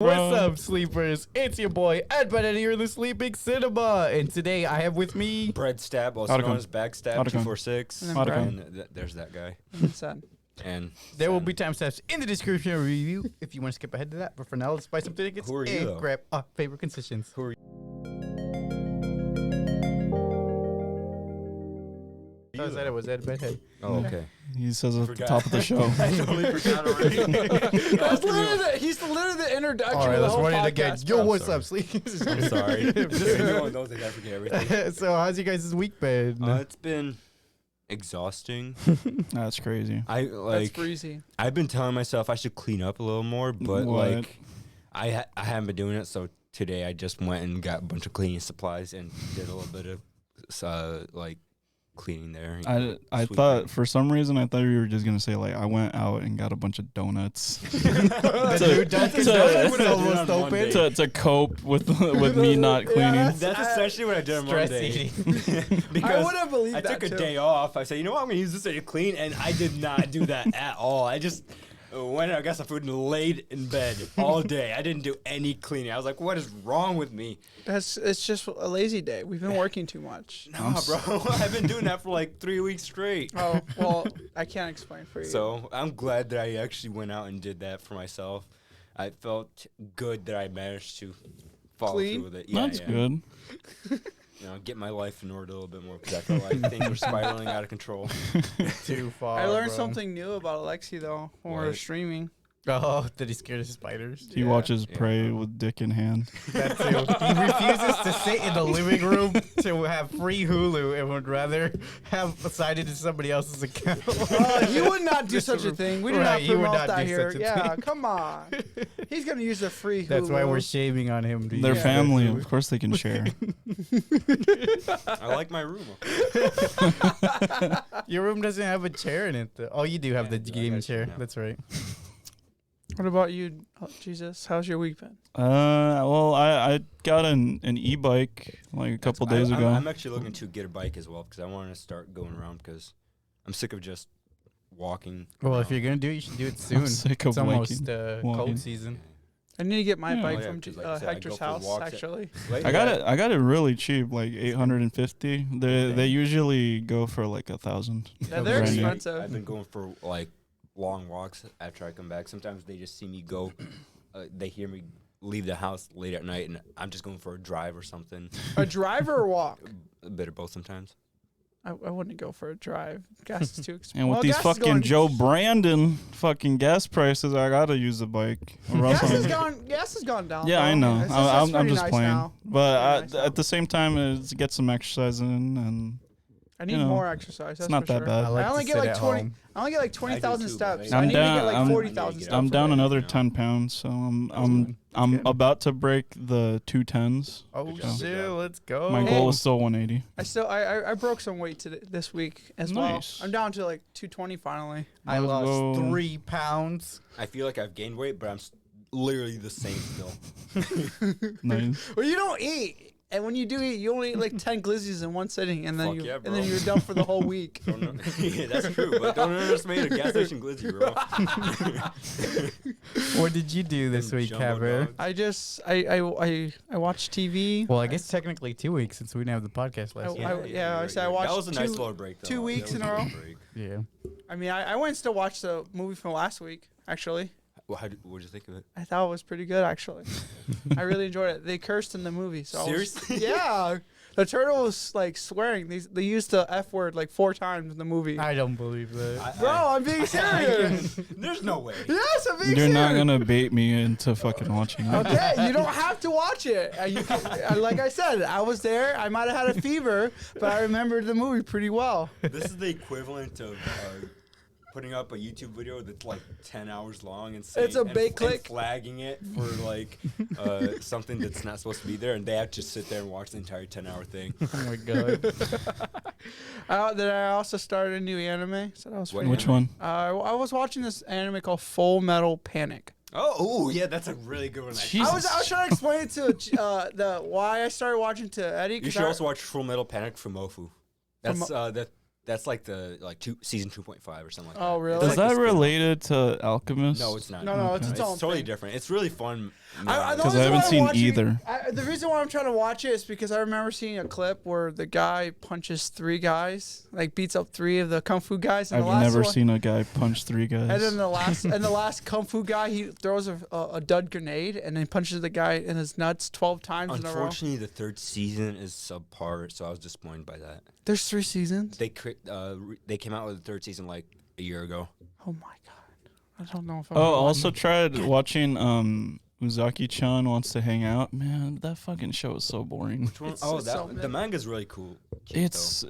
What's up, sleepers? It's your boy Eddbedhead here in the Sleeping Cinema, and today I have with me Bread Stab, also known as Backstab 246, and there's that guy. And there will be timestamps in the description of the review if you want to skip ahead to that. But for now, let's buy some tickets and grab our favorite concessions. Who are you? I said it was Eddbedhead. Oh, okay. He says at the top of the show. I totally forgot already. He's literally the introduction. All right, of the let's whole run it podcast, again. Yo, bro. what's up, sleepers? I'm sorry. Everyone knows I gotta forget everything. So, how's you guys' week been? It's been exhausting. That's crazy. That's breezy. I've been telling myself I should clean up a little more, but I haven't been doing it. So today I just went and got a bunch of cleaning supplies and did a little bit of cleaning there. I thought for some reason I thought you were just gonna say like I went out and got a bunch of donuts to cope with me not cleaning. Yeah, that's essentially what I did on Monday. Because I wouldn't believe I that took a day off. I said, you know what, I'm gonna use this day to clean, and I did not do that at all. I just went and I got some food and laid in bed all day. I didn't do any cleaning. I was like, what is wrong with me? It's just a lazy day. We've been working too much. No, bro. I've been doing that for like 3 weeks straight. Oh, well, I can't explain for you. So I'm glad that I actually went out and did that for myself. I felt good that I managed to follow through with it. That's good. You know, get my life in order a little bit more because I felt like things were spiraling out of control. Too far. I learned something new about Aleksey though when we were streaming. Oh, did he scare the spiders? He watches Prey with dick in hand. That too. He refuses to sit in the living room to have free Hulu and would rather have assigned it to somebody else's account. He would not do such a thing. We do not he would promote not that do here. such a Yeah, thing. come on. He's gonna use the free Hulu. That's why we're shaming on him. Their family, of course, they can share. I like my room. Your room doesn't have a chair in it, though. Oh, you do have the gaming chair. now. That's right. What about you, Jesus? How's your week been? Well, I got an e-bike like a couple days ago. I'm actually looking to get a bike as well because I want to start going around because I'm sick of just walking. Well, if you're gonna do it, you should do it soon. Sick of it's almost walking. cold season. I need to get my bike yeah, from 'cause like I said, I Hector's go for house, walks actually. I got it really cheap, like 850. They usually go for like 1,000. Yeah, they're Brand new. expensive. I've been going for like long walks after I come back. Sometimes they just see me go. They hear me leave the house late at night, and I'm just going for a drive or something. A drive or a walk? A bit of both sometimes. I wouldn't go for a drive. Gas is too expensive. And with these fucking Joe Brandon fucking gas prices, I gotta use the bike. Gas has gone down. Yeah, though. I know. I'm just nice playing. now. But at the same time, it's get some exercise in, and I need more exercise. That's it's not for that sure. bad. I only get like 20. I only get like 20,000 steps. I need to get like 40,000 steps. I'm down another 10 pounds, so I'm about to break the 210s. Oh shit, let's go. My goal is still 180. I broke some weight this week as well. I'm down to like 220 finally. I lost 3 pounds. I feel like I've gained weight, but I'm literally the same still. Nice. Well, you don't eat. And when you do eat, you only eat like 10 glizzies in one sitting, and then you're done for the whole week. Yeah, that's true, but don't underestimate a gas station glizzy, bro. What did you do this week, Caber? I watched TV. Well, I guess technically 2 weeks since we didn't have the podcast last week. I watched. That was a nice little break, though. 2 weeks in a row. Yeah. I mean, I went to still watch the movie from last week. Actually, Well, what did you think of it? I thought it was pretty good. Actually, I really enjoyed it. They cursed in the movie. So Seriously? Yeah. The turtle was like swearing. They used the F word like 4 times in the movie. I don't believe that. Bro, I'm being serious. There's no way. Yes, I'm being You're serious. not gonna bait me into fucking watching it. Okay, you don't have to watch it. Like I said, I was there. I might have had a fever, but I remembered the movie pretty well. This is the equivalent of putting up a YouTube video that's like 10 hours long and saying, It's a bait click. And flagging it for like something that's not supposed to be there, and they have to sit there and watch the entire 10-hour thing. Oh my god. Then I also started a new anime. So that was pretty Which good. one? I was watching this anime called Full Metal Panic. Oh, yeah, that's a really good one. I was trying to explain it to why I started watching to Eddie. You should also watch Full Metal Panic from Mofu. That's That's like the season 2.5 or something like that. Oh, really? Is that related to Alchemist? No, it's not. No, it's It's its own totally thing. different. It's really fun. Because I haven't seen either. The reason why I'm trying to watch it is because I remember seeing a clip where the guy punches 3 guys, like beats up 3 of the kung fu guys. And I've never seen a guy punch 3 guys. And then the last kung fu guy, he throws a dud grenade and then punches the guy in his nuts 12 times in a row. Unfortunately, the 3rd season is subpar, so I was disappointed by that. There's 3 seasons. They came out with the 3rd season like a year ago. Oh my god, I don't know if. Also tried watching Uzaki-chan Wants to Hang Out. Man, that fucking show is so boring. The manga's really cool. It's.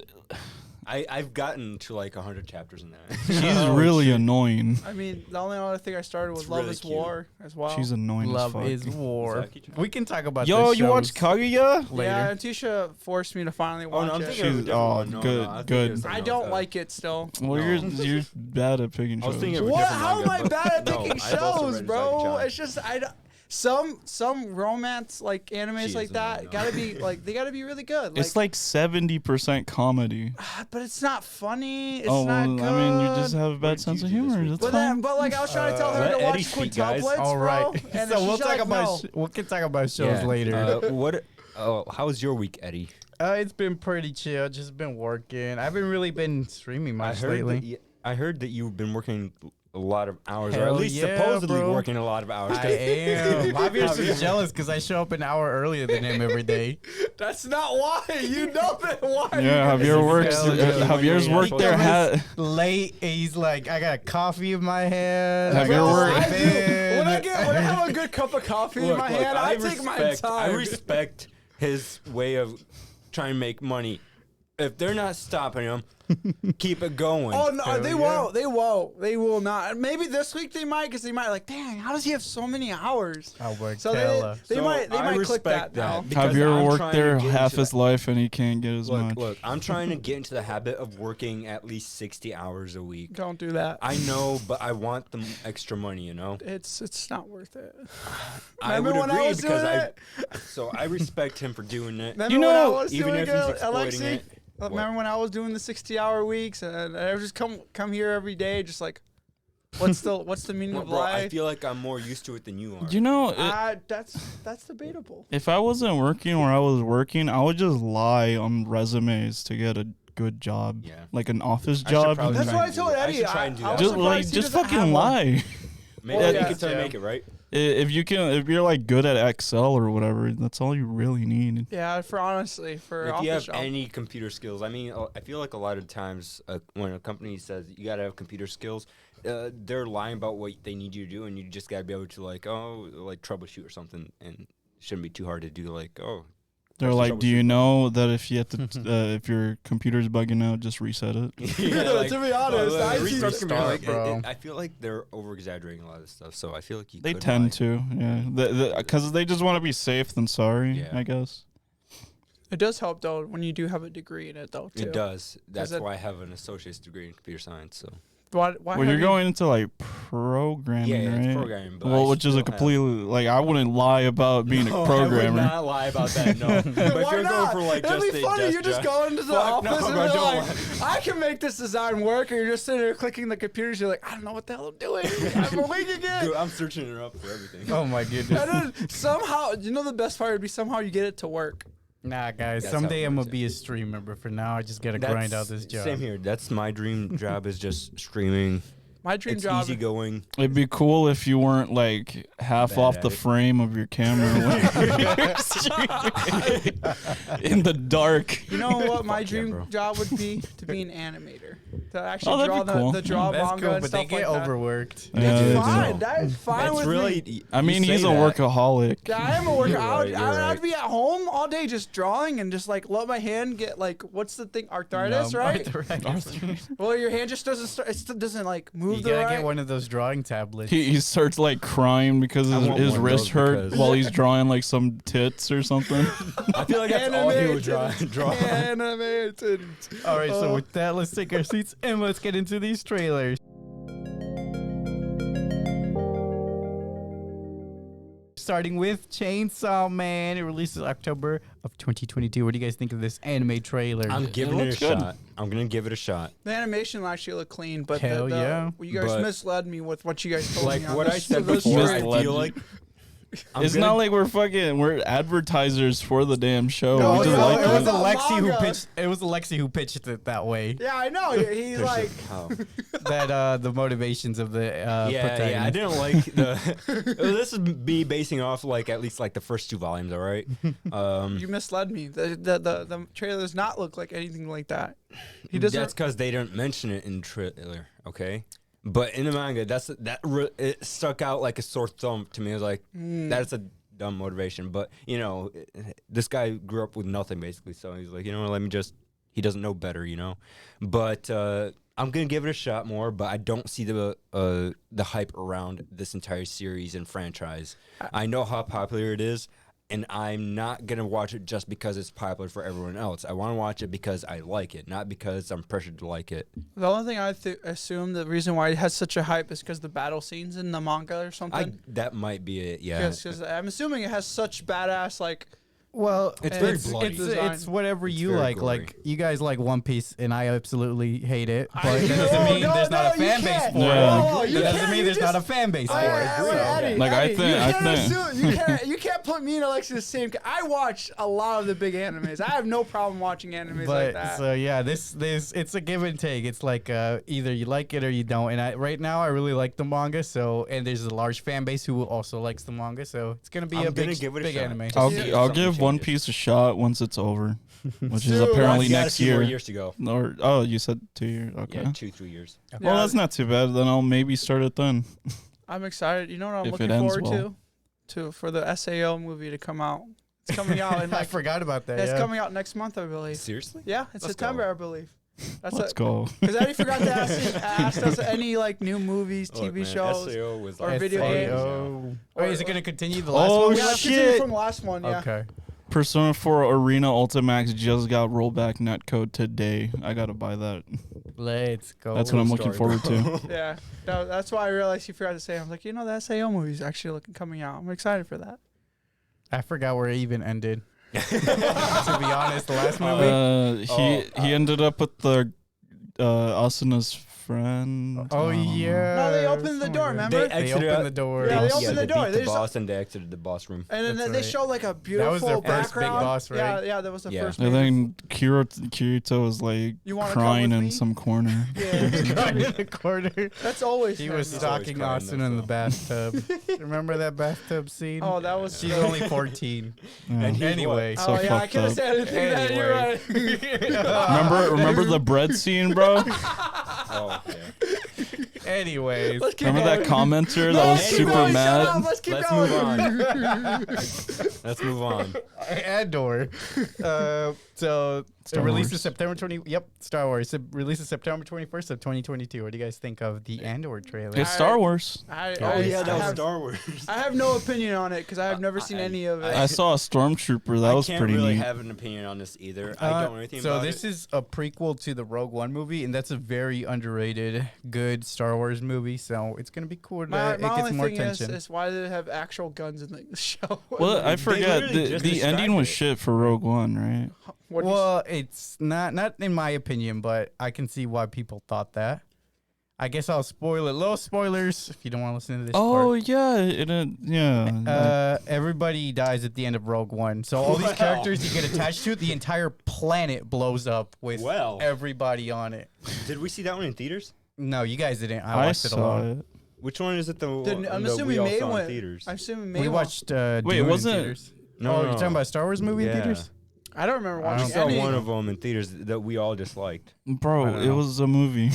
I've gotten to like 100 chapters in that. She's really annoying. I mean, the only other thing I started with Love really is cute. War as well. She's annoying Love as fuck. is War. We can talk about Yo, this you watch Kaguya? later. Yeah, Tisha forced me to finally watch I'm it. thinking of a She's- different oh, one. No, good, no, I think good. it was I don't like it still. Well, you're bad at picking I was shows. thinking of a What? different How am I manga, bad at but- picking No, I've also shows, read bro? Uzaki-chan. It's just some romance like animes She like isn't, that I know. gotta be like they gotta be really good. Like, It's like 70% comedy. but it's not funny. It's Oh, not well, good. I mean, you just have a What bad did sense you of do this humor. week? That's But fine. then, but like I was trying to tell her let to Eddie watch speak, guys. quintuplets, All bro. right. And So she's we'll like, talk about no. we can talk about shows later. How was your week, Eddie? It's been pretty chill. Just been working. I haven't really been streaming much lately. I heard that you've been working a lot of hours, or Hell at least yeah, supposedly bro. working a lot of hours. I am. Javier's just jealous because I show up an hour earlier than him every day. That's not why. You know that why. Yeah, Javier works. Hell yeah. Javier's worked there. Late, and he's like, I got a coffee in my hand. Have I your gotta work- sleep I do. in. When I have a good cup of coffee in my hand, I take my I time. respect his way of trying to make money. If they're not stopping him, keep it going. Oh no, Hell they yeah. won't. They won't. They will not. Maybe this week they might, because they might like, dang, how does he have so many hours? I'll work So hella. they might I click that respect now. because Javier I'm worked trying to there get half into his that. life and he can't get as much. Look, I'm trying to get into the habit of working at least 60 hours a week. Don't do that. I know, but I want the extra money, you know? It's not worth it. I would Remember when I agree was because doing it? So I respect him for doing it. Remember You when I know, was even doing if he's it, exploiting Aleksey? it. Remember when I was doing the 60-hour weeks and I would just come here every day, just like, what's the meaning Well, of bro, I life? feel like I'm more used to it than you are. You know, That's debatable. if I wasn't working where I was working, I would just lie on resumes to get a good job, Yeah. like an office I should job. probably That's try what I and do told that. I Eddie. should try and do I that. was just surprised he doesn't have fucking one. lie. Maybe Well, you yeah. can try to make it right. If you're like good at Excel or whatever, that's all you really need. Yeah, for If office you have job. any computer skills, I mean, I feel like a lot of times when a company says you gotta have computer skills, they're lying about what they need you to do, and you just gotta be able to like troubleshoot or something, and it shouldn't be too hard to do. Like, They're press the like, do you troubleshoot know that if you have to, if your computer's bugging out, just reset it? To be honest, I see- restart the computer, like, bro. I feel like they're over exaggerating a lot of stuff, so I feel like They could tend lie. to, yeah, because they just want to be safe than sorry, Yeah. I guess. It does help though when you do have a degree in it though too. It does. That's it- why I have an associate's degree in computer science. So Why Well, you're have you- going into like programming, yeah, right? it's programming. But Well, I which is a still have- completely like I wouldn't lie about being No, a programmer. I would not lie about that. No, but if Why you're not? going for like It'd just be a funny. desk You just job- go into the Fuck, no, office and bro, be don't like, I can make this design work, and you're just sitting there clicking the computers. You're like, I don't know what the hell I'm doing. I'm awake again. Dude, I'm searching it up for everything. Oh my goodness. And then somehow, you know, the best part would be somehow you get it to work. Nah, guys. That's how Someday it I'm works, gonna be a streamer, but for now I just gotta grind out this job. Same here. That's my dream job is just streaming. My dream It's job. easygoing. It'd be cool if you weren't like half Bad off at the it. frame of your camera when you're streaming in the dark. You know what my Fuck yeah, dream bro. job would be? To be an animator. To Oh, actually that'd draw be cool. the draw That's manga cool, and but they stuff get like overworked. Yeah, that. they That's do. fine. That is fine That's with really. me. I mean, you he's a say that. workaholic. Yeah, I am a worker. You're I would, right, I would you're I'd right. be at home all day just drawing and just like let my hand get like what's the thing arthritis, right? Arthritis. Well, your hand just doesn't start. It doesn't like move You the gotta right. get one of those drawing tablets. He starts like crying because I his, want his one of wrist those hurt because- while he's drawing like some tits or something. I feel like that's all he would draw. Animated. All right, so with that, let's take our seats and let's get into these trailers. Starting with Chainsaw Man. It releases October of 2022. What do you guys think of this anime trailer? I'm giving it a looks good. shot. I'm gonna give it a shot. The animation actually looked clean, but Hell yeah. you guys But- misled me with what you guys told Like me. On what this, I said this before, I stream. Misled feel you. like It's not like we're advertisers for the damn show. No, We just no, like it was it. Alexi who manga. pitched. It was Alexi who pitched it that way. Yeah, I know. He's like, Oh. That the motivations of the protagonist. Yeah, I didn't like the. This is me basing off like at least like the first 2 volumes. All right. you misled me. The trailer does not look like anything like that. He doesn't. That's because they didn't mention it in trailer. Okay. But in the manga, it stuck out like a sore thumb to me. I was like, that's a dumb motivation. But you know, this guy grew up with nothing basically, so he's like, you know, he doesn't know better, you know. But I'm gonna give it a shot more. But I don't see the hype around this entire series and franchise. I know how popular it is. And I'm not going to watch it just because it's popular for everyone else. I want to watch it because I like it, not because I'm pressured to like it. The only thing I assume the reason why it has such a hype is because the battle scenes in the manga or something. That might be it, yeah. Because I'm assuming it has such badass, like, Well, It's very bloody. It's whatever you very like. gory. Like you guys like One Piece, and I absolutely hate it. But I- that doesn't No, mean no, there's not no, a fan you base can't. for No, it. you That doesn't can't, mean you there's just- not a fan base for it. Eddie, Like, I Eddie, think- you I can't think- assume- you can't put me and Alexa the same. I watch a lot of the big animes. I have no problem watching animes like But that. so yeah, this it's a give and take. It's like either you like it or you don't. And right now I really like the manga. So and there's a large fan base who also likes the manga. So it's gonna be I'm a big gonna give it a big shot. anime. I'll Yeah. I'll Something give One changes. Piece a shot once it's over, which is Dude, apparently You got next 2 more year. years to go. Or you said 2 years. Okay. Yeah, 2-3 years. Well, Yeah. that's not too bad. Then I'll maybe start it then. I'm excited. You know what I'm If looking it ends forward well. to for the SAO movie to come out. It's coming out in I like forgot about that. it's yeah. coming out next month, I believe. Seriously? Yeah, it's Let's September, go. I believe. That's Let's go. Because Eddie forgot to ask us any like new movies, Look, TV man, shows. SAO was or like video fun. games. SAO. Or- Wait, is it gonna continue the last Oh, one? Yeah, it's shit. continuing from the last one. Yeah. Okay. Persona 4 Arena Ultimax just got rollback netcode today. I gotta buy that. Let's go. That's what I'm looking forward to. Yeah, that's why I realized you forgot to say. I was like, the SAO movie's actually coming out. I'm excited for that. I forgot where it even ended. To be honest, the last movie. He ended up with the Asuna's friend. Oh yeah. No, they opened the door, remember? They exited opened out- the door. Yeah, they opened the door. Beat They the just- boss and they exited the boss room. And then That's they right. show like a That beautiful was their first big background. boss, right? Yeah, that was the Yeah. first. And major- then Kirito was like You wanna come crying with in me? some corner. Yeah, Crying in the corner. that's always. He him, was though. stalking crying, Austin in the that's bathtub. Remember that bathtub scene? Oh, that was. She's only 14. Yeah. And he- Anyway. So Oh yeah, I fucked could have up. said anything. Then you're right. Remember the bread scene, bro? Oh, yeah. Anyways. Let's keep Remember that going. commenter No, that was let's keep super going, shut up, mad? Let's keep Let's going. move on. Let's move on. Andor. So Star it releases Wars. September 20. Yep, Star Wars. It releases September 21st of 2022. What do you guys think of the Andor trailer? It's Star Wars. Oh, yeah, that was have, Star Wars. I have no opinion on it because I have never seen any of it. I saw a stormtrooper. That was I can't pretty really neat. have an opinion on this either. I don't know anything so about this it. is a prequel to the Rogue One movie, and that's a very underrated, good Star Wars movie. So it's gonna be cool. my It gets only more thing attention. is why did it have actual guns in the show? Well, I forget literally just the ending was distracted. shit for Rogue One, right? What do you Well, it's not in my opinion, but I can see why people thought that. I guess I'll spoil it. Little spoilers if you don't want to listen to this. Oh part. yeah, yeah. Everybody dies at the end of Rogue One. So all these Wow. characters you get attached to, the entire planet blows up with Well. everybody on it. Did we see that one in theaters? No, you guys didn't. I I watched it saw alone. it. Which one is it? The Didn't- I'm that assuming we all May saw in went. theaters. I'm assuming We May watched Wait, Dune in wasn't- theaters. No, Oh, no, you're talking about a Star Wars movie in Yeah. theaters? I don't remember I We watching don't saw any. one of them in theaters that we all disliked. I Bro, don't it know. was a movie.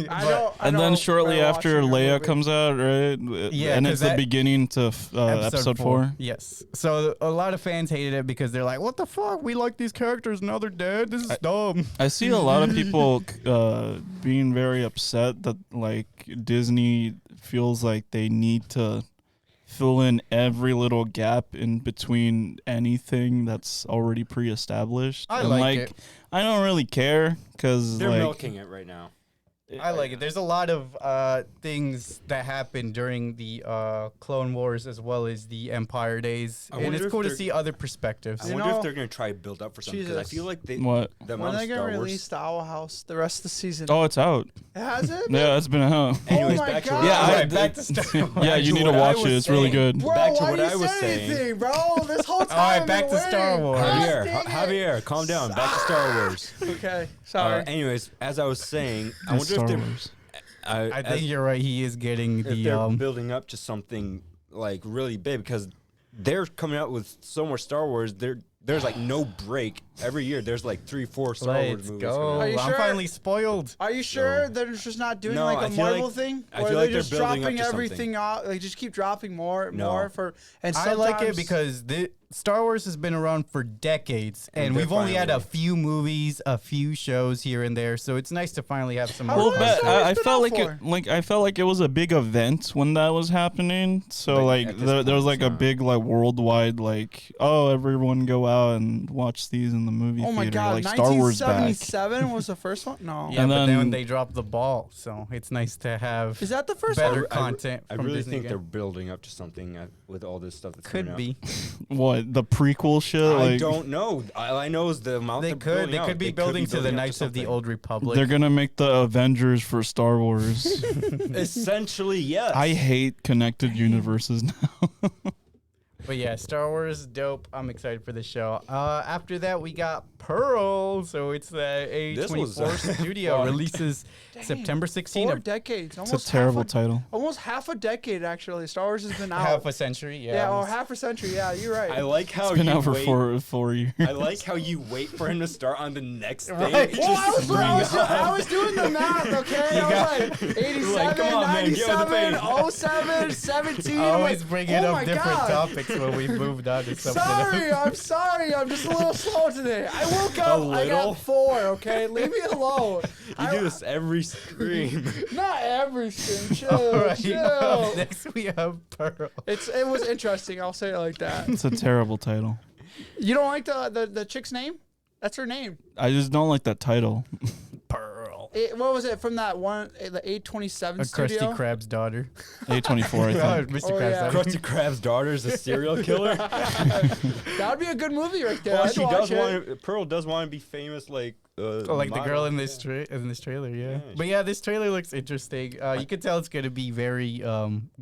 I And then don't shortly remember after watching a Leia movie. comes out, right? Yeah, and 'cause it's the that- beginning to episode 4. Yes. So a lot of fans hated it because they're like, "What the fuck? We like these characters, now they're dead. This is dumb." I see a lot of people being very upset that like Disney feels like they need to fill in every little gap in between anything that's already pre-established. I And, like it. I don't really care because They're like milking it right now. I like it. There's a lot of things that happened during the Clone Wars as well as the Empire days, I and wonder it's if cool to they're- see other perspectives. I You wonder know- if they're gonna try to build up for something. Because I Jesus. feel like they What? the When amount are of they Star gonna Wars. release the Owl House the rest of the season? Oh, it's out. Has it? Yeah, it's been out. Anyways, my back to God. what- Yeah, I- Alright, back to Star Wars. Yeah, you to need to what I watch was it. It's really saying. good. Bro, Back to why what you I was say saying. anything, bro? This whole time. Alright, I've back been to Star waiting. Wars. God Javier, dang it. Javier, calm down. Back to Star Wars. Okay, sorry. Anyways, as I was saying, I And wonder Star if they're. Wars. I think you're right. He is getting if the they're building up to something like really big because they're coming out with so much Star Wars. There's like no break every year. There's like 3-4 Star Wars Let's movies. go. coming out. Are you I'm sure? finally spoiled. Are you sure they're just not doing No, like I a feel Marvel like- thing? I Or feel are like they they're just building dropping up to everything out? Like just keep dropping more and No. more for. And I like it sometimes- because Star Wars has been around for decades, and And they're we've only had a finally- few movies, a few shows here and there. So it's nice to finally have some. How more long Well, has but Star Wars I been felt out like for? I felt like it was a big event when that was happening. So Like, like at this there was point, like a yeah. big like worldwide like everyone go out and watch these in the movie Oh my theater. God! Like Star Wars back. 1977 was the first one. No. Yeah, And but then then- they dropped the ball, so it's nice to have Is that the first better one? content. I from really Disney think they're again. building up to something with all this stuff that's coming Could out. be. What the prequel shit? I Like don't know. All I know is the amount They they're could. building They out. could be building to the Knights of the something. Old Republic. they're gonna make the Avengers for Star Wars. Essentially, yes. I hate connected universes now. But yeah, Star Wars, dope. I'm excited for the show. After that, we got Pearl. So it's the This was, A24 studio fun. releases September 16th. 4 decades. It's Almost a terrible half title. almost half a decade actually. Star Wars has been out. Half a century, yeah. yeah, or almost. half a century. Yeah, you're right. I like how It's been you out for wait. 4 years. I like how you wait for him to start on the next thing. Right. Just Well, I was, bring I up. was doing the math, okay? I was like 87, Like, come on, man, get with the 97, pace. 07, 17. I I'm always like, bring oh it up my different God. topics when we moved on to something Sorry, else. I'm sorry. I'm just a little slow today. I woke up, I little? got 4, okay? Leave me alone. You do this every stream. Not everything. Chill, All right, chill. up next we have Pearl. It was interesting. I'll say it like that. It's a terrible title. You don't like the chick's name? That's her name. I just don't like that title. Pearl. What was it from that one? The 827 A studio. Krusty Krab's daughter. A24, I think. Mr. Oh, Krabs' yeah. daughter. Krusty Krab's daughter is a serial killer. That would be a good movie right there. Well, I'd she watch does it. want. Pearl does want to be famous, like. Oh, like the girl model. in this trailer, yeah. Yeah, But yeah, this trailer looks interesting. You could tell it's gonna be very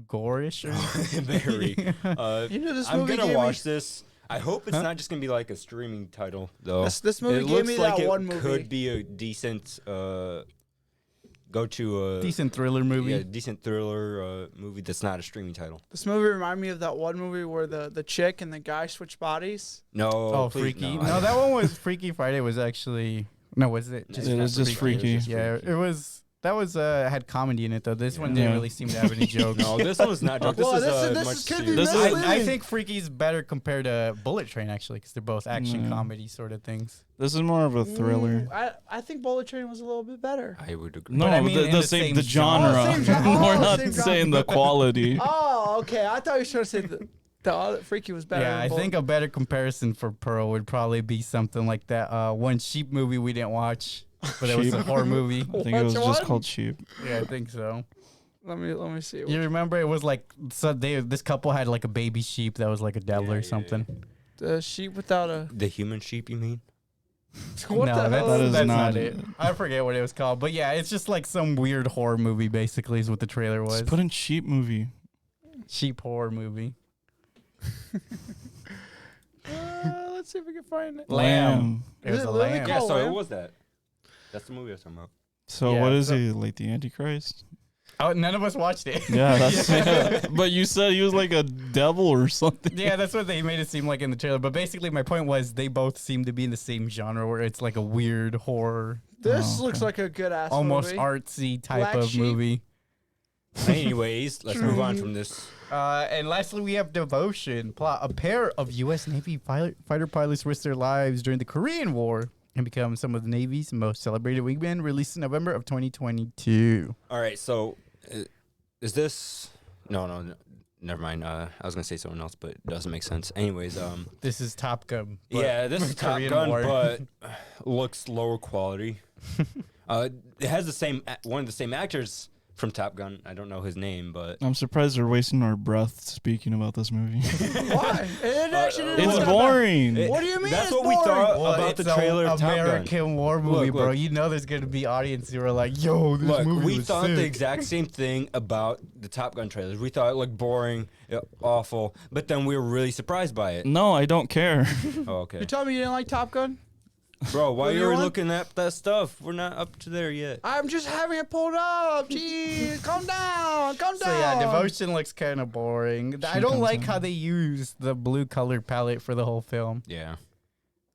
gorish. Or Very. You know, this I'm movie gonna gave watch this. I hope it's not just gonna be like a streaming title, though. This movie it gave looks me like that it one movie. could be a decent go to a decent thriller movie. yeah, decent thriller movie that's not a streaming title. This movie reminded me of that one movie where the chick and the guy switch bodies. No, Oh, please, Freaky. No, No, that one was Freaky Friday. Was actually no, was it? It was just Freaky. Yeah, it was. That was had comedy in it though. This one didn't Yeah. really seem to have any jokes. No, this one's not joke. This Well, is this much is- could be serious. This is- I think Freaky's better compared to Bullet Train actually, because they're both action Yeah. comedy sort of things. This is more of a thriller. I think Bullet Train was a little bit better. I would agree. No, But I mean in the the same same the genre. genre. Oh, same genre. We're Oh, not same saying genre. the quality. Oh, okay. I thought you were trying to say the other Freaky was better. Yeah, than I Bullet- think a better comparison for Pearl would probably be something like that one Sheep movie we didn't watch, but it was a Sheep. horror movie. I think it was Which just one? called Sheep. Yeah, I think so. Let me see. You remember it was like this couple had like a baby sheep that was like a devil Yeah, or yeah, something. The sheep without a. The human sheep, you mean? What no, the that's, hell? That is that's not not it. I forget what it was called, but yeah, it's just like some weird horror movie. Basically, is what the trailer was. Just put in Sheep movie. Sheep horror movie. Let's see if we can find it. Lamb. It was Is it a literally lamb. Yeah, called so Lamb? it was that. That's the movie I was talking about. So Yeah, what is so- he, like the Antichrist? Oh, none of us watched it. Yeah, that's. But you said he was like a devil or something. Yeah, that's what they made it seem like in the trailer. But basically, my point was they both seem to be in the same genre where it's like a weird horror, This Oh, looks okay. like a good ass almost movie. artsy type Black of sheep. movie. Anyways, let's move on from this. And lastly, we have Devotion. Plot: a pair of U.S. Navy fighter pilots risk their lives during the Korean War and become some of the Navy's most celebrated wingmen. Released in November of 2022. All right, so is this? No, never mind. I was gonna say something else, but it doesn't make sense. Anyways, This is Top Gun. but yeah, this is Top Korean Gun, War. but looks lower quality. It has one of the same actors from Top Gun. I don't know his name, but I'm surprised they're wasting our breath speaking about this movie. Why? It actually didn't It's look that boring. bad. What do you mean? That's it's what boring? we thought Well, about the it's a trailer of Top Gun. American war movie, Look, bro. look. You know there's gonna be audience who are like, "Yo, this Look, movie we was thought sick." the exact same thing about the Top Gun trailers. We thought it looked boring, awful, but then we were really surprised by it. No, I don't care. Oh, okay. You told me you didn't like Top Gun? Bro, why What do you you were want? looking at that stuff? We're not up to there yet. I'm just having it pulled up. Jeez, calm down. Calm down. So yeah, Devotion looks kind of boring. I don't like how they use the blue color palette for the whole film. Yeah.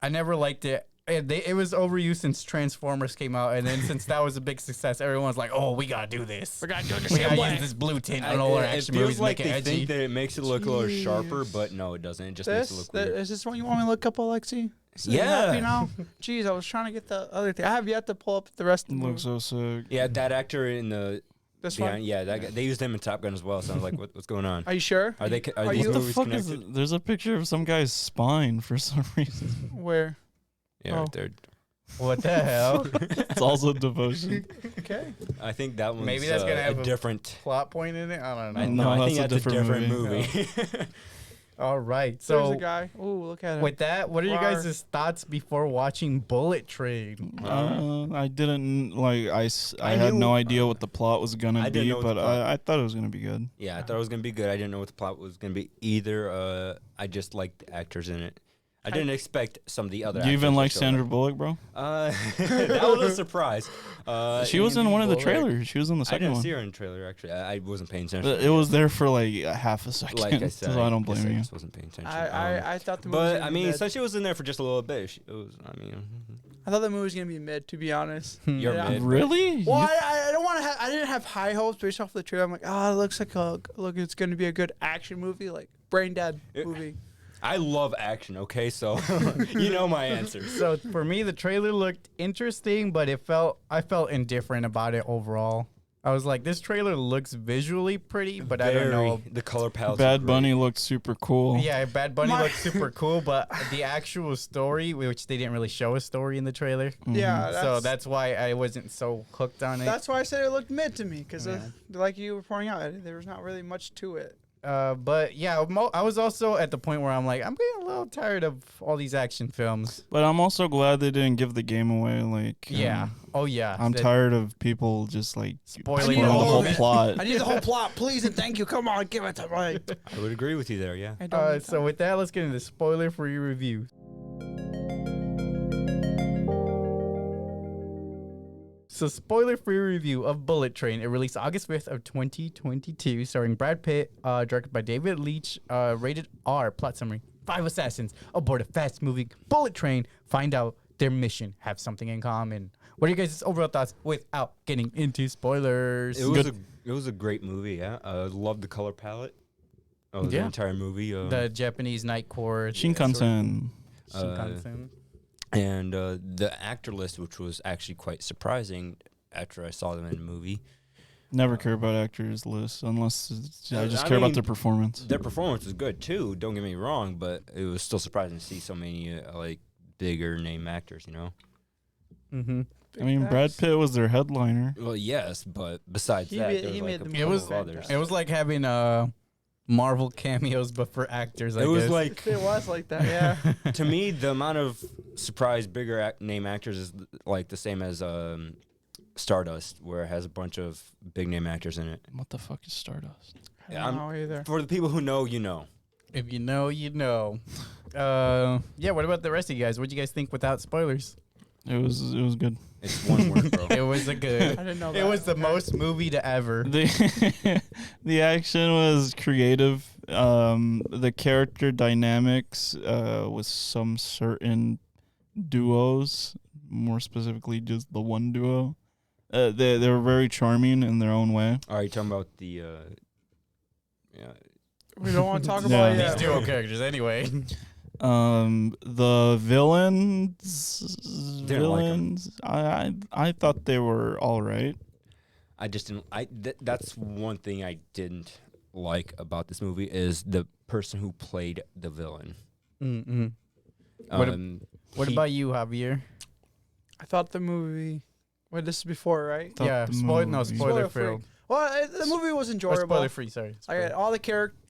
I never liked it. It was overused since Transformers came out, and then since that was a big success, everyone's like, "Oh, we gotta do this. We gotta do this We same gotta way." use this blue tint on all our It action feels movies, like make it they edgy." think that it makes it look a little sharper, Jeez. but no, it doesn't. It just makes it look weird. Is this one you want me to look up, Aleksey? So you Yeah. happy now? Jeez, I was trying to get the other thing. I have yet to pull up the rest of It the looks movie. so sick. Yeah, that actor in the This behind, one? yeah, that guy, they used him in Top Gun as well. So I was like, what's going on? Are you sure? Are they? Are Are these you- What the movies fuck is connected? it? There's a picture of some guy's spine for some reason. Where? Yeah, Oh. right there. What the hell? It's also Devotion. Okay. I think that one's Maybe that's gonna have a a different. Plot point in it? I don't I, know. No, I think that's a that's a different different movie. All right. So there's So a guy. Ooh, look at him. with that, what are you Rar. guys' thoughts before watching Bullet Train? I didn't like. I I had knew- no idea what the plot was gonna I didn't be, know what the but plot- I thought it was gonna be good. Yeah, I thought it was gonna be good. I didn't know what the plot was gonna be either. I just liked the actors in it. I didn't expect some of the other. Do you even actors to like show Sandra up. Bullock, bro? That was a surprise. She was in one of the Bullock. trailers. She was in the I second didn't one. see her in the trailer. Actually, I wasn't paying attention. It was there for like a half a second. like I said. so I don't guess blame I you. just wasn't paying attention. I thought the movie was But gonna I be mean, mid. since she was in there for just a little bit, I thought the movie was gonna be mid, to be honest. you're Yeah. mid. Really? Well, I don't want to. I didn't have high hopes based off the trailer. I'm like, it looks like it's gonna be a good action movie, like Brain Dead movie. I love action. Okay, so you know my answers. So for me, the trailer looked interesting, but I felt indifferent about it overall. I was like, this trailer looks visually pretty, but I don't know. The color palette. Bad Bunny looked super cool. Yeah, Bad Bunny My- looked super cool, but the actual story, which they didn't really show a story in the trailer, Yeah, so that's why I wasn't so hooked on it. that's why I said it looked mid to me, because Yeah. like you were pointing out, there was not really much to it. But yeah, I was also at the point where I'm like, I'm getting a little tired of all these action films. But I'm also glad they didn't give the game away. Like, Yeah. Oh yeah. I'm tired of people just like Spoiling I need spoiling the all whole of it. plot. I need the whole plot, please and thank you. Come on, give it to me. I would agree with you there. Yeah. I don't need So with that, let's get into the spoiler-free review. So spoiler-free review of Bullet Train. It released August 5th of 2022, starring Brad Pitt, directed by David Leitch, rated R. Plot summary: 5 assassins aboard a fast-moving bullet train find out their mission have something in common. What are you guys' overall thoughts without getting into spoilers? It was a great movie. Yeah. Loved the color palette. Of the Yeah. entire movie. The Japanese night court. Shinkansen. Shinkansen. And the actor list, which was actually quite surprising after I saw them in the movie. Never care about actors lists unless I just I care about mean, their performance. Their performance was good too. Don't get me wrong, but it was still surprising to see so many like bigger name actors. You know. Mm-hmm. I mean, Brad Pitt was their headliner. Well, yes, but besides He that, made- there he was made like the a It was couple of others. It was like having Marvel cameos, but for actors. I It was guess. like It was like that, yeah. to me, the amount of surprise bigger name actors is like the same as Stardust, where it has a bunch of big name actors in it. What the fuck is Stardust? I don't know either. For the people who know, you know. If you know, you know. Yeah. What about the rest of you guys? What do you guys think without spoilers? It was good. It's one word, bro. It was a I good. didn't know that. It was the Okay. most movie to ever. The action was creative. The character dynamics with some certain duos, more specifically just the one duo, they were very charming in their own way. Are you talking about the? Yeah. We don't want to talk Yeah. about it These yet. duo characters, anyway. The villains, Didn't like 'em. I thought they were all right. I just didn't. That's one thing I didn't like about this movie is the person who played the villain. Mm-hmm. What Um, What he- about you, Javier? I thought the movie Wait, this is before, right? Yeah, spoiler Spoiler free. film. Well, the movie was Or enjoyable. spoiler free, sorry.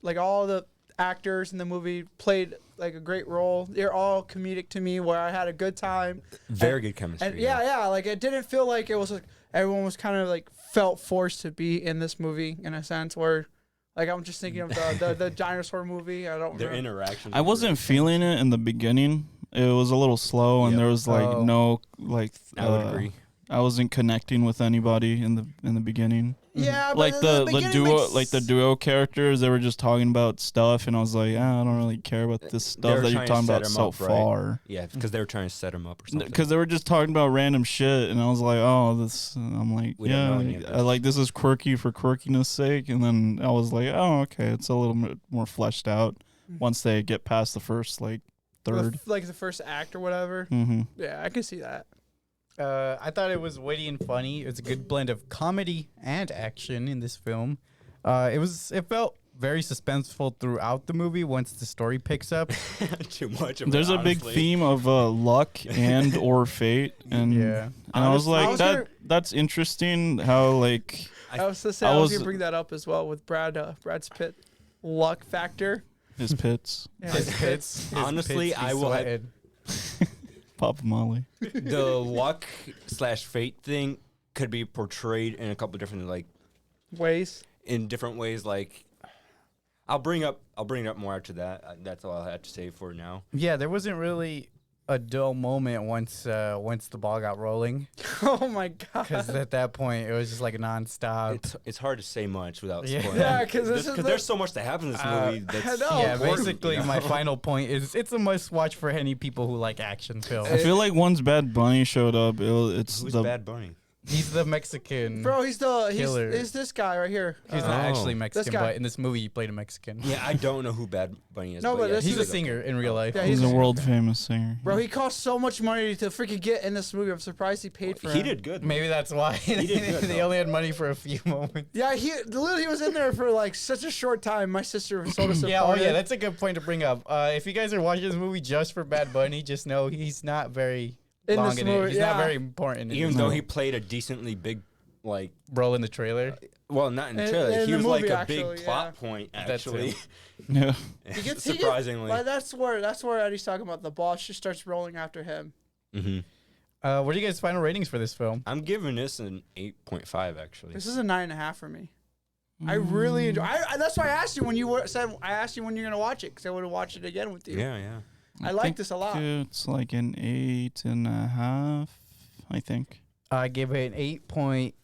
Like all the actors in the movie played like a great role. They're all comedic to me, where I had a good time. Very good chemistry. And yeah, like it didn't feel like it was like everyone was kind of like felt forced to be in this movie in a sense where, like I'm just thinking of the dinosaur movie. I don't. Their remember. interactions. I wasn't feeling it in the beginning. It was a little slow, and Yep. there was like no like. I would agree. I wasn't connecting with anybody in the beginning. Yeah, but Like the beginning duo, makes- like the duo characters, they were just talking about stuff, and I was like, I don't really care about this They stuff were that you're trying to talking set about 'em so up, right? far. Yeah, because they were trying to set him up or something. Because they were just talking about random shit, and I was like, oh, this. And I'm like, We don't know any of yeah, this. like this is quirky for quirkiness sake, and then I was like, oh, okay, it's a little bit more fleshed out once they get past the first like third. like the first act or whatever. Mm-hmm. Yeah, I can see that. I thought it was witty and funny. It's a good blend of comedy and action in this film. It felt very suspenseful throughout the movie once the story picks up. Too much of There's it, a big honestly. theme of luck and or fate, and Yeah. and I was Honestly- like, I was that gonna- that's interesting. How like I was to say I I was was- gonna bring that up as well with Brad's Pitt luck factor. his pits, Yeah. His Honestly, pits be I will have- sweating. Papa Molly. The luck / fate thing could be portrayed in a couple different Ways. in different ways. Like, I'll bring it up more after that. That's all I have to say for now. Yeah, there wasn't really a dull moment once the ball got rolling, Oh my god. because at that point it was just like nonstop. It's hard to say much without Yeah. spoiling. Yeah, 'cause this is the- there's so much that happens in this movie. That's I know. Yeah, important, basically, you know? my final point is it's a must-watch for any people who like action films. I feel like once Bad Bunny showed up, it's Who's the Bad Bunny? He's the Mexican. Bro, he's Killer. this guy right here. He's not Oh. actually Mexican, guy. but in this movie he played a Mexican. Yeah, I don't know who Bad Bunny is. No, but yeah, this He's is a was okay. singer in real life. Yeah, he's a world famous singer. Bro, he cost so much money to freaking get in this movie. I'm surprised he paid for it. He did good. Maybe that's why did good, they though. only had money for a few moments. Yeah, he literally was in there for like such a short time. My sister sold us a Yeah, part. that's a good point to bring up. If you guys are watching this movie just for Bad Bunny, just know he's not very In long this in movie, it. He's yeah. not very important. In Even this though movie. he played a decently big, role in the trailer. well, not in the In- trailer. in He the was like movie, a actually, big plot yeah. point, That's actually. Yeah. He gets Surprisingly. But that's where Eddie's talking about the ball just starts rolling after him. hmm What are you guys' final ratings for this film? I'm giving this an 8.5, actually. This is a 9.5 for me. I really enjoy. That's why I asked you when you said I asked you when you're gonna watch it because I would have watched it again with you. Yeah, yeah. I like this a lot. It's like an 8.5, I think. I give it an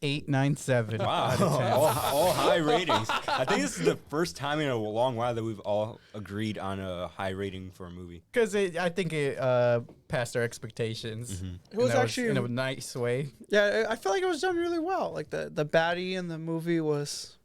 8.897. Wow. out of 10. all high ratings. I think this is the first time in a long while that we've all agreed on a high rating for a movie. Because I think it passed our expectations. It was And that actually in a nice way. Yeah, I feel like it was done really well. Like the baddie in the movie was.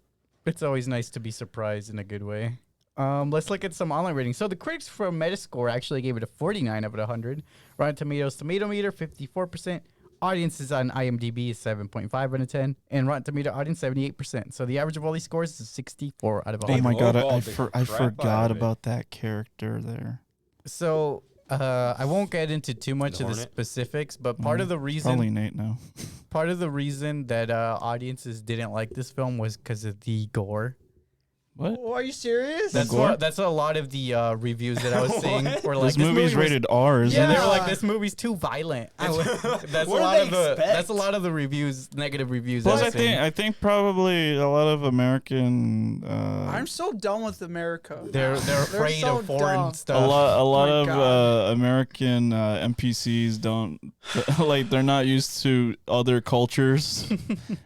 It's always nice to be surprised in a good way. Let's look at some online ratings. So the critics from Metascore actually gave it a 49 out of 100. Rotten Tomatoes tomato meter 54%. Audiences on IMDb is 7.5 out of 10, and Rotten Tomato audience 78%. So the average of all these scores is 64 out of Oh 100. my god, lowballed I the crap out forgot of it. about that character there. So I won't get into too much The of the Hornet? specifics, but part of the reason Probably Nate now. part of the reason that audiences didn't like this film was because of the gore. What? Oh, are you serious? That's gore? that's a lot of the reviews that I was seeing were like This movie's movie was- rated R, isn't Yeah, they it? were like, this movie's too violent. that's a What lot did of they the expect? that's a lot of the reviews, negative reviews. Plus, that I I've seen. think probably a lot of American. I'm so done with America. they're afraid so of foreign dumb. stuff. a lot my of God. American NPCs don't like they're not used to other cultures,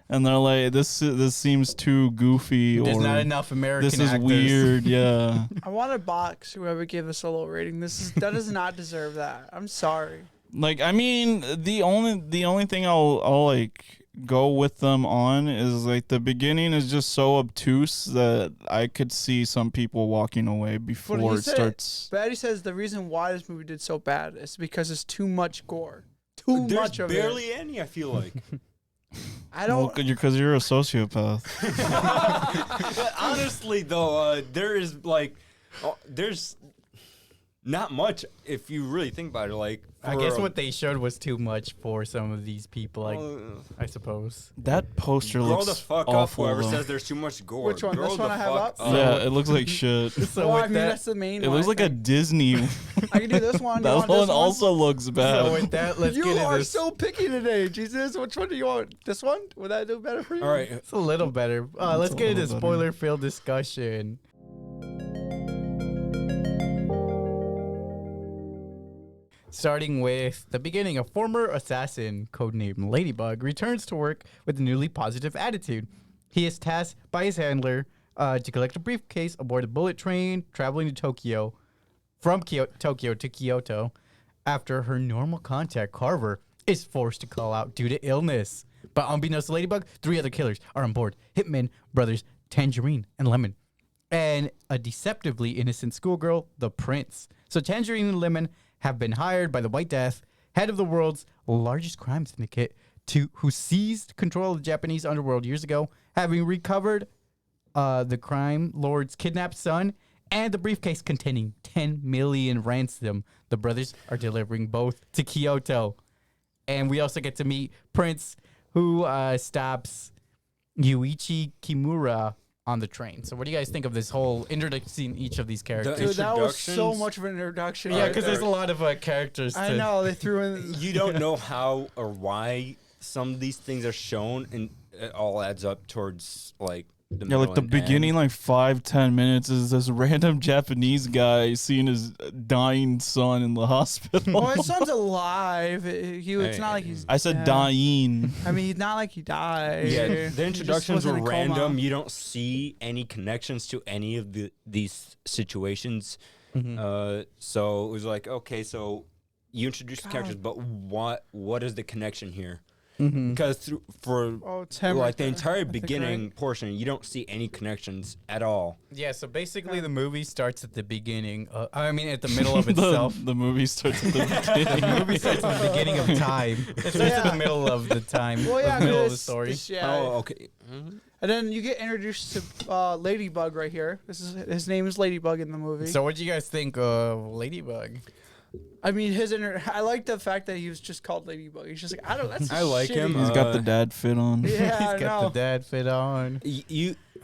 and they're like this seems too goofy There's or not enough American this is actors. weird. Yeah, I want to box whoever gave us a low rating. That does not deserve that. I'm sorry. like I mean the only thing I'll like go with them on is like the beginning is just so obtuse that I could see some people walking away before he it said starts. But Eddie says the reason why this movie did so bad is because it's too much gore. Too There's much of barely it. any, I feel like. I Well, don't. because you're a sociopath. But honestly, though, there is like, there's not much if you really think about it. Like, I guess what they showed was too much for some of these people. Like, I suppose. That poster grow looks the fuck awful. up. Whoever though. says there's too much gore. Which one? Grow This the one I have fuck up? Yeah, it looks like shit. So Well, with I mean, that, that's the main It one. looks like a Disney. I can do this one. You That want one this also looks bad. so with that, let's You get into are this. so picky today, Jesus. Which one do you want? This one? Would that do better for you? All right. It's a little better. Let's a get into little better. spoiler-filled discussion. Starting with the beginning, a former assassin, codenamed Ladybug, returns to work with a newly positive attitude. He is tasked by his handler to collect a briefcase aboard a bullet train traveling to Tokyo, from Tokyo to Kyoto, after her normal contact, Carver, is forced to call out due to illness. But unbeknownst to Ladybug, 3 other killers are on board: Hitman brothers Tangerine and Lemon, and a deceptively innocent schoolgirl, the Prince. So Tangerine and Lemon have been hired by the White Death, head of the world's largest crime syndicate, who seized control of the Japanese underworld years ago, having recovered the crime lord's kidnapped son and the briefcase containing 10 million ransom. The brothers are delivering both to Kyoto. And we also get to meet Prince, who stops Yuichi Kimura on the train. So what do you guys think of this whole introducing each of these characters? Dude, that was so Introductions? much of an introduction. Yeah, right because there's a there. lot of characters. I know they threw in. You don't know how or why some of these things are shown, and it all adds up towards like the Yeah, like middle the and beginning, end. like 5-10 minutes is this random Japanese guy seeing his dying son in the hospital. Well, his son's alive. It's not like he's. I said yeah. dying. I mean, he's not like he died. Yeah, He the just introductions was in were a coma. random. You don't see any connections to any of these situations. So it was like, okay, so you introduce the characters, but what is the connection here? Because Oh, it's him like right the there. entire I think, beginning right? portion, you don't see any connections at all. Yeah, so basically the movie starts at the beginning. At the middle of itself. The movie starts at the beginning. The movie starts at the beginning of time. It starts at the middle of the time. Well, yeah, the middle of the it's- story. it's- yeah. Oh, okay. And then you get introduced to Ladybug right here. His name is Ladybug in the movie. So what do you guys think of Ladybug? I mean, I like the fact that he was just called Ladybug. He's just like, I don't. That's I like shitty. him. He's got the dad fit on. Yeah, I He's got know. the dad fit on.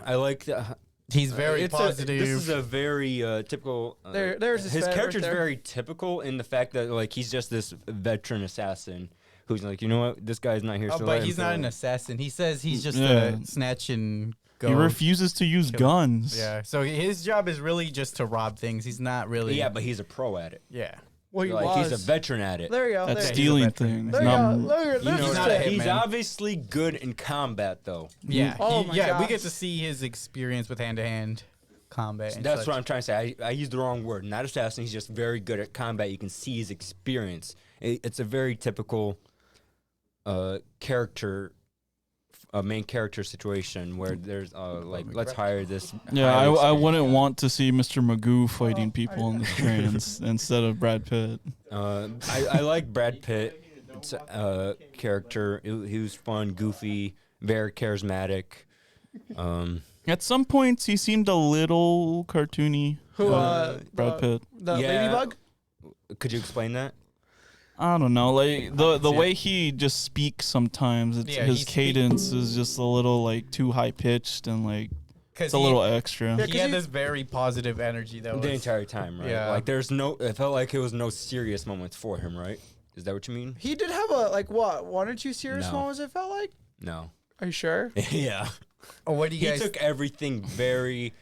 I like that. He's very This positive. is a very typical. There's his fat character's right there. very typical in the fact that like he's just this veteran assassin who's like, you know what, this guy's not here. So let but him he's not go. an assassin. He says he's just Yeah. a snatch and go. He refuses to use Kill. guns. Yeah. So his job is really just to rob things. He's not really. Yeah, but he's a pro at it. Yeah. Well, he Like was. he's a veteran at it. There you go. That's there. stealing veteran. things. There you go. Not Look, You know, He's not a he's hitman. obviously good in combat though. Yeah. Oh he- my yeah. We gosh. get to see his experience with hand-to-hand combat. And That's such. what I'm trying to say. I used the wrong word. Not assassin. He's just very good at combat. You can see his experience. It's a very typical character, main character situation where there's like, let's hire this. Yeah, highly I experienced wouldn't guy. want to see Mr. Magoo fighting people on the trains instead of Brad Pitt. I like Brad Pitt's character. He was fun, goofy, very charismatic. At some points, he seemed a little cartoony. Who? Brad Pitt. The Yeah. Ladybug. Could you explain that? I don't know, like the see way it. he just speaks sometimes. Yeah, His he cadence is just a little like too high pitched and like it's a little extra. Yeah, He 'cause had he- this very positive energy though. The entire time, right? Yeah. Like there's no. It felt like it was no serious moments for him, right? Is that what you mean? He did have one or two serious No. moments. It felt like. No. Are you sure? Yeah. Oh, what do you He guys? took everything very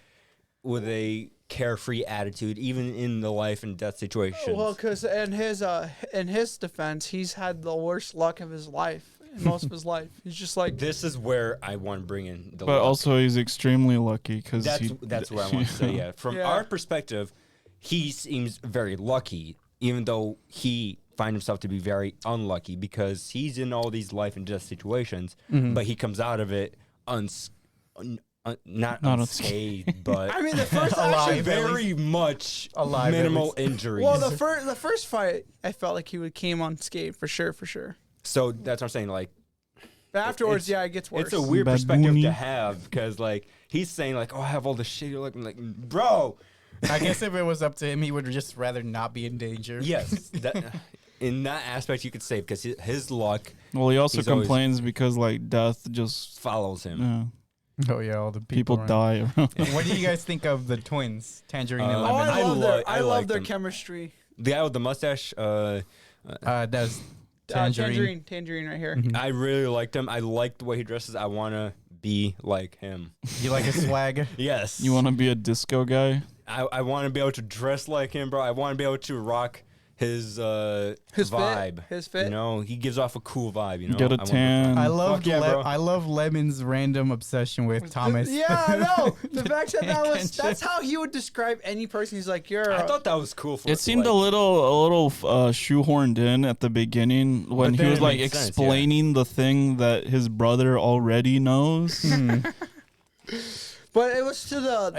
with a carefree attitude, even in the life and death situations. Well, because in his defense, he's had the worst luck of his life in most of his life. He's just like. This is where I want to bring in the. But luck. also, he's extremely lucky because that's what I want to say. Yeah, from Yeah. our perspective, he seems very lucky, even though he finds himself to be very unlucky because he's in all these life and death situations, but he comes out of it not unscathed, but I mean, the first Alive. actually very much Alive, at minimal least. injuries. Well, the first fight, I felt like he came unscathed for sure. So that's what I'm saying. Like, But afterwards, It's- it gets worse. it's a weird Bad perspective boonie. to have because, like, he's saying, like, "Oh, I have all this shit." You're like, bro, I guess if it was up to him, he would just rather not be in danger. Yes, in that aspect you could say because his luck. Well, he also He's always- complains because like death just follows him. yeah, Oh yeah, all the people around. die around. What do you guys think of the twins, Tangerine and Oh, Lemon? I love their I love like their them. chemistry. The guy with the mustache. That's Tangerine. Tangerine right here. Mhm. I really liked him. I liked the way he dresses. I want to be like him. You like a swag? Yes. You want to be a disco guy? I want to be able to dress like him, bro. I want to be able to rock his vibe. His fit. You know, he gives off a cool vibe. You know, Get a I want- tan. I love Fuck yeah, bro. I love Lemon's random obsession with Thomas. Yeah, I know. The fact that Attention. that's how he would describe any person. He's like, you're. I thought that was cool. For It seemed like, a little shoehorned in at the beginning when But he then was it like made sense, explaining the thing that his brother already knows. But it was to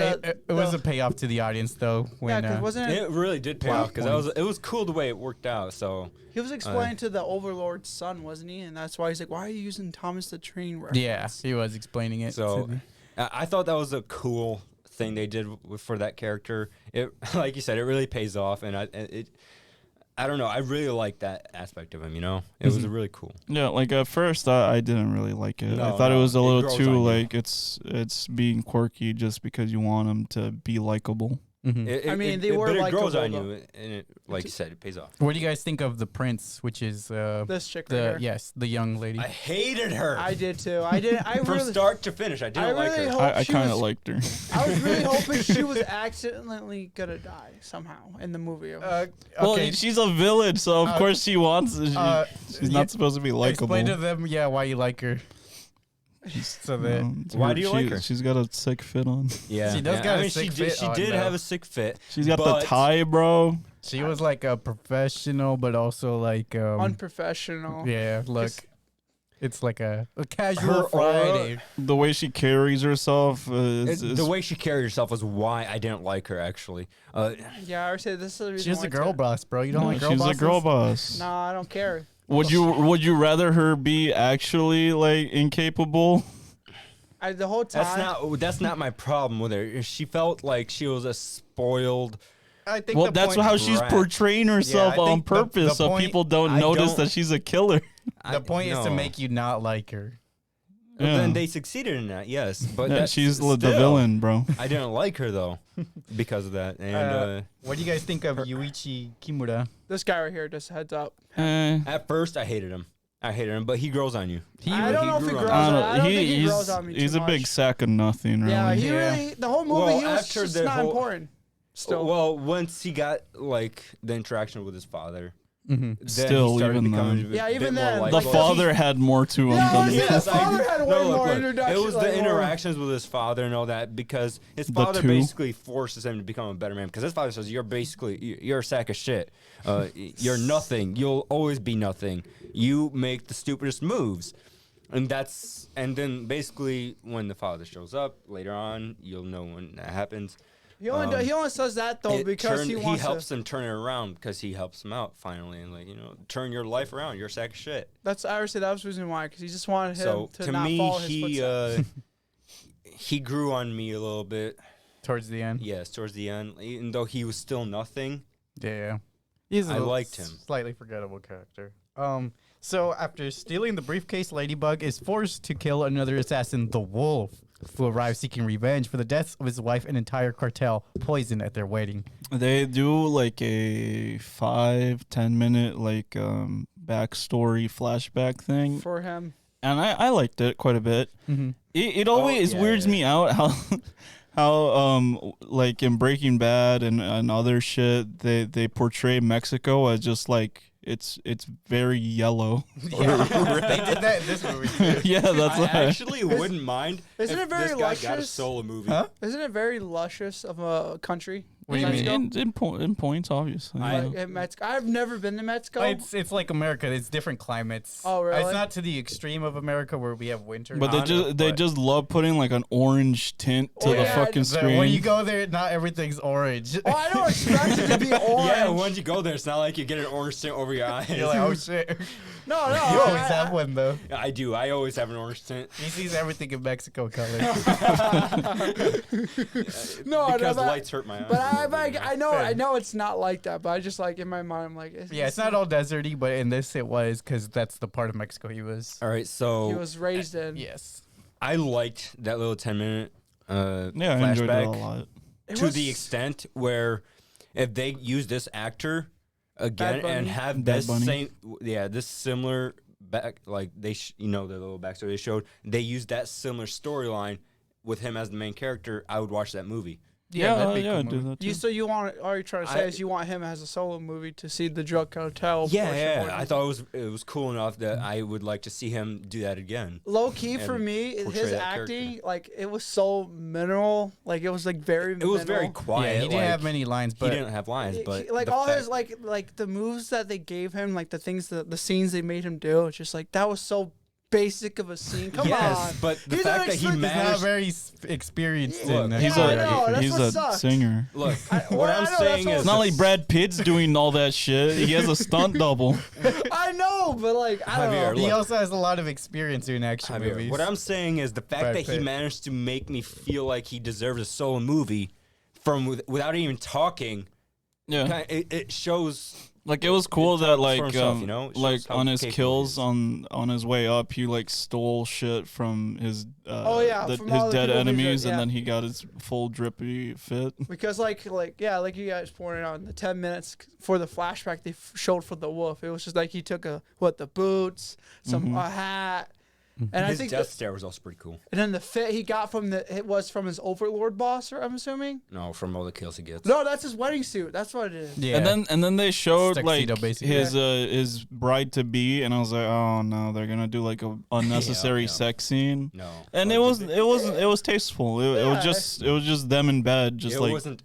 It was a payoff to the audience though. yeah, When because wasn't it? It really did pay Wow. off because it was cool the way it worked out. So He was explaining to the Overlord's son, wasn't he? And that's why he's like, why are you using Thomas the Train reference? yeah, he was explaining it. So to I thought that was a cool thing they did for that character. It, like you said, it really pays off, and I don't know. I really like that aspect of him. You know, it was really cool. Yeah, like at first I didn't really like it. I No, thought it no, was a it little grows too on you. like it's being quirky just because you want him to be likable. Mhm. I mean, they were but it grows on likable, you, and it, like you said, it pays off. What do you guys think of the prince, which is This chick right here. the young lady? I hated her. I did too. I did. I from really. start to finish. I didn't I like really her. hope I she kind of was- liked her. I was really hoping she was accidentally gonna die somehow in the movie. Okay. Well, she's a villain, so of course she wants. She's yeah, not supposed to be likable. Explain to them, why you like her. So that It's Why do you like her? She's got a sick fit on. Yeah, She does got a sick she did, fit she on, did though. have a sick fit. She's got the but- tie, bro. she was like a professional, but also like Unprofessional. yeah. Look, it's like a casual Her aura- Friday. The way she carries herself is The way she carried herself was why I didn't like her. Actually, Yeah, I would say this is the reason. She's why a it's girl good. boss, bro. You don't like girl she's bosses? a girl boss. No, I don't care. Would you rather her be actually like incapable? The whole time. that's not my problem with her. She felt like she was a spoiled. I think Well, the that's point, how she's Brat. portraying herself I on think the purpose, so point- people don't I notice don't- that she's a killer. the point is to no. make you not like her. Well, Yeah. then they succeeded in that, yes. But Yeah, that's she's still, the villain, bro. I didn't like her though, because of that. And What do you guys think of Yuichi Kimura? This guy right here, just heads up. at first, I hated him. But he grows on you. I don't know if he grew on grows me. I don't on- know. I don't think he grows on me He's too a big much. sack of nothing, really. Yeah, he Yeah. really. The whole movie, Well, he was after just the not whole- important. Still. Well, once he got like the interaction with his father, Mm-hmm. then Still, he started even becoming then. a Yeah, bit even more then, like The like, father had more to him Yeah, than yeah. this. His father had way more introduction, It was like, the more- interactions with his father and all that because his father two? basically forces him to become a better man. Because his father says, "You're a sack of shit. You're nothing. You'll always be nothing. You make the stupidest moves." And then basically when the father shows up later on, you'll know when that happens. He only says that though because he wants helps to. him turn it around because he helps him out finally and turn your life around. You're a sack of shit. That's I would say that was the reason why because he just wanted him So to to not me, follow his footsteps. he grew on me a little bit. Towards the end. Yes, towards the end, even though he was still nothing. Yeah. He's a I little liked him. Slightly forgettable character. So after stealing the briefcase, Ladybug is forced to kill another assassin, the Wolf, who arrives seeking revenge for the deaths of his wife and entire cartel poisoned at their wedding. They do like a 5-10 minute like backstory flashback thing, For him, and I liked it quite a bit. Mm-hmm. It always yeah, weirds yeah. me out how like in Breaking Bad and other shit they portray Mexico as just like it's very yellow. Yeah, they did that in this movie too. Yeah, that's I why. actually wouldn't mind Isn't if it very this guy got a luscious? solo movie. Huh? isn't it very luscious of a country? What do you Mexico? mean? In points, obviously. I- yeah. Like, in Mexico. I've never been to Mexico. It's like America. It's different climates. Oh, really? It's not to the extreme of America where we have winter. But they just love putting like an orange tint to Oh, the yeah, fucking So screen. when you go there, not everything's orange. Oh, I don't expect it to be orange. Yeah, once you go there, it's not like you get an orange tint over your eyes. You're like, oh shit. No, You always have one though. Yeah, I do. I always have an orange tint. He sees everything in Mexico color. No, because but- lights hurt my eyes. But I I know it's not like that, but I just like in my mind, I'm like, it's not all deserty, but in this it was because that's the part of Mexico he was. All right, so he was raised in. Yes. I liked that little 10-minute I enjoyed it a flashback lot. to the extent where if they use this actor again and have this this similar back, like the little backstory they showed, they used that similar storyline with him as the main character, I would watch that movie. That'd be I'd cool do movie. that too. So you want? All you're trying to say is you want him as a solo movie to see the drug cartel. portion where I thought it was cool enough that I would like to see him do that again. Low key for and me, portray his that acting, character. like it was so minimal. Like it was like very. It was very quiet. Yeah, he didn't have many lines, but he didn't have lines, but like the all fact- his like the moves that they gave him, like the things the scenes they made him do. It's just like that was so basic of a scene. Come on. But the He's fact an that he he's not managed. very experienced Look, in. He's Yeah, I know, that's he's what a sucks. singer. Look, what what I'm saying is It's not like Brad Pitt's doing all that shit. He has a stunt double. I know, but like I don't Javier, know. He look. also has a lot of experience in action Javier, movies. what I'm saying is the fact Brad that he Pitt. managed to make me feel like he deserves a solo movie without even talking. Yeah. It shows. Like it was cool that like for himself, you know? It shows like how on his capable he kills is. on his way up, he like stole shit from his from all his the dead people who enemies, did- and yeah. then he got his full drippy fit. Because like you guys pointed out, in the 10 minutes for the flashback they showed for the wolf, it was just like he took the boots, a hat, and I His think death stare was also pretty cool. and then the fit he got from from his overlord boss, or I'm assuming. No, from all the kills he gets. No, that's his wedding suit. That's what it is. Yeah. And then they showed Tuxedo, like basically. his bride to be, and I was like, oh no, they're gonna do like a unnecessary yeah. sex scene. No. And it was tasteful. It was just them in bed, just It like wasn't.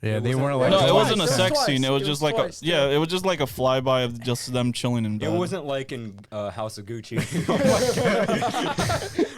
Yeah, it they wasn't- weren't like- no, it Twice. wasn't a It was sex twice. scene. It was It just was like twice, a it was just like a flyby of just them chilling in bed. It wasn't like in House of Gucci,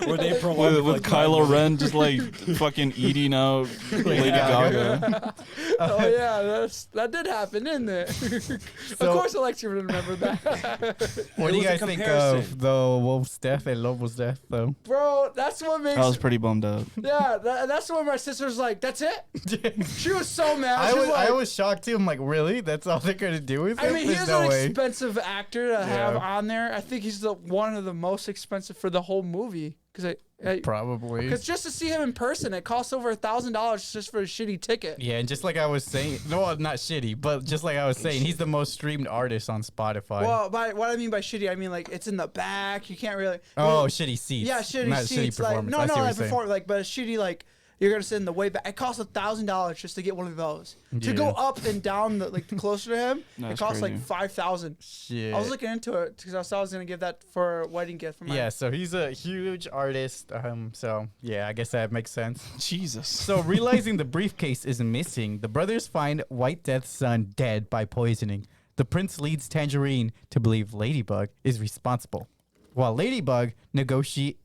where they prolonged with, it with like Kylo 9 Ren just like fucking eating out Lady Gaga. Oh yeah, that did happen, didn't it? Of course, Aleksey would remember that. What It do you was a guys think comparison. of the wolf's death and Lobo's death, though? Bro, that's what makes. I was pretty bummed out. Yeah, that's when my sister's like, "That's it." She was so mad. She was I like, was shocked too. I'm like, really? That's all they're gonna do with I him? mean, There's he's no an way. expensive actor to have Yeah. on there. I think he's one of the most expensive for the whole movie because Probably. just to see him in person, it costs over $1,000 just for a shitty ticket. Yeah, and just like I was saying, no, not shitty, but just like I was saying, he's the most streamed artist on Spotify. Well, by what I mean by shitty, I mean like it's in the back. You can't really. oh, shitty seats. Yeah, shitty not seats. Shitty Like performance. no, I see what like you're saying. before, like but a shitty like you're gonna sit in the way back. It costs $1,000 just to get one of those. To go Yeah. up and down, closer to him, it That's costs like crazy. 5,000. Shit. I was looking into it because I thought I was gonna give that for a wedding gift for my. Yeah, so he's a huge artist. So yeah, I guess that makes sense. Jesus. So realizing the briefcase is missing, the brothers find White Death's son dead by poisoning. The prince leads Tangerine to believe Ladybug is responsible, while Ladybug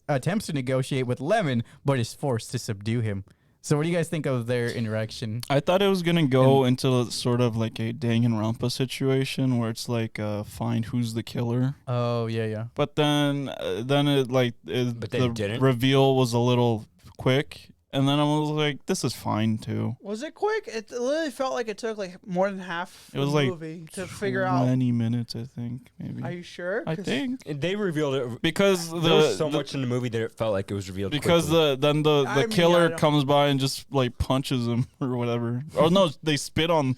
attempts to negotiate with Lemon, but is forced to subdue him. So what do you guys think of their interaction? I thought it was gonna go into sort of like a Danganronpa situation where it's like find who's the killer, Oh yeah. but then it But they the didn't? reveal was a little quick, and then I was like, this is fine too. Was it quick? It literally felt like it took like more than half It was the like movie to figure out. 20 minutes, I think, maybe. Are you sure? I 'Cause think They revealed it. because There was so much in the movie that it felt like it was revealed. because quickly. the I mean, killer I don't- comes by and just like punches him or whatever. Oh no, they spit on.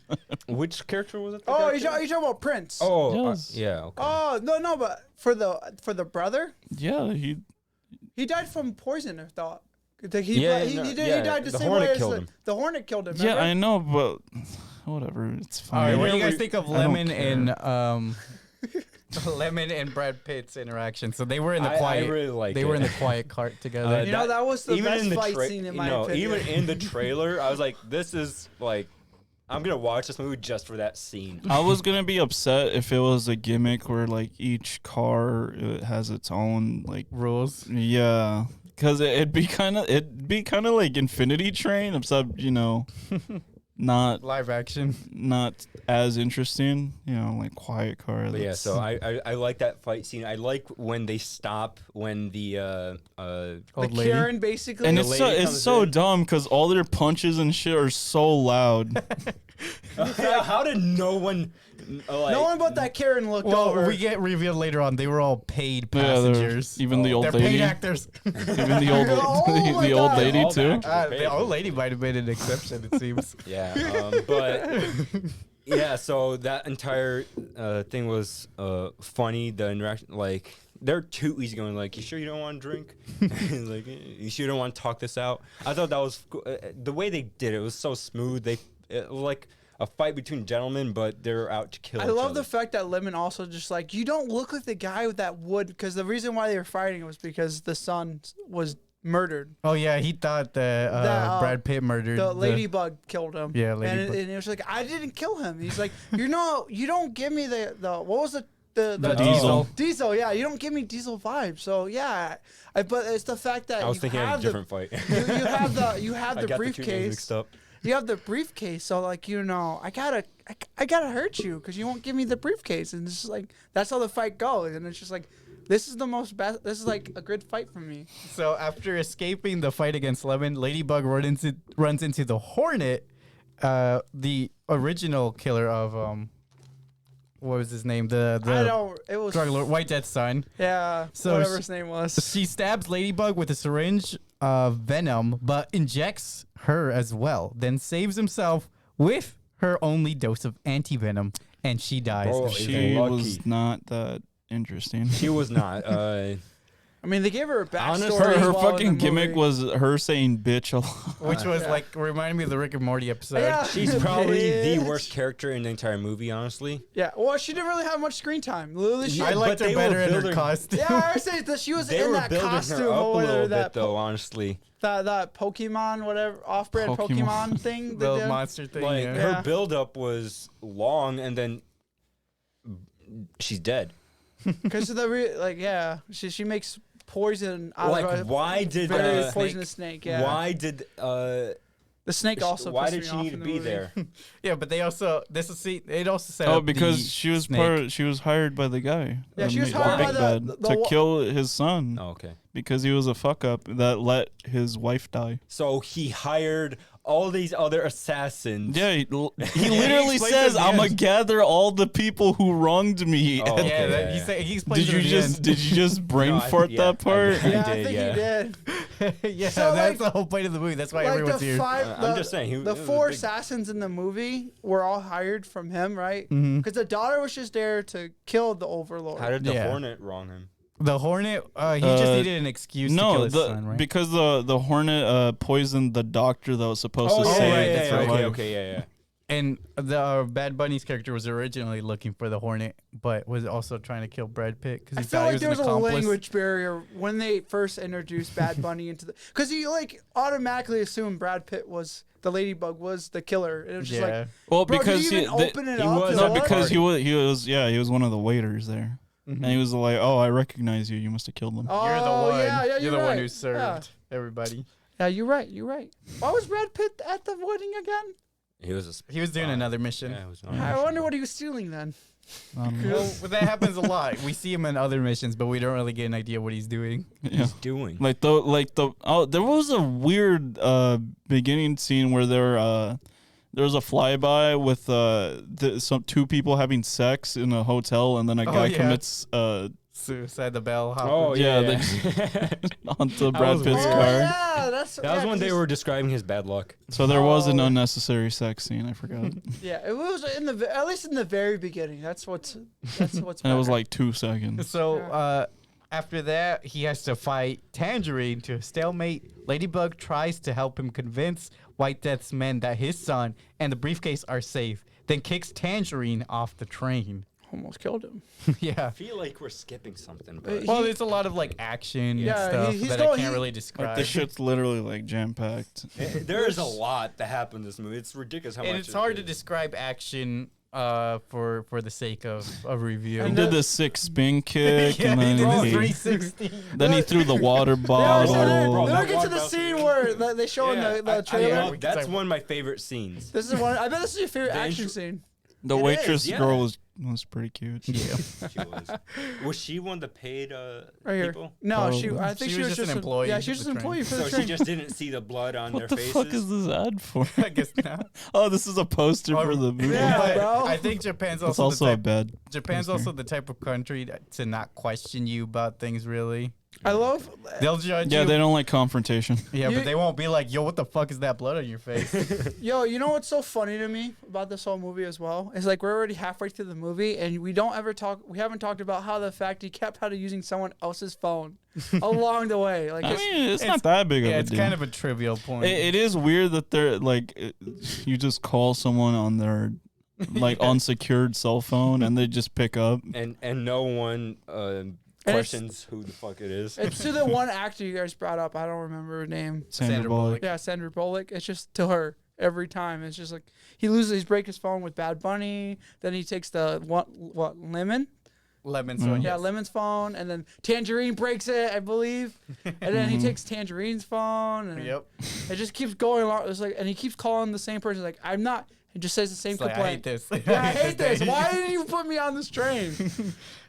Which character was it? Oh, you're talking about Prince? Oh, Yes. yeah. Okay. Oh no, but for the brother, Yeah, he died from poison. I thought. He died the the same Hornet way as killed him. the Hornet killed him. yeah, remember? I know, but whatever, it's All right, fine. what do you Yeah, guys we- think of I don't Lemon and care. Lemon and Brad Pitt's interaction? So they were in the I quiet. really like they it. were in the quiet cart together. You know, that was the even best in the fight scene in my opinion. Even in the trailer, I was like, this is like, I'm gonna watch this movie just for that scene. I was gonna be upset if it was a gimmick where like each car has its own like Rules. because it'd be kind of like Infinity Train, except not Live action. not as interesting. You know, like Quiet Car. But yeah, that's- so I like that fight scene. I like when they stop when the Old the lady. Karen basically. and the it's so lady it's comes so in. dumb because all their punches and shit are so loud. how did no one like, no one but that Karen looked Well, over. we get revealed later on. They were all paid Yeah, they're- passengers. even the old They're lady, paid actors. even the old Oh my the old God. lady All the too. actors. The old lady might have been an exception, it seems. Yeah, but yeah, so that entire thing was funny. The interaction, like, they're too easygoing. Like, you sure you don't want to drink? Like, you sure you don't want to talk this out? I thought that was the way they did it was so smooth. It was like a fight between gentlemen, but they're out to kill. I each love other. the fact that Lemon also just like, you don't look like the guy with that wood, because the reason why they were fighting was because the son was murdered. Oh yeah, he thought that Brad Pitt murdered The ladybug killed him. Yeah, and ladybug. it was like, I didn't kill him. He's like, you don't give me the what was the Diesel. Diesel, yeah, you don't give me Diesel vibes. So yeah, but it's the fact that I was you thinking of a have different fight. you have the I got the two names briefcase. mixed up. You have the briefcase, so like, you know, I gotta hurt you because you won't give me the briefcase, and it's just like that's how the fight goes, and it's just like this is the most best. This is like a good fight for me. So after escaping the fight against Lemon, Ladybug runs into the Hornet, the original killer of what was his name? I The don't. It was drug lord, White Death's son. Yeah, So whatever she- his name was. She stabs Ladybug with a syringe of venom, but injects her as well. Then saves himself with her only dose of anti-venom, and she dies. Bro, She lucky. was not that interesting. She was not. I mean, they gave her a backstory. Honestly, Her as her well in fucking the gimmick movie. was her saying bitch a lot. Which was Yeah. like reminded me of the Rick and Morty episode. Yeah. She's probably the Bitch. worst character in the entire movie, honestly. Yeah, well, she didn't really have much screen time. Literally, she. I Yeah, liked but her they were better in her building- costume. Yeah, I say that she was They in were that building costume her up a or whatever little that bit, though, honestly. that Pokemon whatever off-brand Pokemon. Pokemon thing. they The did. monster thing. Like, yeah. Yeah. her build-up was long, and then she's dead. Because of the she makes poison out Like, of a why did very the poisonous snake. Yeah, Why did the snake also? why pissed did me she off need to in the be movie. there? Yeah, but they also it also set Oh, up because the she was snake. she was hired by the guy. Yeah, she was the hired big by the- bad the to wa- kill his son Oh, okay. because he was a fuck up that let his wife die. So he hired all these other assassins. Yeah, he He literally explains says, at the "I'm gonna end. gather all the people who wronged me." Oh, Yeah, okay, that, yeah, he yeah. said he explains Did it you at the just end. did you just brain No, fart yeah, that part? I Yeah, did, I think yeah. he did. Yeah, So, that's like- the whole point of the movie. That's why Like everyone's the here. five, I'm just saying, the it was a four big- assassins in the movie were all hired from him, right? Mhm. Because the daughter was just there to kill the Overlord. How did the Yeah. Hornet wrong him? The Hornet, he just needed an excuse to kill No, his son, right? because the hornet poisoned the doctor that was supposed to yeah, save right, that's her right. life. Okay, yeah. And the Bad Bunny's character was originally looking for the Hornet, but was also trying to kill Brad Pitt because I he feel thought like he there was was an a accomplice. language barrier when they first introduced Bad Bunny into the, because you like automatically assumed Brad Pitt was the Ladybug was the killer. It was just Yeah. like, Well, bro, because did you even open it up? was to no, what? because he was one of the waiters there, Mhm. and he was like, "Oh, I recognize you. You must have killed them." Oh, You're the one. Yeah, you're you're the right. one who served Yeah. everybody. Yeah, you're right. You're right. Why was Brad Pitt at the wedding again? He was He was doing another mission. Yeah, it was I wonder what he was stealing then. I don't know. Well, that happens a lot. We see him in other missions, but we don't really get an idea what he's doing. Yeah. doing. There was a weird beginning scene where there was a flyby with some two people having sex in a hotel, and then a guy yeah. commits Suicide the bellhopper. Oh yeah, yeah. onto That Brad was Pitt's weird. car. Yeah, that's That was when they were describing his bad luck. So there was an Oh. unnecessary sex scene. I forgot, Yeah, it was in the at least in the very beginning. That's what's and it was better. like 2 seconds. So Yeah. after that, he has to fight Tangerine to a stalemate. Ladybug tries to help him convince White Death's men that his son and the briefcase are safe, then kicks Tangerine off the train. almost killed him. Yeah. I feel like we're skipping something, but Well, there's a lot of like action Yeah, and stuff he's that going- I can't really Like describe. this shit's literally like jam packed. there is a lot that happened in this movie. It's ridiculous how and much. it's hard to describe action for the sake of a review. He did the sick spin kick, Yeah, and he did then the he, 360. then he threw the water bottle. Bro, Then that we get to the one- scene where they show in the trailer. That's one of my favorite scenes. This is one. I bet this is your favorite The action intro- scene. The It waitress is, yeah. girl was pretty cute. Yeah. She was. Was she one of the paid Right here. people? No, Oh. I think She she was was just an employee Yeah, she was of just an the train. employee for So the she train. just didn't see the blood on their What the faces. fuck is this ad for? I guess not. Oh, this is a poster for the movie. Yeah, But bro. I think Japan's It's also, also the a type, bed. Japan's poster. also the type of country to not question you about things really. I love. They'll judge Yeah, you. they don't like confrontation. Yeah, You- but they won't be like, "Yo, what the fuck is that blood on your face?" Yo, you know what's so funny to me about this whole movie as well? Is like we're already halfway through the movie and we haven't talked about how the fact he kept out of using someone else's phone along the way. Like I it's- mean, it's not that big of Yeah, a it's deal. kind of a trivial point. It is weird that they're like, you just call someone on their like unsecured cell phone and they just pick up. And no one questions who the fuck it is. it's to the one actor you guys brought up. I don't remember her name. Sandra Sandra Bullock. Bullock. Yeah, Sandra Bullock. It's just to her every time. It's just like he's break his phone with Bad Bunny. Then he takes the what Lemon. Lemon Mm. so Yeah, yes. Lemon's phone, and then Tangerine breaks it, I believe, and then he takes Tangerine's phone, and Yep. it just keeps going along. It's like, and he keeps calling the same person. Like, I'm not. He just says the same It's like, I hate complaint. this. Yeah, I hate this. day. Why didn't you put me on this train?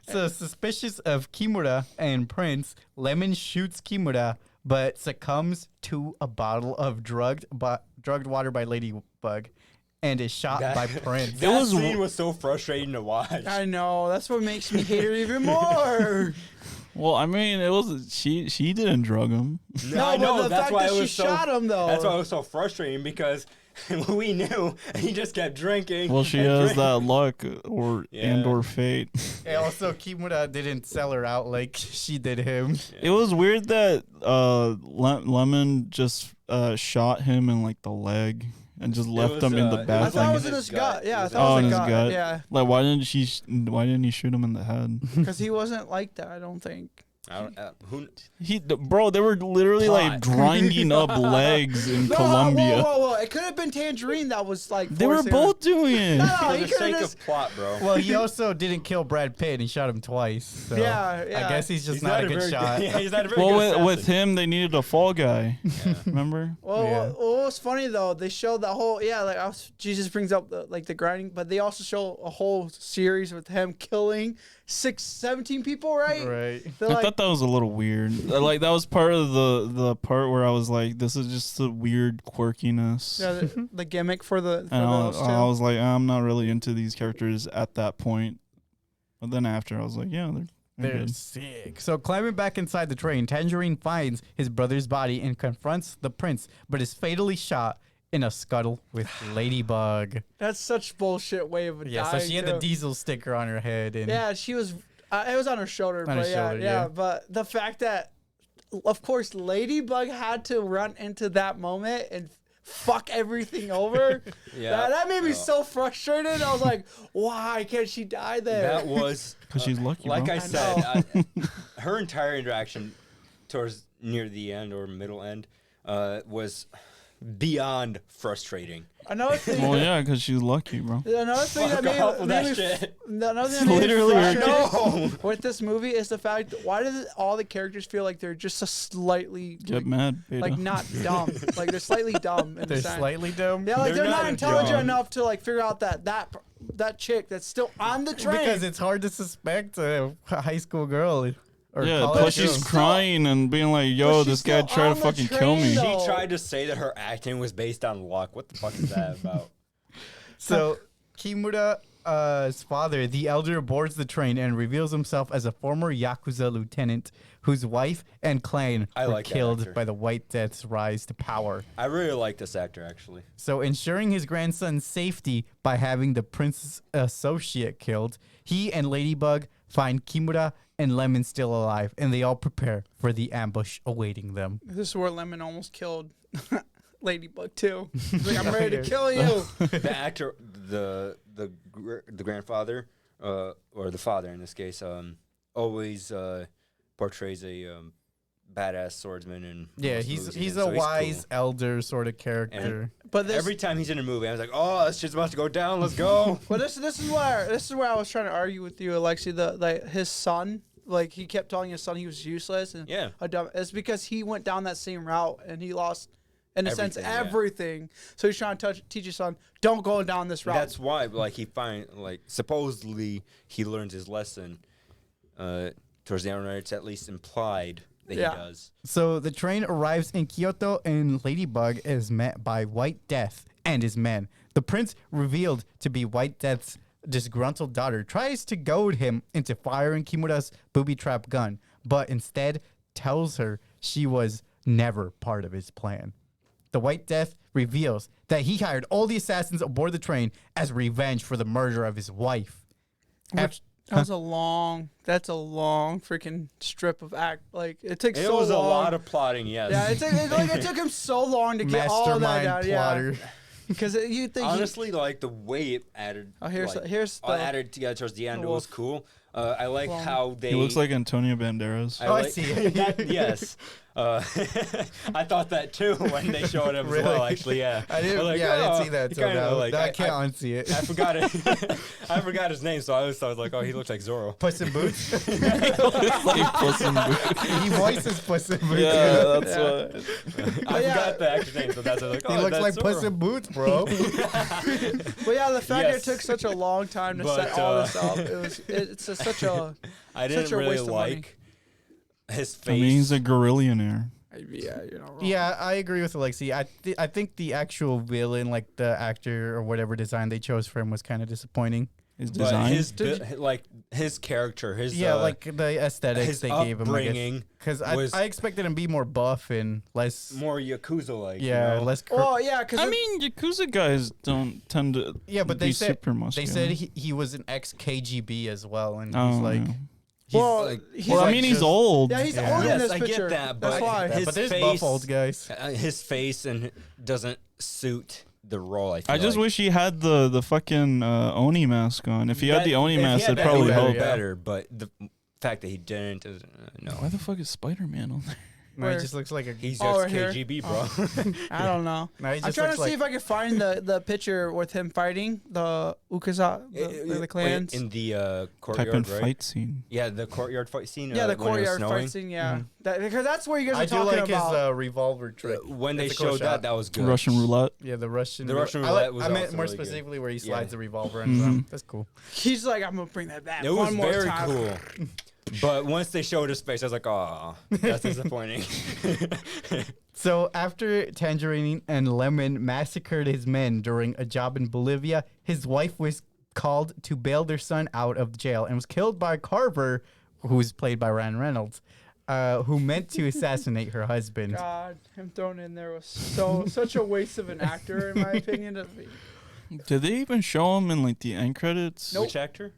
So suspicious of Kimura and Prince, Lemon shoots Kimura, but succumbs to a bottle of drugged water by Ladybug, and is shot by Prince. That was scene was so frustrating to watch. I know. That's what makes me hate her even more. Well, I mean, it was she didn't drug him. I but know, the that's fact why that it she was so, shot him, though. That's why it was so frustrating because we knew and he just kept drinking. Well, she and has drinking. that luck and Yeah. or fate. And also, Kimura didn't sell her out like she did him. It was weird that Lemon just shot him in like the leg and just left was, him in the it I bathroom. thought it was in in his his gut. gut. Yeah, I It thought oh, it in was his gut. gut. Yeah, Like, why didn't he shoot him in the head? because he wasn't like that. I don't think. I don't, who, Bro, they were literally like Pot. grinding up legs in No, Colombia. whoa. It could have been Tangerine that was like. They were forcing both doing it. No, for he the could sake have of just. plot, bro. Well, he also didn't kill Brad Pitt. He shot him twice. So Yeah, I yeah. guess he's just He's not a good very shot. Yeah, he's not a very Well, good with assassin. him, they needed a fall guy. Yeah. Remember? Well, Yeah. what was funny though, they showed the whole Jesus brings up the grinding, but they also show a whole series with him killing 17 people, right? Right. They're I like, thought that was a little weird. Like that was part of the part where I was like, this is just the weird quirkiness. yeah, the gimmick for and those two. I was like, I'm not really into these characters at that point. But then after, I was like, yeah, they're They're good. sick. So climbing back inside the train, Tangerine finds his brother's body and confronts the prince, but is fatally shot in a scuttle with Ladybug. That's such bullshit way of Yeah, dying. so she had the too. diesel sticker on her head, and Yeah, she was. It was on her shoulder, On her but shoulder, yeah. yeah. But the fact that, of course, Ladybug had to run into that moment and fuck everything over. Yeah. that made me Yeah. so frustrated. I was like, why can't she die there? That was Because she's lucky, like bro. I said, her entire interaction towards near the end or middle end was beyond frustrating. Another thing. Well, yeah, because she's lucky, bro. Another thing that Fuck off with made that me shit. another It's thing that made me literally her frustrated No. with this movie is the fact why does all the characters feel like they're just a slightly Get mad, beta. like not dumb, like they're slightly dumb in they're the sense. slightly dumb. Yeah, like They're they're not not intelligent dumb. enough to like figure out that chick that's still on the train. Because it's hard to suspect a high school girl. Or yeah, college plus she's girl. crying and being like, But yo, she's this guy still tried on to the fucking kill train, me. though. She tried to say that her acting was based on luck. What the fuck is that about? So Kimura's father, the elder, boards the train and reveals himself as a former Yakuza lieutenant whose wife and clan I were like that killed actor. by the White Death's rise to power. I really like this actor actually. So ensuring his grandson's safety by having the prince's associate killed, he and Ladybug find Kimura and Lemon still alive, and they all prepare for the ambush awaiting them. This is where Lemon almost killed Ladybug too. He's like, I'm ready to kill you. The actor, the grandfather, or the father in this case, always portrays a badass swordsman and Yeah, most he's movies he's in, a so wise cool. elder sort of character. But this, Every time he's in a movie, I was like, "Oh, this shit's about to go down. Let's go." Well, this is where I was trying to argue with you, Alexi. His son, like he kept telling his son he was useless and Yeah. a dumb. It's because he went down that same route and he lost, in a sense, Everything, yeah. everything. So he's trying to teach his son, don't go down this route. That's why, like, supposedly he learns his lesson. Towards the end, it's at least implied that Yeah. he does. So the train arrives in Kyoto, and Ladybug is met by White Death and his men. The prince, revealed to be White Death's disgruntled daughter, tries to goad him into firing Kimura's booby trap gun, but instead tells her she was never part of his plan. The White Death reveals that he hired all the assassins aboard the train as revenge for the murder of his wife. Which, that's a long freaking strip of act. Like it takes It so was long. a lot of plotting, yes. Yeah, it took him so long to get all of that Mastermind down. plotter. Yeah, because you think Honestly, like the way it added, here's the added together towards the end, the it was wolf. cool. I like Well, how they. He looks like Antonio Banderas. Oh, I see it. Yes, I thought that too when they showed him Really? as well. Actually, yeah. I didn't. was like, I didn't oh, see that. he So kinda, now, like, I can't unsee it. I forgot it. I forgot his name, so I was like, oh, he looks like Zorro. Puss in Boots. Like Puss in Boots. He voices Puss in Boots. Yeah, that's Yeah. what. I yeah. forgot the actor's name, so that's like, oh, He looks that's like Zorro. Puss in Boots, bro. But yeah, the fact Yes. that it took such a long time to But, set all this up, it's such a I such didn't a really waste of money. like his face. I mean, he's a gorillionaire. yeah, you're not wrong. Yeah, I agree with Alexi. I think the actual villain, like the actor or whatever design they chose for him, was kind of disappointing. His But design. his character, his Yeah, like the aesthetics his they gave him. upbringing Because was I expected him to be more buff and less. more Yakuza-like. Yeah, you know? less. Oh yeah, because I mean, Yakuza guys don't tend to Yeah, but be they said super muscular. they said he was an ex KGB as well, and Oh, he's like. yeah. He's well, like, he's Well, I like mean, he's just- old. yeah, he's Yeah. old in Yes, this I get picture. that, That's but- why. his but there's face- buff old guys. His face and doesn't suit the role. I feel I just like. wish he had the fucking Oni mask on. If he had the Oni if he mask, had it'd that, probably it would help. be better. But the fact that he didn't, is, no. Why the fuck is Spider-Man on there? No, he Where? just looks like a. He's Oh, just right here? KGB, bro. I don't know. No, he I'm just trying to looks see if I can find the picture with him fighting the Ukaza, the clans. in the Type courtyard, in right? fight scene. Yeah, the courtyard fight scene. yeah, the when it was courtyard snowing. fight scene. Yeah, Mhm. because that's where you guys are I do talking like about. his revolver trick. When they It's a cool showed shot. that was good. Russian roulette. Yeah, the Russian. The Russian I roulette was I meant also more really good. specifically where he Yeah. slides the revolver in his arm. That's cool. He's like, I'm gonna bring that back. It was one more very time. cool. But once they showed his face, I was like, oh, that's disappointing. So after Tangerine and Lemon massacred his men during a job in Bolivia, his wife was called to bail their son out of jail and was killed by Carver, who's played by Ryan Reynolds, who meant to assassinate her husband. God, him thrown in there was such a waste of an actor, in my opinion. Did they even show him in like the end credits? Nope. Which actor?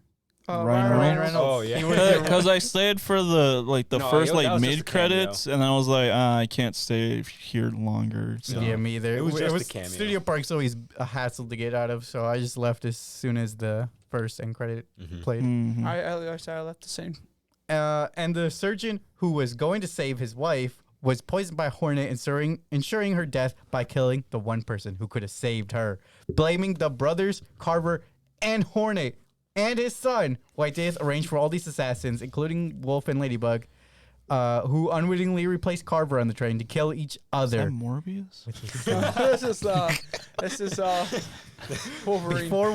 Ryan Ryan Reynolds. Reynolds. Oh, yeah. He was Because I stayed for the No, first that was just a mid credits, and I was like, I can't stay here longer. So. Yeah, me either. It was just a cameo. Studio Park's always a hassle to get out of, so I just left as soon as the first end credit Mhm. played. Mhm. I left the same. And the surgeon who was going to save his wife was poisoned by a hornet, ensuring her death by killing the one person who could have saved her. Blaming the brothers, Carver, and Hornet, and his son, White Death arranged for all these assassins, including Wolf and Ladybug, who unwittingly replaced Carver on the train to kill each Is other. that Morbius? this is Wolverine. Before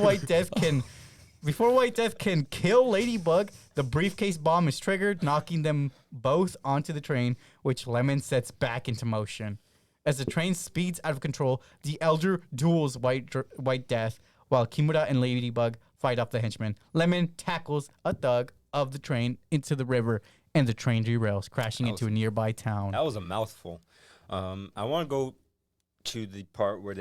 White Death can kill Ladybug, the briefcase bomb is triggered, knocking them both onto the train, which Lemon sets back into motion. As the train speeds out of control, the Elder duels White Death, while Kimura and Ladybug fight off the henchmen. Lemon tackles a thug of the train into the river, and the train derails, crashing into a nearby town. That was a mouthful. I want to go to the part where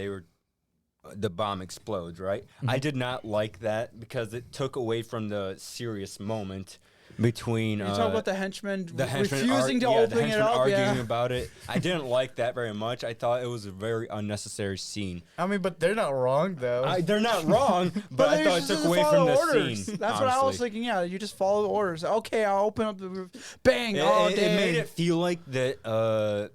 the bomb explodes, right? I did not like that because it took away from the serious moment between You talk about the henchmen refusing to the open it henchmen up. arguing Yeah. about it. I didn't like that very much. I thought it was a very unnecessary scene. I mean, but they're not wrong though. They're not wrong, but I they thought it just took doesn't away follow from the orders. scene. That's what I was honestly. thinking. Yeah, you just follow the orders. Okay, I'll open up the roof. Bang! It made it feel like that.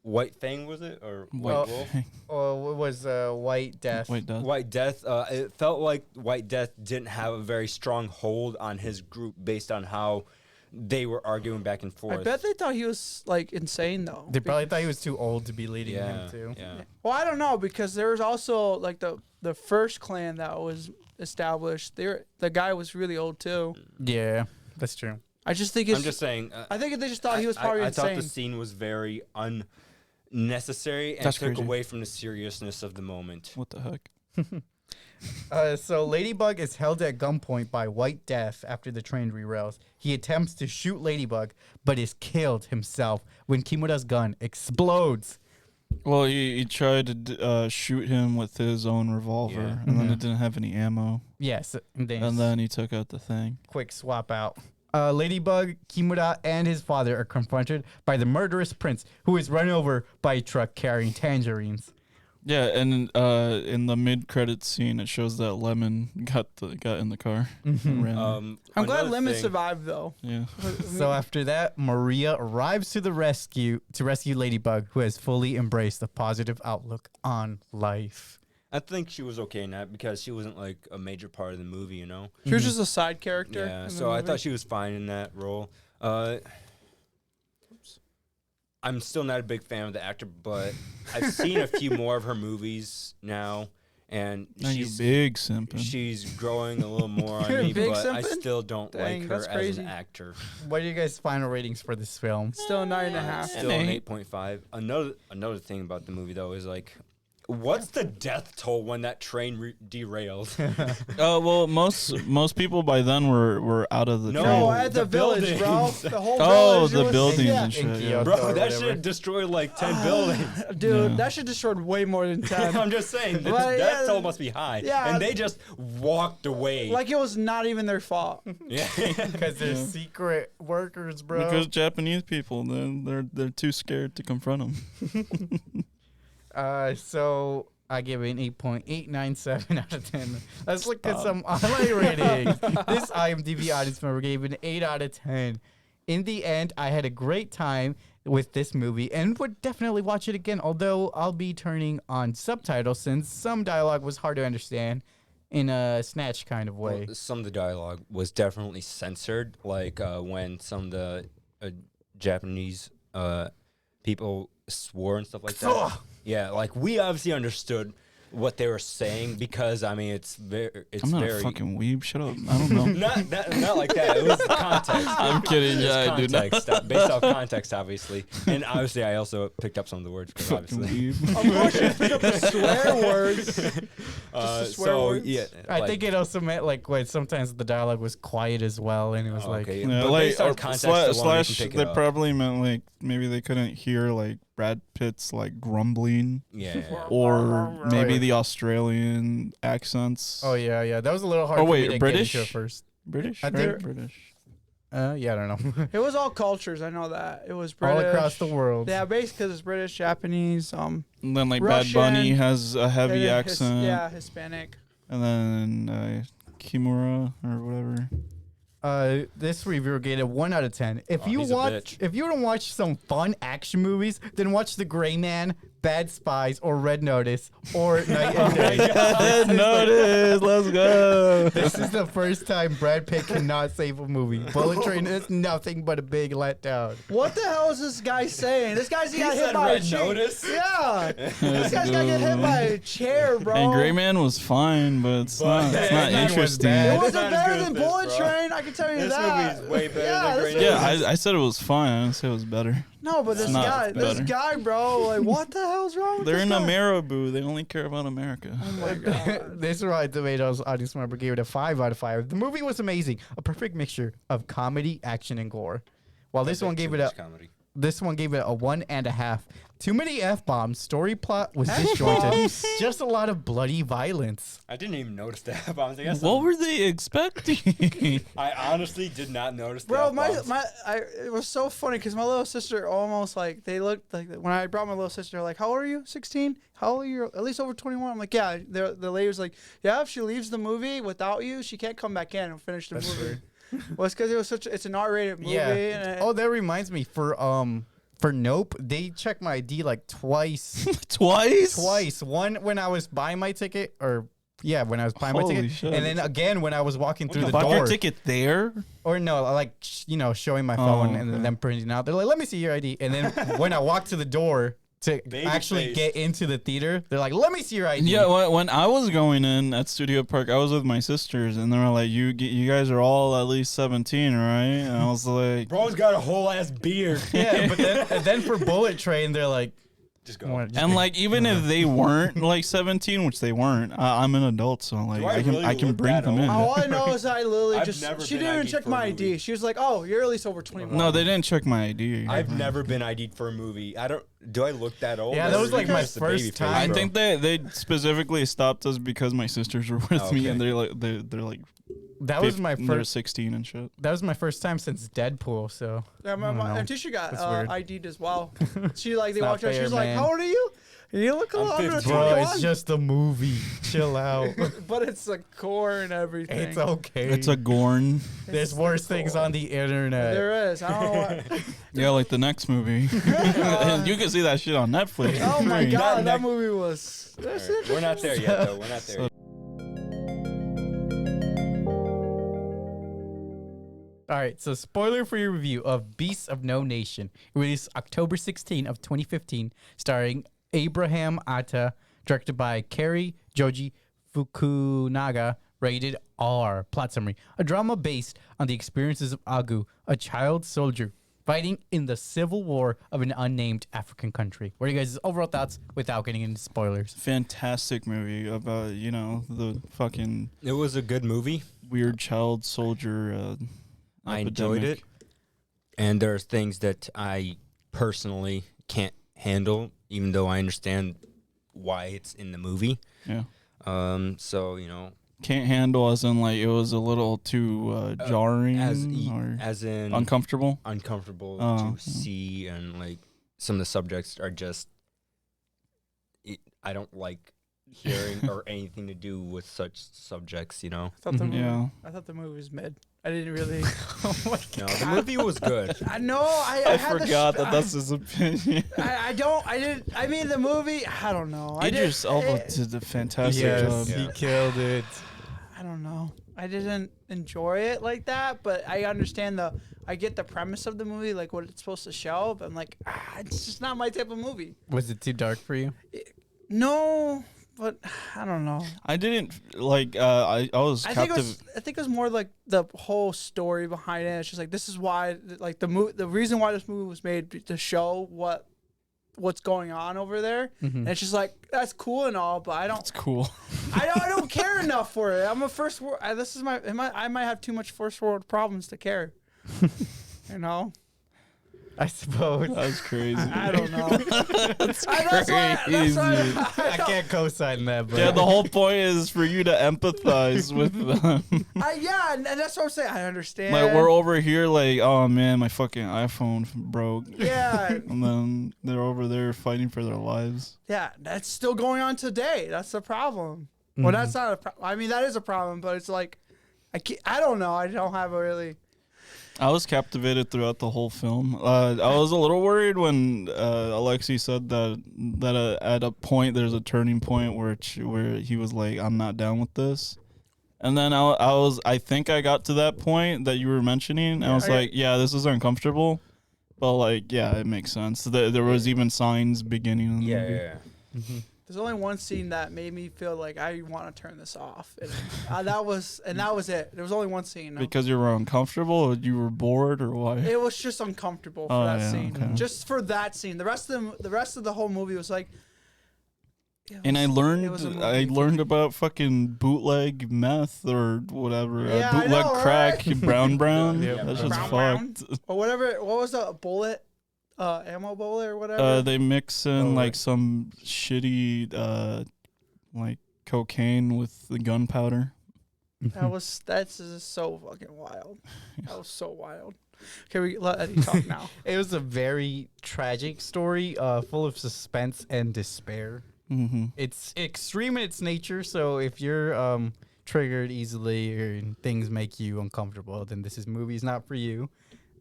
White Fang was it or White Wolf? Oh, it was White Death. White Death. It felt like White Death didn't have a very strong hold on his group based on how they were arguing back and forth. I bet they thought he was like insane though. They probably thought he was too old to be leading him too. Yeah. Well, I don't know because there was also like the first clan that was established. The guy was really old too. Yeah, that's true. I just think I'm just saying. I think they just thought he was probably I insane. thought the scene was very unnecessary and That's took crazy. away from the seriousness of the moment. What the heck? So Ladybug is held at gunpoint by White Death after the train derails. He attempts to shoot Ladybug, but is killed himself when Kimura's gun explodes. Well, he tried to shoot him with his own revolver, Yeah. and then Mhm. it didn't have any ammo, Yes, and then he took out the thing. quick swap out. Ladybug, Kimura, and his father are confronted by the murderous prince, who is run over by a truck carrying tangerines. Yeah, and in the mid-credit scene, it shows that Lemon got in the car. and ran. I'm glad Another Lemon thing- survived though. Yeah. So after that, Maria arrives to rescue Ladybug, who has fully embraced a positive outlook on life. I think she was okay in that because she wasn't like a major part of the movie, you know. She was just a side character. Yeah, in the so I movie. thought she was fine in that role. I'm still not a big fan of the actor, but I've seen a few more of her movies now, and Now you big simping. she's growing a little more on You're me, big but I simping? still don't Dang, like her that's as crazy. an actor. What are you guys' final ratings for this film? Still a 9.5. Still an 8.5. Another thing about the movie though is like, what's the death toll when that train derailed? Well, most people by then were out of the No, train. No, at the village, bro. buildings. The whole Oh, village. the was- buildings yeah. and shit. In Yeah. Kyoto. Bro, that whatever. shit destroyed like 10 buildings. Dude, Yeah. that shit destroyed way more than 10. I'm just saying, the But, death yeah, toll must be high. yeah. And they just walked away. Like it was not even their fault. yeah. Because they're Yeah. secret workers, bro. Because Japanese people, they're too scared to confront them. So I give it an 8.897 out of 10. Let's look at some highlight ratings. This IMDb audience member gave it an 8 out of 10. In the end, I had a great time with this movie and would definitely watch it again, although I'll be turning on subtitles since some dialogue was hard to understand in a snatch kind of way. Well, some of the dialogue was definitely censored, like when some of the Japanese people swore and stuff like that. Ugh. Yeah, like we obviously understood what they were saying because I mean it's I'm not very a fucking weeb. Shut up. I don't know. not like that. It was context. I'm kidding. Yeah, I do not. Context, based off context, obviously, and obviously I also picked up some of the words because Fucking obviously. weeb. Of course, you pick up the swear words. the swear so words? yeah, I like, think it also meant like when sometimes the dialogue was quiet as well, and it was like, okay. Yeah, But like based on context alone, you can slash, pick it they up. probably meant like maybe they couldn't hear like Brad Pitt's like grumbling, Yeah. or maybe Right. the Australian accents. oh yeah, that was a little hard Oh, for me wait, to British? get into at first. British. I Right? think- British. Yeah, I don't know. It was all cultures. I know that. It was British. All across the world. Yeah, basically 'cause it's British, Japanese, And then like Russian, Bad Bunny has a heavy and accent. yeah, Hispanic. And then Kimura or whatever. This reviewer gave it 1 out of 10. If Oh, you he's a want, bitch. if you want to watch some fun action movies, then watch The Gray Man, Bad Spies, or Red Notice, or Night and Day. Notice, let's go. This is the first time Brad Pitt cannot save a movie. Bullet Train is nothing but a big letdown. What the hell is this guy saying? This guy's got hit said by a Red chair. Notice? Yeah, this guy's got to get hit by a chair, bro. And Gray Man was fine, but it's not Gray Man was interesting. bad. It It's wasn't not as better good than as this, Bullet bro. Train. I can tell you This that. movie is way better Yeah, than this Gray Yeah, Man. I said it was fine. I didn't say it was better. No, but this not guy, better. bro, like, what the hell's wrong with They're this in guy? Marabou. They only care about America. Oh my god. This Rotten Tomatoes audience member gave it a 5 out of 5. The movie was amazing, a perfect mixture of comedy, action, and gore. While this one gave it a Comedy. this one gave it a 1.5. Too many F-bombs. Story plot was disjointed. Just a lot of bloody violence. I didn't even notice the F-bombs. I guess What were they expecting? I honestly did not notice the Bro, F-bombs. it was so funny because my little sister almost like they looked like when I brought my little sister like, how old are you? 16? How old are you? At least over 21. I'm like, yeah. The lady was like, yeah. If she leaves the movie without you, she can't come back in and finish the movie. Well, it's because it was it's an R-rated movie. Yeah. And Oh, that reminds me. For Nope, they checked my ID like twice. Twice? One when I was buying my ticket, when I was buying my Holy ticket, shit. and then again when I was walking through the Bought door. your ticket there? Or no, like showing my phone and okay. then printing out. They're like, "Let me see your ID." And then when I walked to the door to actually face. get into the theater, they're like, "Let me see your ID." Yeah, when I was going in at Studio Park, I was with my sisters, and they were like, "You guys are all at least 17, right?" And I was like, Bro's got a whole ass beard. Yeah, but then for Bullet Train, they're like, Just go. and like even if they weren't like 17, which they weren't, I'm an adult, so like Do I really I can look bring that them in. old? all I know is I literally I've just never she been didn't even ID'd check for a my movie. ID. She was like, oh, you're at least over 21. No, they didn't check my ID. I've never been ID'd for a movie. Do I look that old? Yeah, that was, like, my Just a first baby face, time. I bro. think they specifically stopped us because my sisters were with me, Okay. and they're like that was my they're first. 16 and shit. That was my first time since Deadpool. So Yeah, I don't know. and Tisha got That's weird. ID'd as well. She like they It's not walked out. She fair, was like, man. how old are you? And you look a I'm lot under 15. 21. bro, it's just a movie. Chill out. But it's a core and everything. It's okay. It's a Gorn. There's worse things on the internet. There is. I don't know what. Yeah, like the next movie. And you can see that shit on Netflix. Oh my Free. god, that next- movie was. All right, we're not there yet, though. We're not there. Yet. All right, so spoiler for your review of Beasts of No Nation, released October 16 of 2015, starring Abraham Atta, directed by Kari Joji Fukunaga, rated R. Plot summary: a drama based on the experiences of Agu, a child soldier fighting in the civil war of an unnamed African country. What are you guys' overall thoughts without getting into spoilers? Fantastic movie about, the fucking It was a good movie. weird child soldier. I enjoyed it. epidemic. And there's things that I personally can't handle, even though I understand why it's in the movie. Yeah. So Can't handle as in like it was a little too jarring or as in uncomfortable. uncomfortable Oh, to yeah. see, and like some of the subjects are just. I don't like hearing or anything to do with such subjects. I thought the movie, Yeah. I thought the movie was mid. I didn't really. No, the movie was good. I know. I I had forgot the, that that's his opinion. I don't. I didn't. I mean, the movie. I don't know. Idris Elba did a fantastic job. Yeah. he killed it. I don't know. I didn't enjoy it like that, but I understand I get the premise of the movie, like what it's supposed to show. But I'm like, it's just not my type of movie. Was it too dark for you? No, but I don't know. I didn't like. I was I think captive. it was more like the whole story behind it. It's just like this is why, like the reason why this movie was made to show what's going on over there. And it's just like that's cool and all, but I don't. It's cool. I don't care enough for it. I'm a first world. I might have too much first world problems to care. I suppose. That was crazy. I don't know. That's crazy. why I can't co-sign that, but Yeah, the whole point is for you to empathize with them. yeah, and that's what I'm saying. I understand. Like we're over here, like, oh man, my fucking iPhone broke, yeah, and then they're over there fighting for their lives. yeah. That's still going on today. That's the problem. Well, that's not a problem. I mean, that is a problem, but it's like, I don't know. I don't have a really. I was captivated throughout the whole film. I was a little worried when Aleksey said that at a point there's a turning point where he was like, "I'm not down with this," and then I think I got to that point that you were mentioning. And I was like, "Yeah, this is uncomfortable," but like, yeah, it makes sense. There was even signs beginning in the movie. Yeah. There's only one scene that made me feel like I want to turn this off, and that was it. There was only one scene. No. Because you were uncomfortable, or you were bored, or why? It was just uncomfortable for Oh, that yeah, scene. okay. Just for that scene. The rest of the whole movie was like. And I it was a learned movie. about fucking bootleg meth or whatever. Yeah, I bootleg know, crack, right? brown. Yeah, That shit's brown. fucked. Or whatever. What was the bullet? ammo bullet or whatever. They mix in like some shitty like cocaine with the gunpowder. That's just so fucking wild. That was so wild. Okay, we let Eddie talk now. It was a very tragic story, full of suspense and despair. Mm-hmm. It's extreme in its nature, so if you're triggered easily or things make you uncomfortable, then this movie is not for you.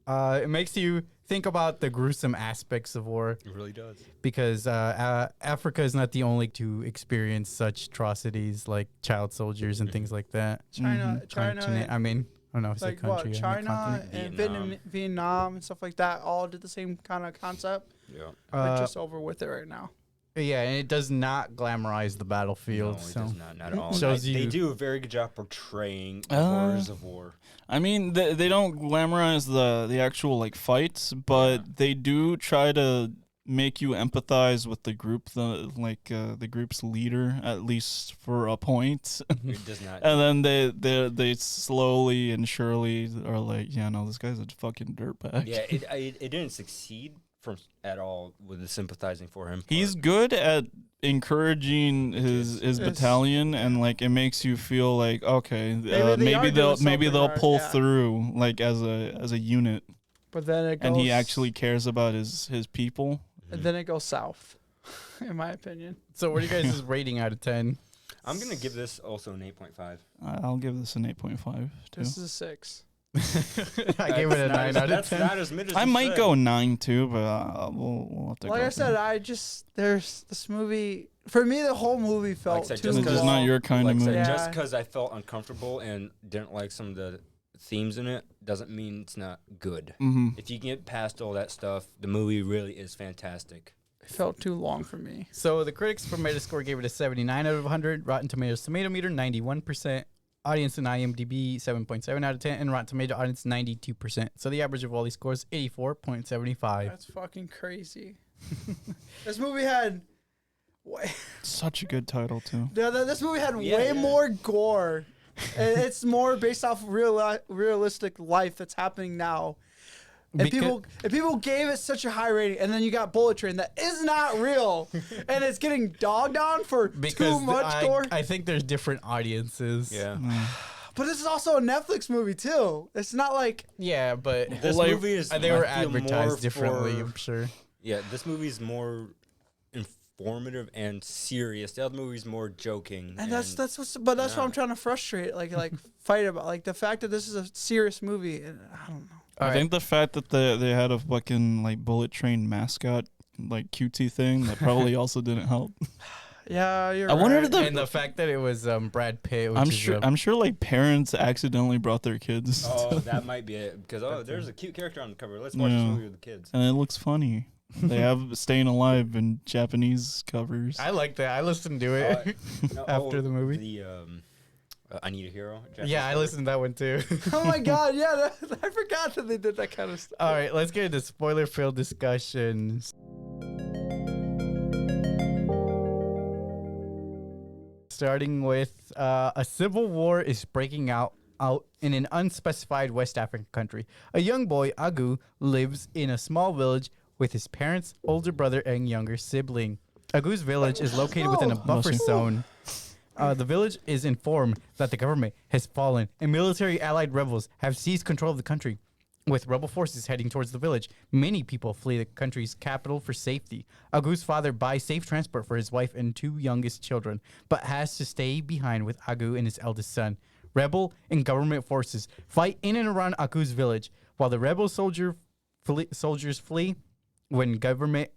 It makes you think about the gruesome aspects of war. It really does. Because Africa is not the only to experience such atrocities like child soldiers and things like that. China, Continent, I mean, I don't know if like it's a country. what? I mean, China continent. and Vietnam and stuff like that all did the same kind of concept. Yeah. We're just over with it right now. Yeah, and it does not glamorize the battlefield. No, it so does not at all. Shows They you- do a very good job portraying the horrors of war. I mean, they don't glamorize the actual like fights, but they do try to make you empathize with the group, the group's leader, at least for a point. It does not. And then they slowly and surely are like, yeah, no, this guy's a fucking dirtbag. Yeah, it didn't succeed at all with the sympathizing for him. He's good at encouraging his battalion, and like it makes you feel like okay, maybe they'll pull through like as a unit. But then it goes, and he actually cares about his people. And then it goes south, in my opinion. So what are you guys' rating out of 10? I'm gonna give this also an 8.5. I'll give this an 8.5 too. This is a 6. I gave it a 9 out of That's 10. not as mid as I you might said. go 9 too, but we'll have to Like go I said, through. there's this movie. For me, the whole movie felt Like I said, too just It's 'cause- just not your kind of movie. Yeah. Just because I felt uncomfortable and didn't like some of the themes in it doesn't mean it's not good. Mm-hmm. If you get past all that stuff, the movie really is fantastic. It felt too long for me. So the critics for Metascore gave it a 79 out of 100. Rotten Tomatoes tomato meter 91%. Audience in IMDb 7.7 out of 10, and Rotten Tomato audience 92%. So the average of all these scores 84.75. That's fucking crazy. This movie had Such a good title too. this movie had way more gore. And it's more based off realistic life that's happening now. And people gave it such a high rating, and then you got Bullet Train that is not real, and it's getting dogged on for too much gore. I think there's different audiences. Yeah. But this is also a Netflix movie too. It's not like Yeah, but This movie is. they were I feel more advertised differently, for- I'm sure. Yeah, this movie is more informative and serious. The other movie's more joking. and that's what I'm trying to frustrate like fight about, like the fact that this is a serious movie, and I don't know. I think the fact that they had a fucking like Bullet Train mascot like cutesy thing that probably also didn't help. Yeah, you're I right. wonder And the fact that it was Brad Pitt. Which I'm sure like parents accidentally brought their kids. Oh, that might be it. Because there's a cute character on the cover. Let's watch this movie with the kids. And it looks funny. They have Staying Alive in Japanese covers. I like that. I listened to it after the movie. The I Need a Hero. Yeah, I listened to that one too. Oh my god, yeah, I forgot that they did that kind of stuff. All right, let's get into spoiler-filled discussions. Starting with a civil war is breaking out in an unspecified West African country. A young boy, Agu, lives in a small village with his parents, older brother, and younger sibling. Agu's village is located within a buffer zone. The village is informed that the government has fallen and military allied rebels have seized control of the country. With rebel forces heading towards the village, many people flee the country's capital for safety. Agu's father buys safe transport for his wife and two youngest children, but has to stay behind with Agu and his eldest son. Rebel and government forces fight in and around Agu's village, while the rebel soldiers flee. When government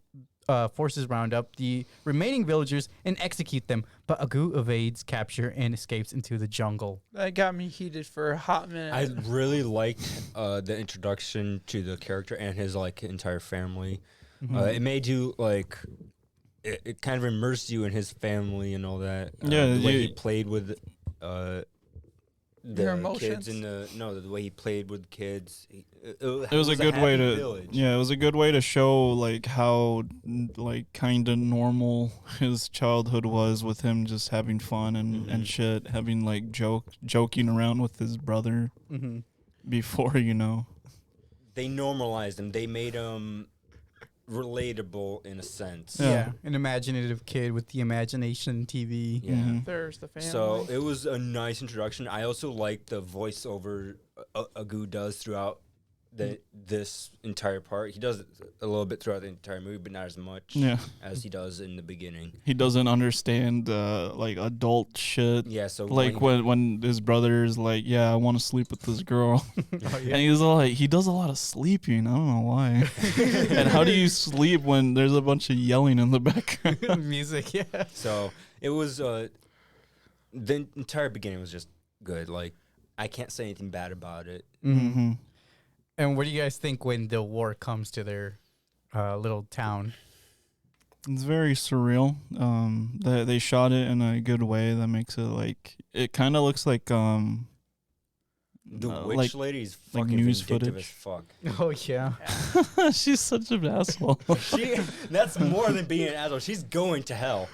forces round up the remaining villagers and execute them, but Agu evades capture and escapes into the jungle. That got me heated for a hot minute. I really liked the introduction to the character and his like entire family. It made you like it kind of immersed you in his family and all that. Yeah, the way he played with the emotions. kids and the way he played with kids. It was a good way to it was a good way to show like how like kind of normal his childhood was, with him just having fun and shit, having like joking around with his brother before They normalized him. They made him relatable in a sense. Yeah. An imaginative kid with the imagination TV. Yeah. Mhm. There's the family. So it was a nice introduction. I also like the voiceover Agu does throughout this entire part. He does it a little bit throughout the entire movie, but not as much Yeah. as he does in the beginning. He doesn't understand like adult shit. Yeah, so Like when his brother's like, yeah, I want to sleep with this girl, and he's all like, he does a lot of sleeping. I don't know why. And how do you sleep when there's a bunch of yelling in the background? Music, yeah. So it was the entire beginning was just good. Like I can't say anything bad about it. Mm-hmm. And what do you guys think when the war comes to their little town? It's very surreal. They shot it in a good way that makes it like it kind of looks like The witch like lady's like fucking news vindictive footage. as fuck. Oh, yeah. she's such an asshole. That's more than being an asshole. She's going to hell.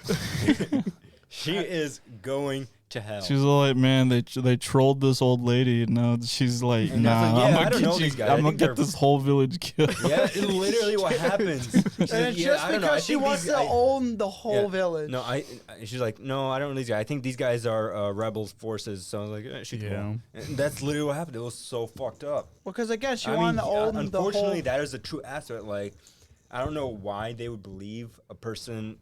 She is going to hell. She's all like, man, they trolled this old lady, and now she's like, And nah, that's like, yeah, I I'm don't know gonna these get guys. I I'm gonna think get they're- this whole village killed. Yeah, it's literally what happens. She's and like, it's yeah, just I don't know. I because she think wants these to guys- own the whole Yeah. village. No, she's like, no, I don't know these guys. I think these guys are rebels forces. So I was like, shoot them all. And that's literally what happened. It was so fucked up. Because again, she I wanted mean, to own the unfortunately, whole. that is a true aspect. Like, I don't know why they would believe a person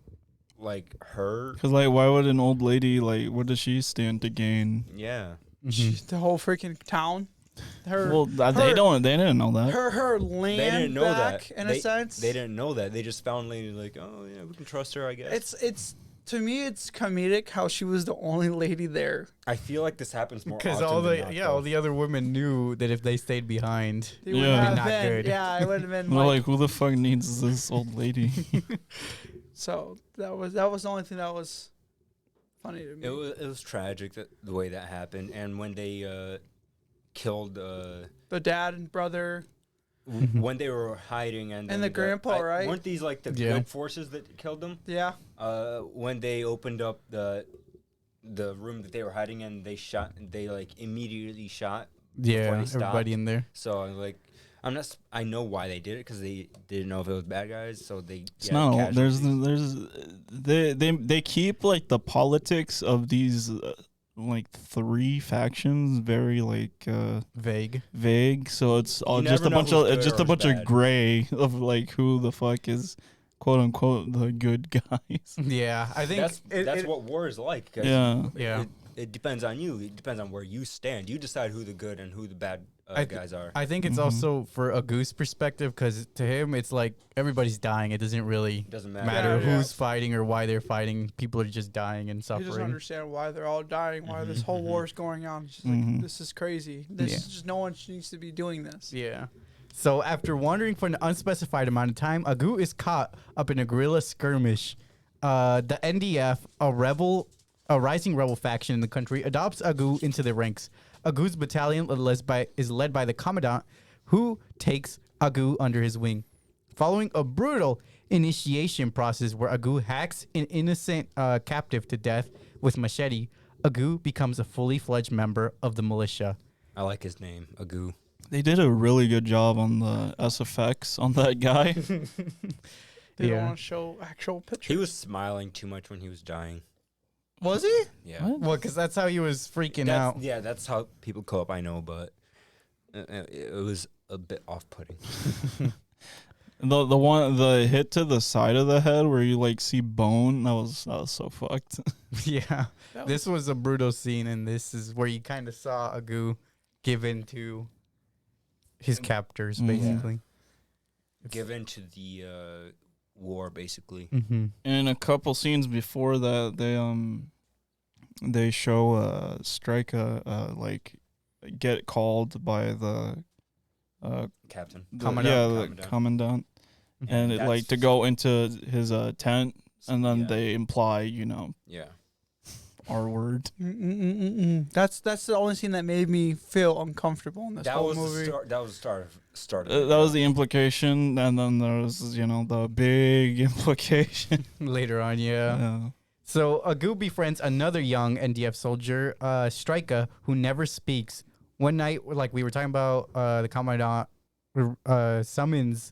like her. Because like, why would an old lady like? What does she stand to gain? Yeah. The whole freaking town. Her, Well, they didn't know that. her land They didn't know back, that. in they, a sense. They didn't know that. They just found lady like, oh yeah, we can trust her, I guess. It's to me, it's comedic how she was the only lady there. I feel like this happens more Because often all than the not, all though. the other women knew that if they stayed behind, They would Yeah. have Not been, good. yeah, it would have been They're like, like, who the fuck needs this old lady? so that was the only thing that was funny to me. It was tragic the way that happened, and when they killed the dad and brother. when they were hiding and And the grandpa, right? Weren't these like the Yeah. good forces that killed them? Yeah, When they opened up the room that they were hiding in, they like immediately shot. yeah, they stopped. everybody in there. So like, I know why they did it because they didn't know if it was bad guys. So they. It's not all. They keep like the politics of these like three factions very like vague. So it's all You just never a know bunch who's of good just or a bunch bad. of gray of like who the fuck is quote unquote the good guys. Yeah, I think that's what war is like. 'Cause Yeah. Yeah. It depends on you. It depends on where you stand. You decide who the good and who the bad guys are. I think it's also for a Goose perspective because to him it's like everybody's dying. It doesn't really It doesn't matter. matter Yeah. who's fighting or why they're fighting. People are just dying and he doesn't suffering. understand why they're all dying, why this whole war is going on. She's Mhm. like, this is crazy. This Yeah. is just no one needs to be doing this. Yeah. So after wandering for an unspecified amount of time, Agu is caught up in a guerrilla skirmish. The NDF, a rising rebel faction in the country, adopts Agu into their ranks. Agu's battalion is led by the commandant, who takes Agu under his wing. Following a brutal initiation process where Agu hacks an innocent captive to death with machete, Agu becomes a fully fledged member of the militia. I like his name, Agu. They did a really good job on the SFX on that guy. They Yeah. don't want to show actual pictures. He was smiling too much when he was dying. Was he? Yeah. What? Well, because that's how he was freaking out. Yeah, that's how people cope. I know, but it was a bit off-putting. The hit to the side of the head where you like see bone, that was so fucked. Yeah. That This was a brutal scene, and this is where you kind of saw Agu give in to his captors, Mhm. basically. Given to the war, basically. Mm-hmm. And a couple scenes before that, they show Strika like get called by the Captain. Commandant. the commandant, and it, That's- like to go into his tent, and then Yeah. they imply Yeah. our word. That's the only scene that made me feel uncomfortable in this That whole was movie. the start. That was the start. Of it. That was the implication, and then there was the big implication. Later on, yeah. Yeah. So Agu befriends another young NDF soldier, Strika, who never speaks. One night, like we were talking about, the commandant summons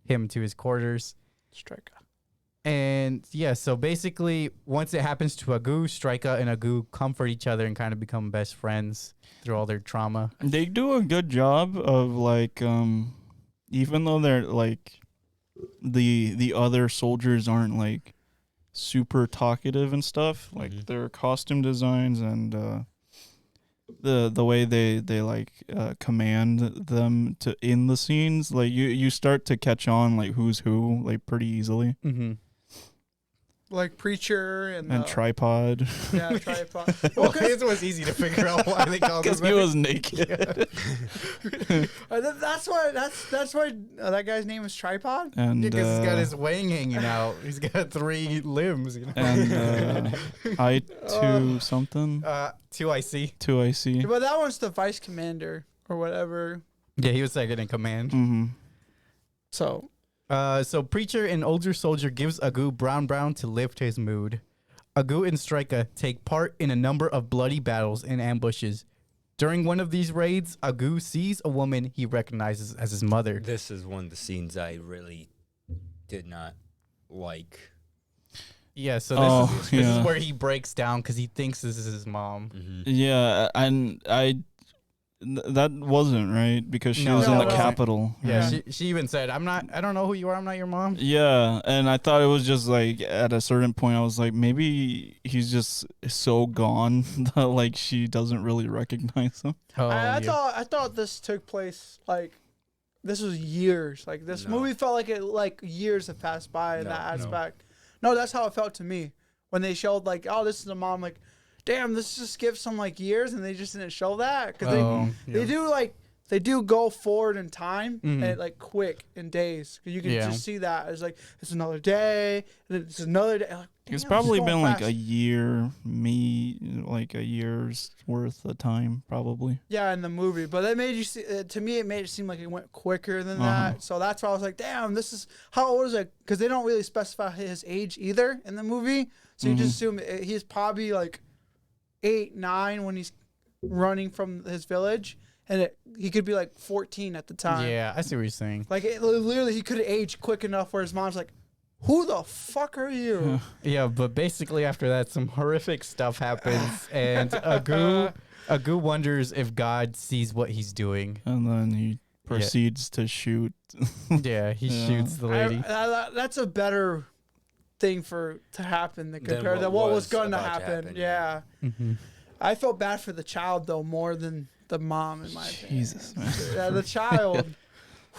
him to his quarters. Striker. And yeah, so basically, once it happens to Agu, Strika and Agu comfort each other and kind of become best friends through all their trauma. They do a good job of like, even though they're like, the other soldiers aren't like super talkative and stuff. Like their costume designs and the way they like command them to in the scenes, like you start to catch on like who's who like pretty easily. Mm-hmm. Like Preacher and Tripod. Yeah, Tripod. Well, it was easy to figure out why they called him. Because he was naked. That's why that guy's name is Tripod. And Because he's got his wing hanging out. He's got 3 limbs. You know? and I two something 2IC. 2IC. But that one's the vice commander or whatever. Yeah, he was second in command. Mm-hmm. So So Preacher, an older soldier, gives Agu brown to lift his mood. Agu and Strika take part in a number of bloody battles and ambushes. During one of these raids, Agu sees a woman he recognizes as his mother. This is one of the scenes I really did not like. Yeah, so this is where he breaks down because he thinks this is his mom. Yeah, and that wasn't right because she was in the capital. Yeah, right? she even said, I don't know who you are, I'm not your mom. Yeah, and I thought it was just like at a certain point I was like, maybe he's just so gone that like she doesn't really recognize him. I thought this took place like this was years. Like this movie felt like it like years have passed by in that aspect. No, that's how it felt to me when they showed like, oh, this is the mom. Like, damn, this just skipped some like years, and they just didn't show that because they do go forward in time and like quick in days. You can just see that it's like it's another day, and then it's another day. Like, It's probably been like a year, like a year's worth of time, probably. Yeah, in the movie, but that made you see. To me, it made it seem like it went quicker than that. So that's why I was like, "Damn, this is how old is it?" Because they don't really specify his age either in the movie, so you just assume he's probably like 8, 9 when he's running from his village, and he could be like 14 at the time. Yeah, I see what you're saying. Like literally, he could have aged quick enough where his mom's like, "Who the fuck are you?" Yeah, but basically after that, some horrific stuff happens, and Agu wonders if God sees what he's doing. And then he proceeds to shoot. Yeah, he shoots the lady. That's a better thing to happen compared to what was going to happen. Yeah. Mm-hmm. I felt bad for the child though more than the mom in my opinion. Jesus, man. Yeah, the child.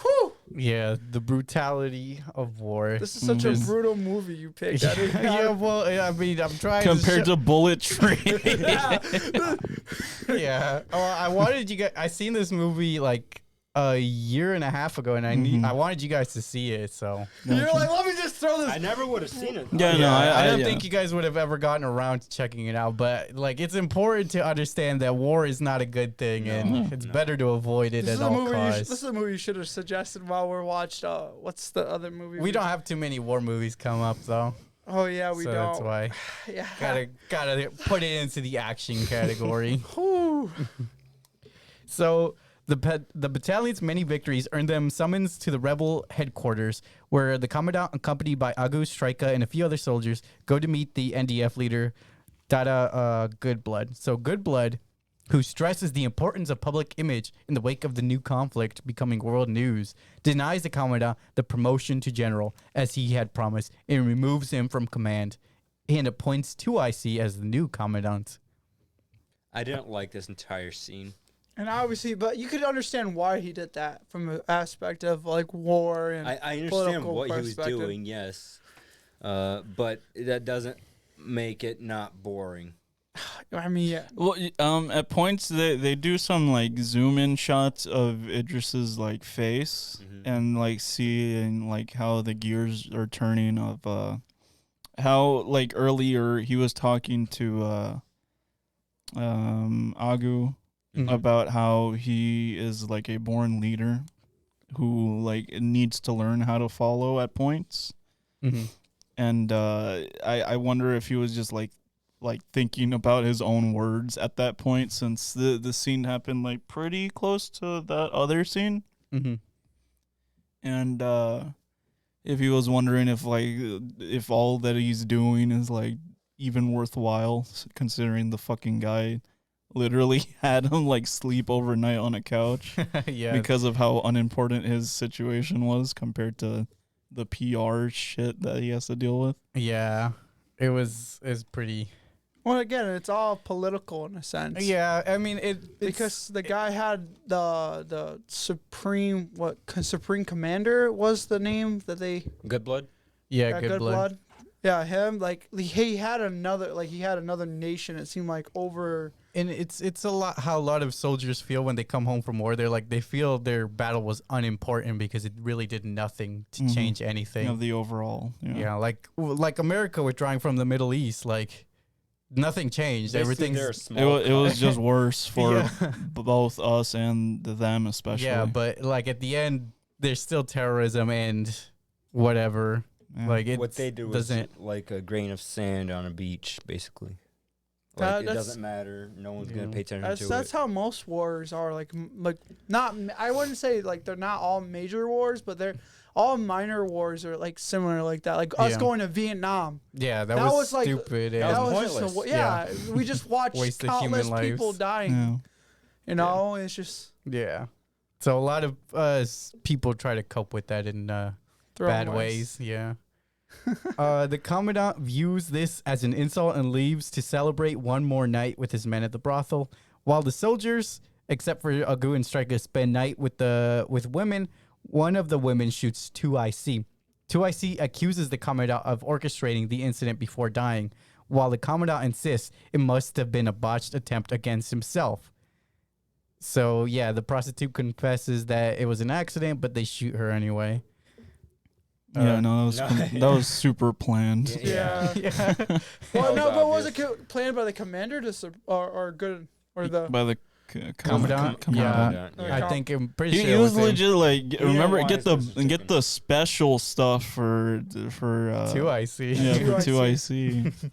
Whew. Yeah, the brutality of war. This is such a brutal movie you picked. Yeah, well, I mean, I'm trying Compared to Bullet Train. Yeah. Well, I wanted you guys. I seen this movie like a year and a half ago, and I wanted you guys to see it. So You're like, let me just throw this. I never would have seen it. Yeah, no, I don't think you guys would have ever gotten around to checking it out. But like, it's important to understand that war is not a good thing, and it's better to avoid it at all costs. This is a movie you should have suggested while we're watched. What's the other movie? We don't have too many war movies come up though. Oh yeah, we so don't. That's why. Yeah. Gotta put it into the action category. So the battalion's many victories earned them summons to the rebel headquarters, where the commandant, accompanied by Agu, Strika, and a few other soldiers, go to meet the NDF leader, Dada Goodblood. So Goodblood, who stresses the importance of public image in the wake of the new conflict becoming world news, denies the commandant the promotion to general, as he had promised, and removes him from command, and appoints 2IC as the new commandant. I didn't like this entire scene. And obviously, but you could understand why he did that from an aspect of like war and I understand political what he was perspective. doing, yes. But that doesn't make it not boring. I mean, yeah. Well, at points they do some like zoom in shots of Idris's like face and like seeing like how the gears are turning of how like earlier he was talking to Agu about how he is like a born leader who like needs to learn how to follow at points. And I wonder if he was just like thinking about his own words at that point, since the scene happened like pretty close to that other scene. And if he was wondering if if all that he's doing is like even worthwhile, considering the fucking guy literally had him like sleep overnight on a couch Yeah. because of how unimportant his situation was compared to the PR shit that he has to deal with. Yeah. It was pretty. Well, again, it's all political in a sense. Yeah, I mean Because the guy had the supreme supreme commander was the name that they Good blood. Yeah, good blood. Yeah, him like he had another nation. It seemed like over. And it's a lot how a lot of soldiers feel when they come home from war. They're like they feel their battle was unimportant because it really did nothing to change anything. Of the overall. Yeah, like America withdrawing from the Middle East, like nothing changed. Everything's It was just worse for both us and them especially. yeah, but like at the end, there's still terrorism and whatever. Yeah. Like it What they do is doesn't. like a grain of sand on a beach, basically. That- Like it that's- doesn't matter. No one's gonna Yeah. pay attention to That's it. how most wars are. Like not. I wouldn't say like they're not all major wars, but they're all minor wars are like similar like that. Like us Yeah. going to Vietnam. Yeah, that That was was, like- stupid. that and- was That was just pointless. yeah. We just watched Wasted countless human people lives. dying. Yeah. You know, it's just yeah. So a lot of people try to cope with that in throwing bad ways. Yeah. The commandant views this as an insult and leaves to celebrate one more night with his men at the brothel, while the soldiers, except for Agu and Striker, spend night with women. One of the women shoots 2IC. 2IC accuses the commandant of orchestrating the incident before dying, while the commandant insists it must have been a botched attempt against himself. So yeah, the prostitute confesses that it was an accident, but they shoot her anyway. Yeah, no, no. that was super planned. Yeah. Yeah. Well, That no, was but was obvious. it planned by the commander to or good or the By the Commandant? commandant. Yeah. I think I'm pretty He sure it was was him. legit like didn't remember want get his the get the special stuff for 2IC. yeah for 2IC. 2IC.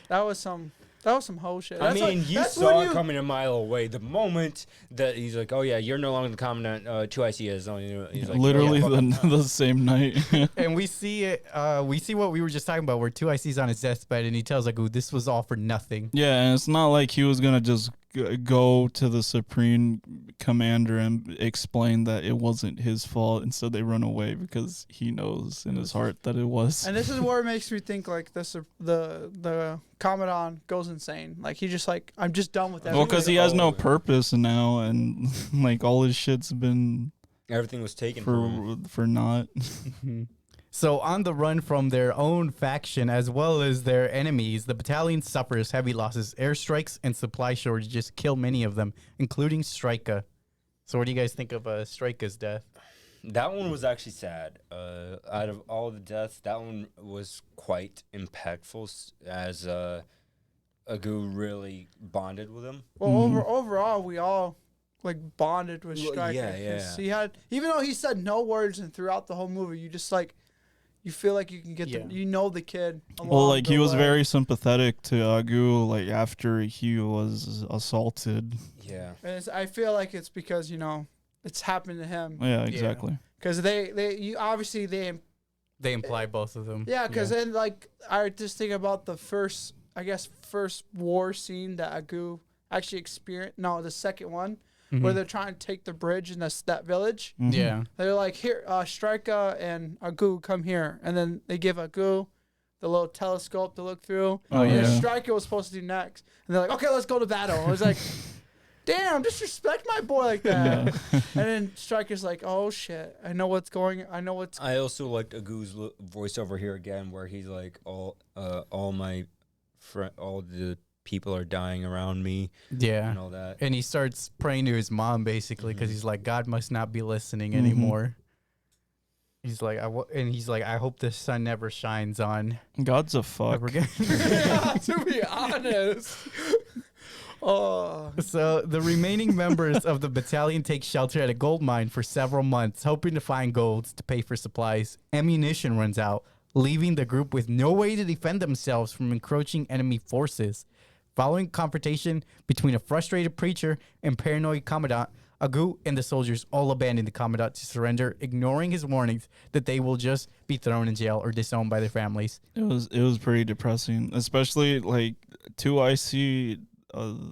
that was some whole shit. I That's mean, like, you that's saw when it coming a mile away. The moment that he's like, "Oh yeah, you're no longer the commandant." 2IC is. He's like, Literally "Oh, yeah, fuck the same night. And we see it. We see what we were just talking about, where 2IC's on his deathbed, and he tells like, "Ooh, this was all for nothing." Yeah, and it's not like he was gonna just go to the supreme commander and explain that it wasn't his fault. Instead, they run away because he knows in his heart that it was. And this is where it makes me think like the commandant goes insane. Like he just like I'm just done with that. Well, because he has no over. purpose now, and like all his shit's been Everything was taken from him. for naught. So on the run from their own faction as well as their enemies, the battalion suffers heavy losses. Airstrikes and supply shortages kill many of them, including Striker. So what do you guys think of Striker's death? That one was actually sad. Out of all the deaths, that one was quite impactful as Agu really bonded with him. Well, overall, we all like bonded with Well, Stryker. yeah, 'cause yeah. He had, even though he said no words, and throughout the whole movie, you just like, you feel like you can get Yeah. the kid. Well, along like the he was way. very sympathetic to Agu, like after he was assaulted. Yeah. And I feel like it's because it's happened to him. Yeah, exactly. Because obviously they They imply both of them. yeah. Because then like I just think about the first war scene that Agu actually experienced. No, the second one where they're trying to take the bridge in that village. Mhm. Yeah. They're like, here, Striker and Agu, come here. And then they give Agu the little telescope to look through. Oh, and yeah. then Striker was supposed to do next. And they're like, okay, let's go to battle. I was like, damn, disrespect my boy like that. Yeah. And then Striker's like, oh, shit. I know what's. I also liked Agu's voiceover here again, where he's like, all the people are dying around me Yeah. and all that. And he starts praying to his mom basically because he's like, God must not be listening Mhm. anymore. He's like, I hope the sun never shines on God's a fuck. ever again. yeah, to be honest. Oh. So the remaining members of the battalion take shelter at a gold mine for several months, hoping to find gold to pay for supplies. Ammunition runs out, leaving the group with no way to defend themselves from encroaching enemy forces. Following confrontation between a frustrated preacher and paranoid commandant, Agu and the soldiers all abandon the commandant to surrender, ignoring his warnings that they will just be thrown in jail or disowned by their families. It was pretty depressing, especially like 2IC,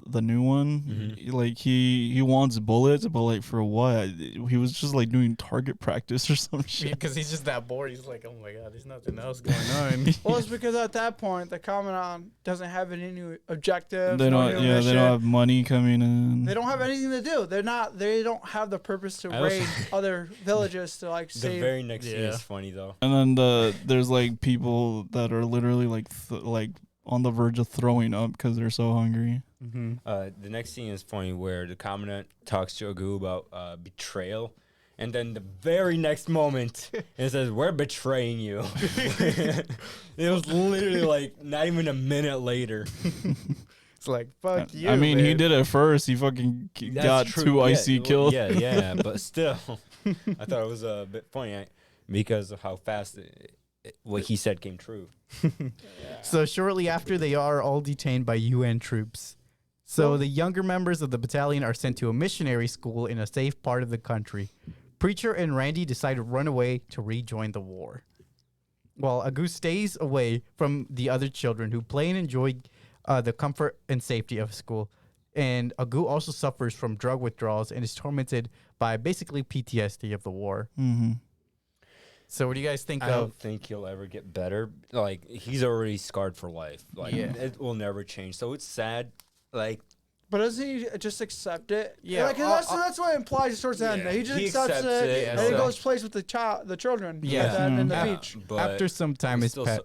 the new one. Like he wants bullets, but like for what? He was just like doing target practice or some shit. Because he's just that bored. He's like, oh my god, there's nothing else going on. Well, it's because at that point the commandant doesn't have any new objectives. They don't. new They don't have money coming in. They don't have anything to do. They don't have the purpose to raid other villages to like The save. very next scene is funny though. And then there's like people that are literally like on the verge of throwing up because they're so hungry. The next scene is funny where the commandant talks to Agu about betrayal, and then the very next moment it says, "We're betraying you." It was literally like not even a minute later. It's like, fuck you. I mean, man. he did it first. He fucking got true. 2IC killed. Yeah, but still, I thought it was a bit funny because of how fast what he said came true. So shortly after, they are all detained by UN troops. So the younger members of the battalion are sent to a missionary school in a safe part of the country. Preacher and Randy decide to run away to rejoin the war, while Agu stays away from the other children who play and enjoy the comfort and safety of school. And Agu also suffers from drug withdrawals and is tormented by basically PTSD of the war. So what do you guys think I of? don't think he'll ever get better. Like, he's already scarred for life. Like, it will never change. So it's sad. Like, But doesn't he just accept it? Yeah, like, that's what it implies towards the end. yeah, He just he accepts accepts it, it, and and he so- goes plays with the children. Yeah. at the end in the Yeah, beach. but After some time has still passed.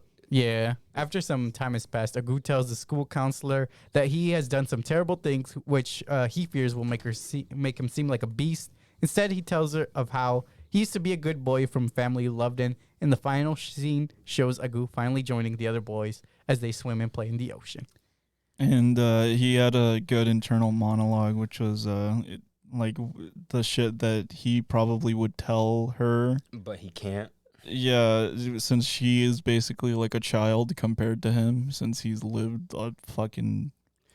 After some time has passed, Agu tells the school counselor that he has done some terrible things, which he fears will make him seem like a beast. Instead, he tells her of how he used to be a good boy from a family he loved in. And the final scene shows Agu finally joining the other boys as they swim and play in the ocean. And he had a good internal monologue, which was the shit that he probably would tell her. But he can't. Yeah, since she is basically like a child compared to him, since he's lived a fucking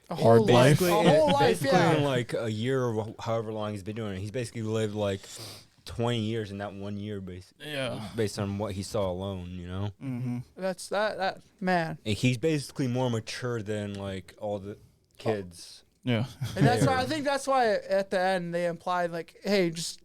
A hard whole life. A whole life, Basically, yeah. in like a year or however long he's been doing it, he's basically lived like 20 years in that 1 year, based on what he saw alone, you know? That's that man. And he's basically more mature than like all the kids. Yeah. And that's why I think that's why at the end they implied like, hey, just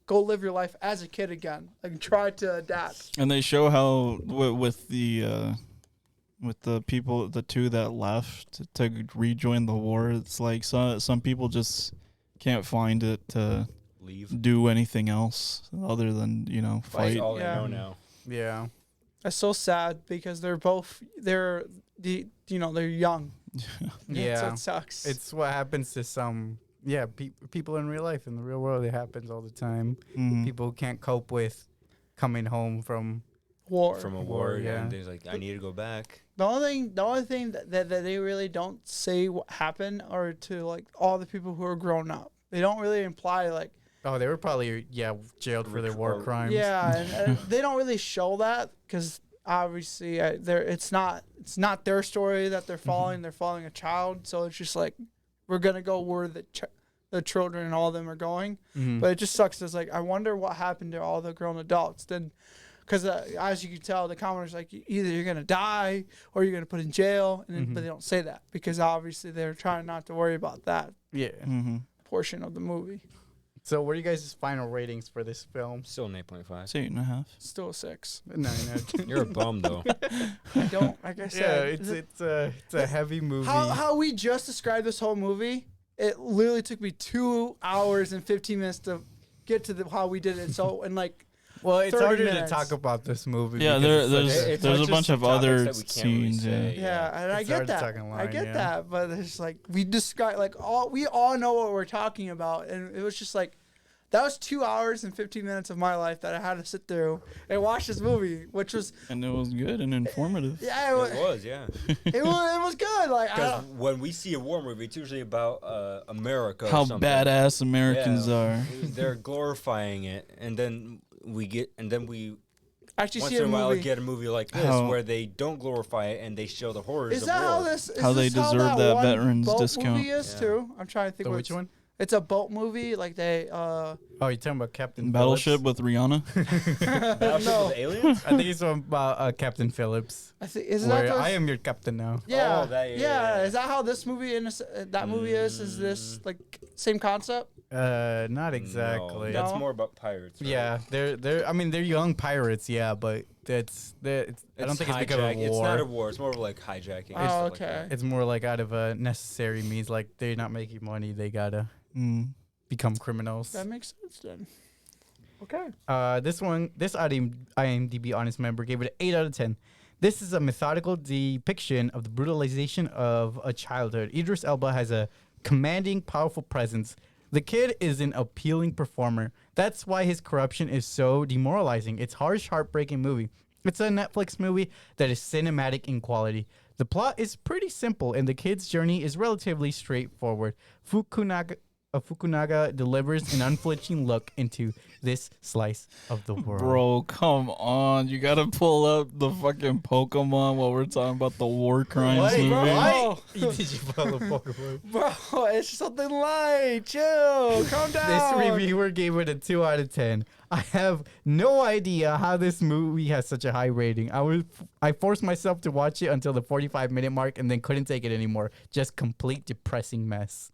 go live your life as a kid again. Like try to adapt. And they show how with the people, the two that left to rejoin the war, it's like some people just can't find it to Leave. do anything else other than, Fight fight. all they Yeah. know now. Yeah. That's so sad because they're young. Yeah. So it sucks. It's what happens to some, people in real life. In the real world, it happens all the time. People who can't cope with coming home from war. From a war, yeah. and he's like, I need to go back. The only thing that they really don't say what happened are to like all the people who are grown up. They don't really imply like Oh, they were probably jailed for their war crimes. yeah, and they don't really show that because obviously it's not their story that they're following. They're following a child, so it's just like we're gonna go where the children and all of them are going. But it just sucks. It's like I wonder what happened to all the grown adults then. Because as you can tell, the commenters like either you're gonna die or you're gonna put in jail, and then, but they don't say that because obviously they're trying not to worry about that Yeah. portion of the movie. So, what are you guys' final ratings for this film? Still an 8.5. It's 8.5. Still a 6. 9. You're a bum, though. I don't. Like I Yeah, said, it's a heavy movie. how we just described this whole movie. It literally took me 2 hours and 15 minutes to get to how we did it. So in like. Well, it's 30 harder minutes. to talk about this movie. Yeah, because it's there's a just bunch of topics other that we can't really scenes. say. Yeah, and I It's get hard to that. talk in I line, get yeah. that, but it's like we describe like we all know what we're talking about, and it was just like that was 2 hours and 15 minutes of my life that I had to sit through and watch this movie, which was And it was good and informative. yeah, It was, yeah. it was good. Like I Because don't, when we see a war movie, it's usually about America. How or something. badass Americans are. They're glorifying it, and then we actually once see in a a while movie. get a movie like this How- where they don't glorify it and they show the horrors Is of that war. how this? Is How they this deserve that one veterans boat discount. Movie is Yeah. too. I'm trying to think. So what which one? It's a boat movie. Like they. Oh, you're talking about Captain Battleship Phillips? with Rihanna. Battleship No. with aliens? I think he's talking about Captain Phillips. I think is Where that I am your captain now. Yeah, Oh, that- yeah. yeah. Is that how this movie that movie is? Is this like same concept? Not exactly. No, that's No? more about pirates. Right? Yeah, they're. I mean, they're young pirates. Yeah, but I don't think it's because of a war. It's not a war. It's more of like hijacking. and Oh, stuff like okay. that. It's more like out of a necessary means. Like they're not making money, they gotta become criminals. That makes sense then. Okay. This IMDb Honest member gave it an 8 out of 10. This is a methodical depiction of the brutalization of a childhood. Idris Elba has a commanding, powerful presence. The kid is an appealing performer. That's why his corruption is so demoralizing. It's harsh, heartbreaking movie. It's a Netflix movie that is cinematic in quality. The plot is pretty simple, and the kid's journey is relatively straightforward. Fukunaga delivers an unflinching look into this slice of the world. Bro, come on. You gotta pull up the fucking Pokemon while we're talking about the war crimes movie. bro. Did you follow Pokemon? Bro, it's something light. Chill. Calm This down. reviewer gave it a 2 out of 10. I have no idea how this movie has such a high rating. I forced myself to watch it until the 45-minute mark and then couldn't take it anymore. Just complete depressing mess.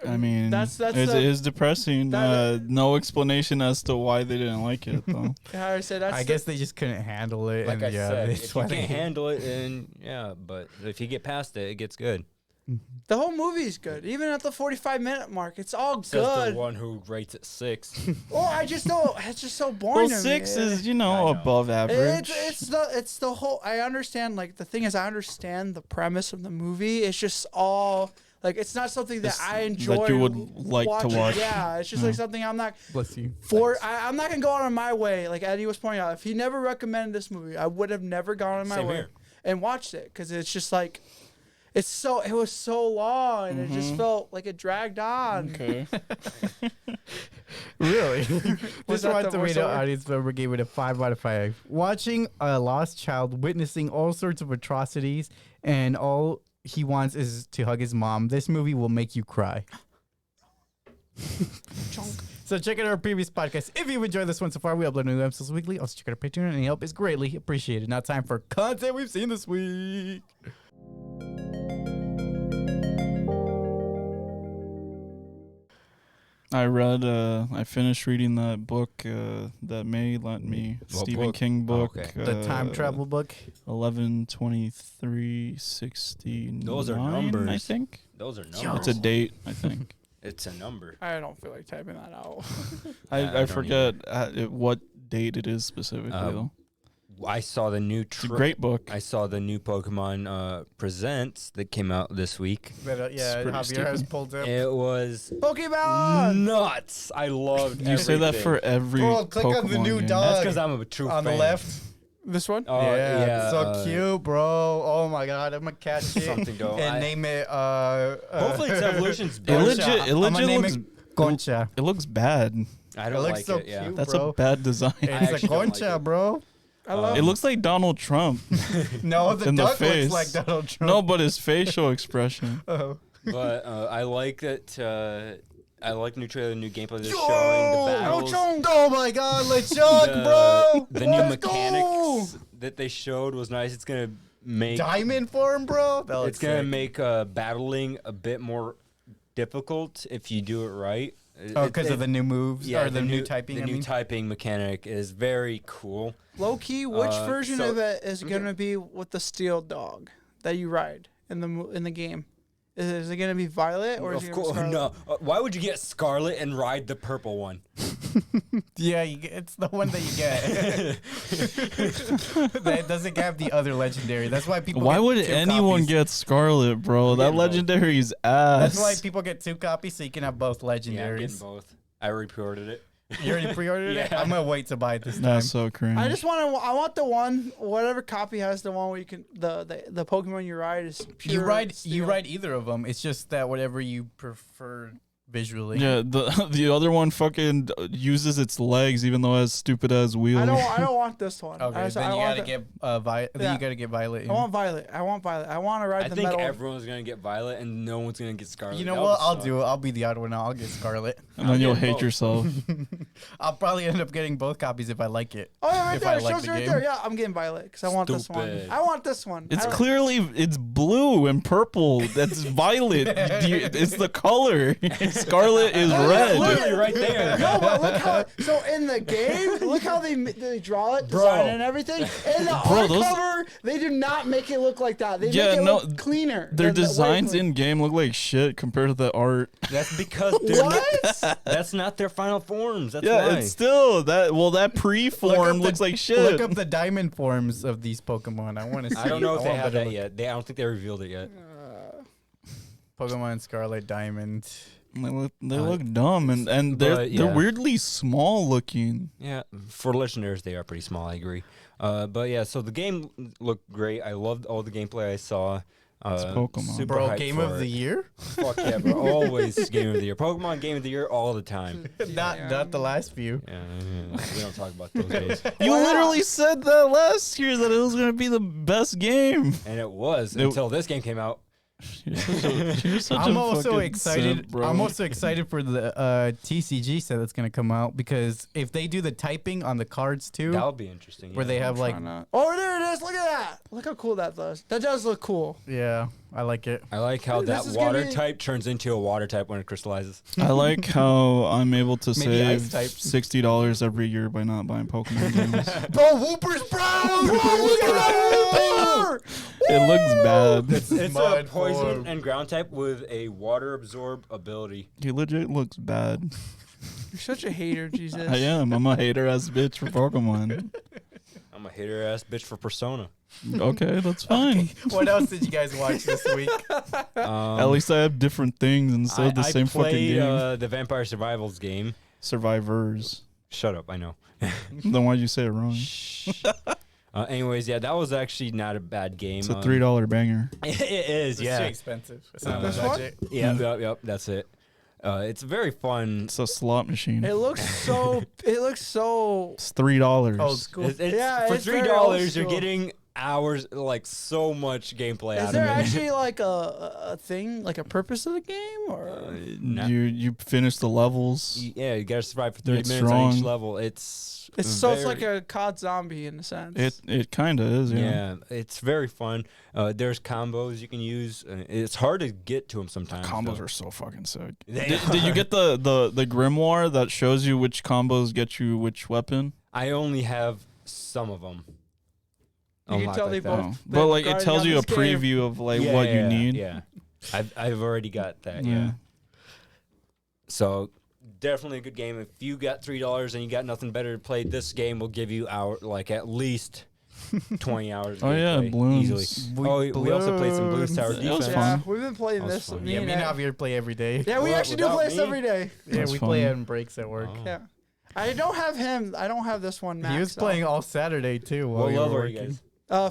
I mean, That's it the- is depressing. that- No explanation as to why they didn't like it, though. How I said that's I guess they just couldn't handle it. Like and I yeah, said, that's if you why can't they- handle it, and yeah, but if you get past it, it gets good. the whole movie's good. Even at the 45-minute mark, it's all Says good. the one who rates it 6. Oh, I just don't. It's just so boring. Well, to me. 6 is, I know. above average. It's the whole. I understand. Like the thing is, I understand the premise of the movie. It's just all like it's not something that It's I enjoy. that you would like to watching. watch. Yeah, it's just like something I'm not Bless you. I'm not gonna go on my way. Like Eddie was pointing out, if he never recommended this movie, I would have never gone on my Same way here. and watched it because it's just like. It was so long and it just felt like it dragged on. Okay. Really? Was This that Rotten the Tomato voiceover? audience member gave it a 5 out of 5. Watching a lost child witnessing all sorts of atrocities and all he wants is to hug his mom, this movie will make you cry. So check out our previous podcast. If you've enjoyed this one so far, we upload new episodes weekly. Also check out our Patreon. Any help is greatly appreciated. Now time for content we've seen this week. I finished reading that book that May lent me. What Stephen book? King book. Oh, okay. The time travel book. 11/23/69. Those are I numbers. think. Those are numbers. It's a date, I think. It's a number. I don't feel like typing that out. I I don't forget what date it is specifically, though. I saw the new. It's a great book. I saw the new Pokemon Presents that came out this week. But, yeah, pretty Javier has stupid. pulled up. It was Pokemon. nuts. I loved. You say that for every Bro, click on the Pokemon new game. dog. That's because I'm a true On fan. the left. This one. Oh yeah, so cute, bro. Oh my god, I'm gonna catch it Something don't. and name it. Hopefully its evolution's It better. legit I'ma name looks it Concha. it looks bad. I It don't looks like so it. Yeah. cute. That's Bro. a bad design. It's a actually don't like Concha, it. bro. I love. It looks like Donald Trump. No, the In the duck looks face. like Donald Trump. No, but his facial expression. Oh. But I like that. I like new trailer, new gameplay they're Yo! showing. The battles, Oh my god, LeChuck, bro. the new Let's go. mechanics that they showed was nice. It's gonna make Diamond form, bro. That it's looks gonna sick. make battling a bit more difficult if you do it right. Oh, because of the new moves or the new typing. The I new mean, typing mechanic is very cool. Low key, which version so- of it is gonna be with the steel dog that you ride in the game? Is it gonna be Violet or is it Of gonna be course, Scarlet? no. Why would you get Scarlet and ride the purple one? yeah, it's the one that you get. that doesn't have the other legendary. That's why people. Why get would 2 anyone copies. get Scarlet, bro? That getting both. legendary's ass. That's why people get 2 copies so you can have both Yeah, I'm getting legendaries. both. I re-pre-ordered it. You already pre-ordered it? Yeah. I'm gonna wait to buy it this time. That's so cringe. I want the one, whatever copy has the one where you can the Pokemon you ride is pure You ride steel. either of them. It's just that whatever you prefer visually. Yeah, the other one fucking uses its legs, even though it has stupid ass wheels. I don't want this one. Okay, then you gotta get Violet. Then you gotta get Violet. I want Violet. I want to ride I the think metal. everyone's gonna get Violet and no one's gonna get Scarlet. You know what? I'll do it. I'll be the odd one out. I'll get Scarlet. And then you'll get hate both. yourself. I'll probably end up getting both copies if I like it. Oh yeah, right if there. I It like shows the right game. there. Yeah, I'm getting Violet because I want this one. Stupid. I want this one. It's I don't- clearly it's blue and purple. That's violet. It's the color. Scarlet is Look, red. Literally right there. No, but look how. So in the game, look how they draw it, design it, and everything. In the art those- cover, they do not make it look like that. They Yeah, make it no, look cleaner. Their than the way designs it in game look like shit compared to the art. That's because they're What? that's not their final forms. That's Yeah, why. it's still that. Well, that pre-form the- looks like shit. Look up the diamond forms of these Pokemon. I want to see. I don't know if they want have better that yet. I don't think they revealed it yet. Pokemon Scarlet Diamond. They look dumb and they're but, yeah. they're weirdly small looking. Yeah, for listeners, they are pretty small. I agree. But yeah, so the game looked great. I loved all the gameplay I saw. It's Pokemon. super Bro, hyped game for of the it. year? Fuck yeah, bro! Always game of the year. Pokemon game of the year all the time. Not the last few. Yeah, we don't talk about those days. You literally said that last year that it was gonna be the best game. And it was It- until this game came out. You're such I'm a also fucking excited. simp, bro. I'm also excited for the TCG set that's gonna come out because if they do the typing on the cards too, That would be interesting. where yeah. they have like, Why not? Oh, there it is. Look at that. Look how cool that does. That does look cool. yeah, I like it. I like how This that is gonna water be- type turns into a water type when it crystallizes. I like how I'm able to Maybe ice save type. $60 every year by not buying Pokemon games. Bro, Whoopers, bro! Look at that Wooper! It looks bad. It's a Mud poison form. and ground type with a water absorb ability. He legit looks bad. You're such a hater, Jesus. I am. I'm a hater ass bitch for Pokemon. I'm a hater ass bitch for Persona. Okay, that's fine. What else did you guys watch this week? At least I have different things instead of the same fucking played, game. the Vampire Survivals game. Survivors. Shut up, I know. Then why'd you say it wrong? Anyways, yeah, that was actually not a bad game. It's a $3 banger. It is, It's too yeah. expensive. It's not This a one? budget. Yep, that's it. It's very fun. It's a slot machine. It looks so. It looks so. It's $3. Old school. Yeah, for it's very old $3, you're school. getting hours, like so much gameplay Is out there of it. actually like a thing, like a purpose of the game, or? You finish the levels. Yeah, you gotta survive for 30 Get minutes on each strong. level. It's It's like a COD zombie in a sense. It kind of is, yeah. yeah, it's very fun. There's combos you can use. It's hard to get to them sometimes. Combos though. are so fucking sick. They Did you get the grimoire that shows you which combos get you which weapon? I only have some of them. You can tell they both- Oh. They're But like it grinding tells on you a this game. preview of like what you need. Yeah, I've already got that. Yeah. So definitely a good game. If you got $3 and you got nothing better to play, this game will give you at least 20 hours. Of Oh, yeah, gameplay Bloons. Easily. We also played some Blues Tower That was Defense. fun. We've been playing That was this. fun. Yeah, me and Javier play every day. Yeah, we Well, actually do without play this me? every day. Yeah, That's we play fun. on breaks at work. Oh. Yeah. I don't have him. I don't have this one. He was maxed playing out. all Saturday too. While What you were level are you working. guys?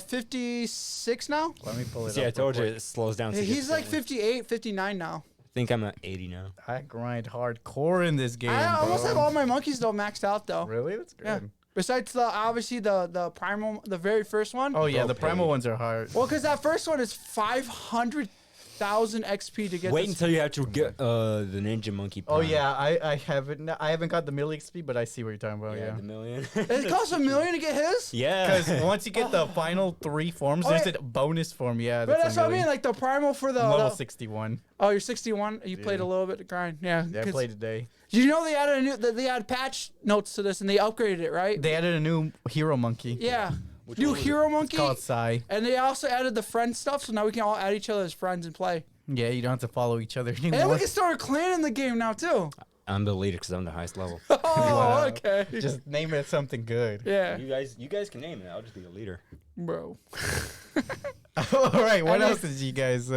56 now. Let me pull it See, up. I told you real quick. it slows down. He's like significantly. 58, 59 now. I think I'm at 80 now. I grind hardcore in this game. I almost bro. have all my monkeys though maxed out though. Really? That's good. Yeah. Besides obviously the primal, the very first one. Oh yeah, Bro, the primal paid. ones are hard. Well, because that first one is 500,000 XP to get. Wait this. until you have to get the Ninja Monkey. Oh Prime. yeah, I haven't got the milli XP, but I see what you're talking about. Yeah. the million. It costs $1 million to get his. Yeah. Because once you get the final 3 forms, Oh, there's yeah. a bonus form. Yeah, But that's that's a what I million. mean, like the primal for the. I'm level the 61. oh, you're 61. You played Yeah. a little bit to grind. Yeah. Yeah, I 'cause- played today. Did you know they added they added patch notes to this and they upgraded it, right? They added a new hero monkey. Yeah. Which New one was it? hero It's monkey. called Sai. And they also added the friend stuff, so now we can all add each other as friends and play. Yeah, you don't have to follow each other anymore. And we can start a clan in the game now too. I'm the leader because I'm the highest level. Oh, Wow. okay. Just name it something good. Yeah, You guys can name it. I'll just be the leader. bro. All right, what And else did you guys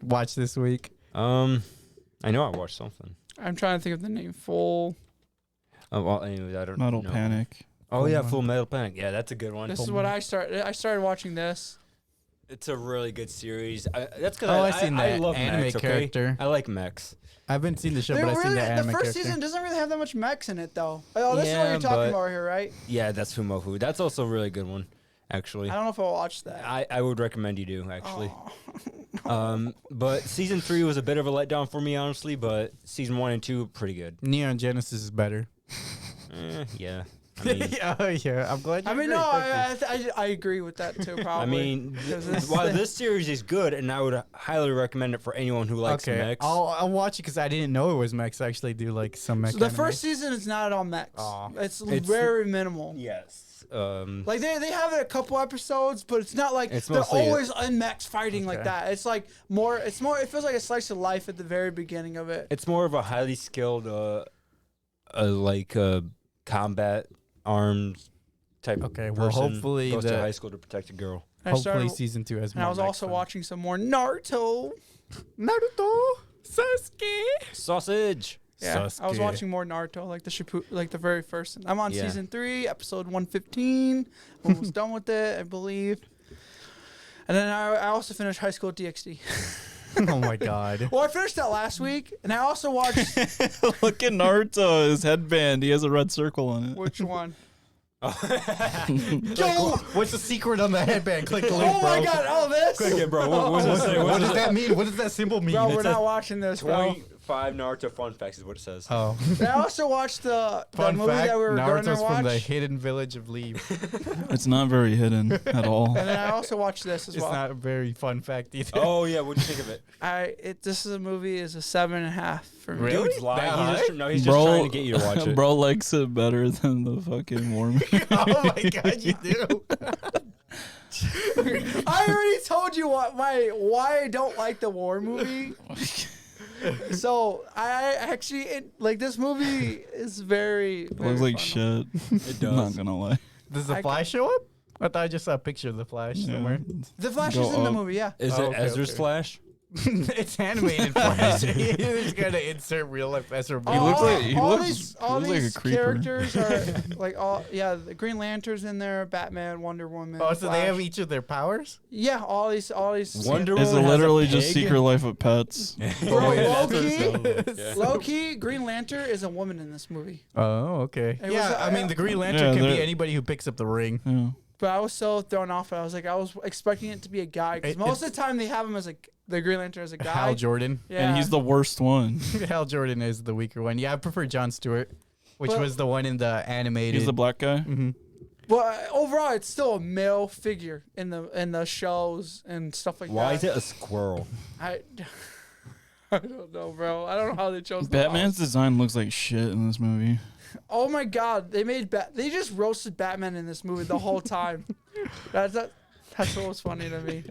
watch this week? I know I watched something. I'm trying to think of the name. Full. Oh, well, anyways, I don't Metal know. Panic. Oh yeah, Full Full Metal Panic. Yeah, that's a good one. This is what I started. I started watching this. It's a really good series. That's because I've seen I that love anime mechs, okay? character. I like mechs. I haven't seen the show, They're but I've seen really, the anime the first character. season doesn't really have that much mechs in it, though. Oh, this is what Yeah, you're talking but- about here, right? Yeah, that's Fumofu. That's also a really good one, actually. I don't know if I'll watch that. I would recommend you do, actually. Oh. But season 3 was a bit of a letdown for me, honestly. But season 1 and 2 pretty good. Neon Genesis is better. Yeah. I mean, yeah. I'm glad you I mean, agree. no, Perfect. I agree with that too. Probably. I mean, Because while this series is good, and I would highly recommend it for anyone who likes okay, mechs. I'll watch it because I didn't know it was mechs. I actually do like some mech. So the anime. first season is not all mechs. Aw. It's It's- very minimal. Yes. Like they have it a couple episodes, but it's not like It's they're mostly- always in mechs fighting like Okay. that. It's like more. It's more. It feels like a slice of life at the very beginning of it. It's more of a highly skilled, combat arms type. Okay, well, person. hopefully goes to the- high school to protect a girl. I Hopefully, started, season 2 has and more I was mechs also in it. watching some more Naruto. Naruto Sasuke. Sausage. Yeah, I was Sasuke. watching more Naruto, like the very first. I'm on Yeah. season 3, episode 115. Almost done with it, I believe. And then I also finished High School DxD. Oh my god. Well, I finished that last week, and I also watched Look at Naruto, his headband. He has a red circle on it. which one? Yo, what's the secret on the headband? Click the link, Oh bro. my God! Oh, this. Click it, bro. What does it say? What does that mean? What does that symbol mean? Bro, It we're says- not watching this, bro. 25 Naruto fun facts is what it says. Oh. I also watched the Fun movie fact, that we were going to Naruto's watch. from the hidden village of Leave. It's not very hidden at all. And then I also watched this as It's well. not a very fun fact either. Oh yeah, what'd you think of it? This is a movie is a 7.5 for me. Really? Dude's lying. That He's just trying to get you to watch it. Bro likes it better than the fucking war movie. Oh my god, you do. I already told you why I don't like the war movie. So I actually like this movie is very. It very looks like fun. shit. It I'm not does. gonna lie. Does the I- Flash show up? I thought I just saw a picture of the Flash Yeah. somewhere. The Flash Go is in the up. movie, yeah. Is Oh, it okay, Ezra's okay. Flash? It's animated Flash. He's gonna insert real life Ezra. He looks like- he all looks- these, he all looks like a these creeper. characters are like the Green Lantern's in there, Batman, Wonder Woman. Oh, so they Flash. have each of their powers? Yeah, all these. Wonder It's Woman has a literally just pig? Secret Life of Pets. Bro, yeah, low that's what it key, sounds like. Yeah. low key, Green Lantern is a woman in this movie. Oh, okay. It Yeah, was, I mean, the Green Lantern Yeah, can be they're- anybody who picks up the ring. Yeah. But I was so thrown off. I was expecting it to be a guy because most of the time they have him as the Green Lantern as a guy. Hal Jordan. Yeah. And he's the worst one. Hal Jordan is the weaker one. Yeah, I prefer Jon Stewart, which But- was the one in the animated. He's the black guy. hmm But overall, it's still a male figure in the shows and stuff like that. Why is it a squirrel? I don't know, bro. I don't know how they chose the Batman's mouse. design looks like shit in this movie. Oh my God, they just roasted Batman in this movie the whole time. That's what was funny to me.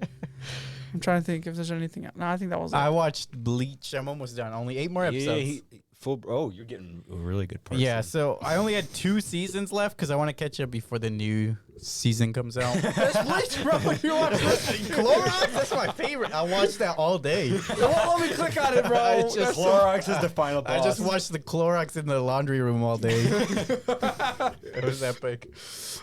I'm trying to think if there's anything else. No, I think that was it. I watched Bleach. I'm almost done. Only 8 more episodes. You're getting a really good part. Yeah, so I only had 2 seasons left because I want to catch up before the new season comes out. That's Bleach, bro. You watch this? Clorox, that's my favorite. I watched that all day. Let me click on it, bro. I just- That's so- Clorox is the final boss. I just watched the Clorox in the laundry room all day. It was epic.